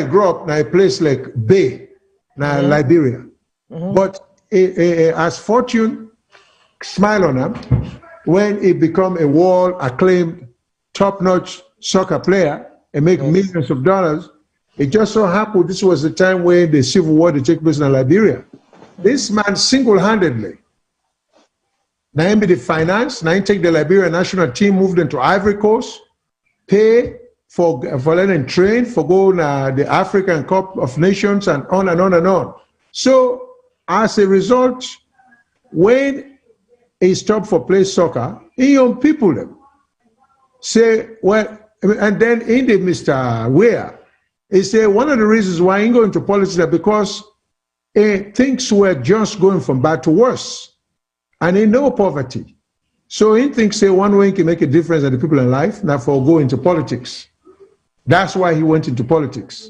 grew up in a place like Bay, Liberia. But as fortune smile on him, when he become a world-acclaimed, top-notch soccer player and make millions of dollars, it just so happened this was the time when the civil war took place in Liberia. This man single-handedly, now he be the finance, now he take the Liberia national team, moved into Ivory Coast, pay for letting train, for going the African Cup of Nations and on and on and on. So, as a result, when he stopped for play soccer, young people them say, well, and then in the Mr. Ware, he said one of the reasons why he going to politics is because things were just going from bad to worse, and he know poverty. So he thinks say one way he can make a difference to the people in life, now for go into politics. That's why he went into politics.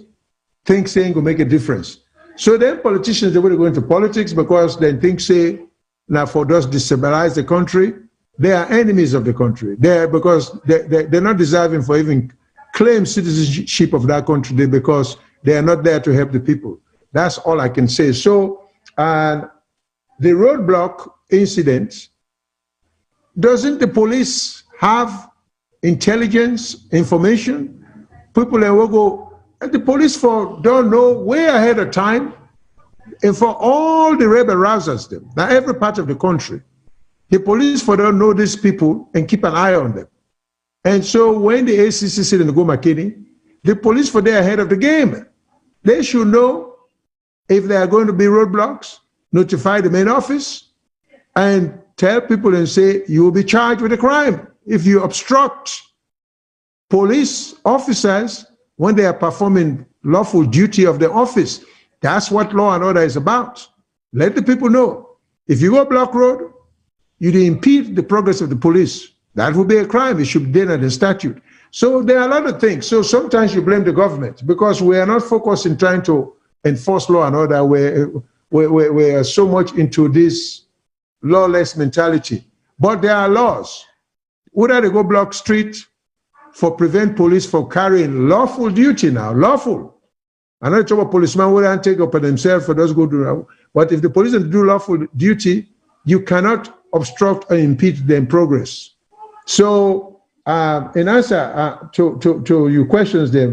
Thinks saying will make a difference. So then politicians, they will go into politics because they think, say, now for those destabilize the country, they are enemies of the country. Because they're not deserving for even claim citizenship of that country because they are not there to help the people. That's all I can say. So the roadblock incident, doesn't the police have intelligence, information? People will go, and the police don't know way ahead of time, and for all the rebel rousers them, now every part of the country, the police don't know these people and keep an eye on them. And so when the ACC said in the Gomakini, the police for their ahead of the game. They should know if there are going to be roadblocks, notify the main office, and tell people and say, you will be charged with a crime if you obstruct police officers when they are performing lawful duty of the office. That's what law and order is about. Let the people know. If you go block road, you impede the progress of the police. That would be a crime. It should be done under statute. So there are a lot of things. So sometimes you blame the government because we are not focused in trying to enforce law and order. We are so much into this lawless mentality. But there are laws. Whether they go block street for prevent police from carrying lawful duty now, lawful. I'm not talking about policemen who don't take upon themselves for those go do. But if the police don't do lawful duty, you cannot obstruct or impede their progress. So in answer to your questions there,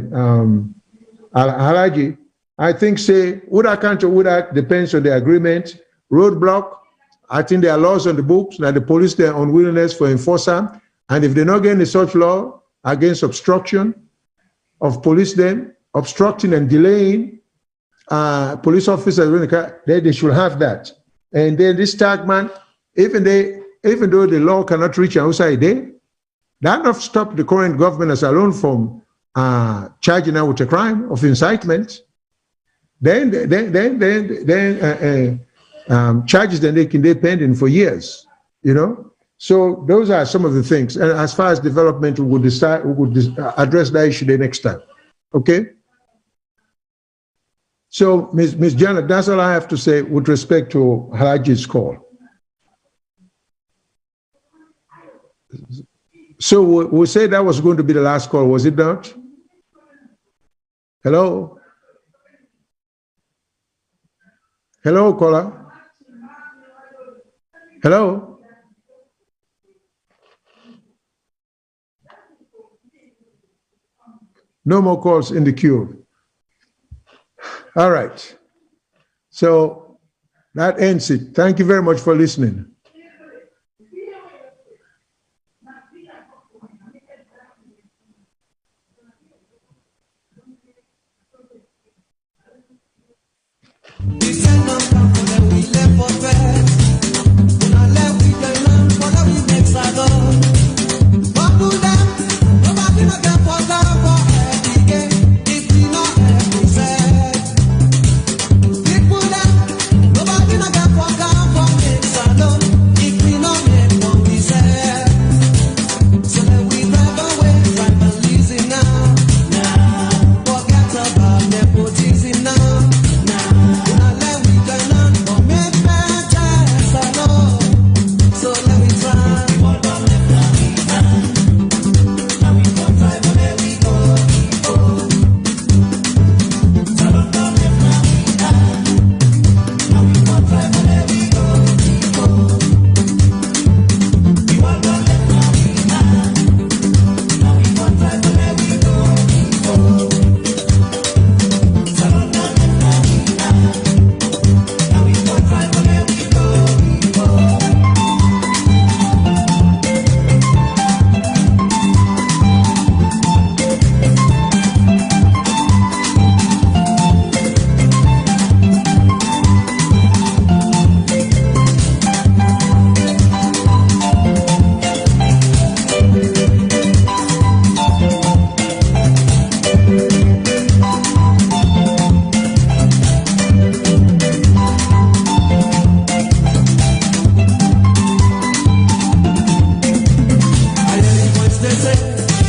Halaji, I think say Uda can't or Uda depends on the agreement. Roadblock, I think there are laws on the books that the police their unwillingness for enforcer, and if they're not getting such law against obstruction of police them, obstructing and delaying police officers, they should have that. And then this tag man, even though the law cannot reach outside there, that not stop the current government as alone from charging out with a crime of incitement. Then charges that they can be pending for years, you know. So those are some of the things. And as far as development, we would address that issue the next time. Okay. So Ms. Janet, that's all I have to say with respect to Halaji's call. So we said that was going to be the last call, was it not? Hello? Hello, caller? Hello? No more calls in the queue. All right. So that ends it. Thank you very much for listening.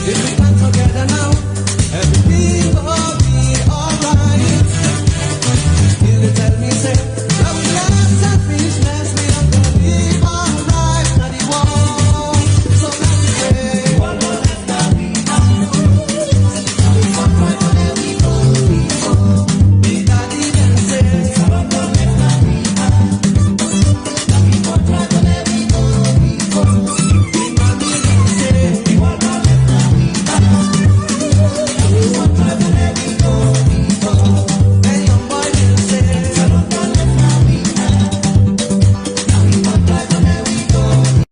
If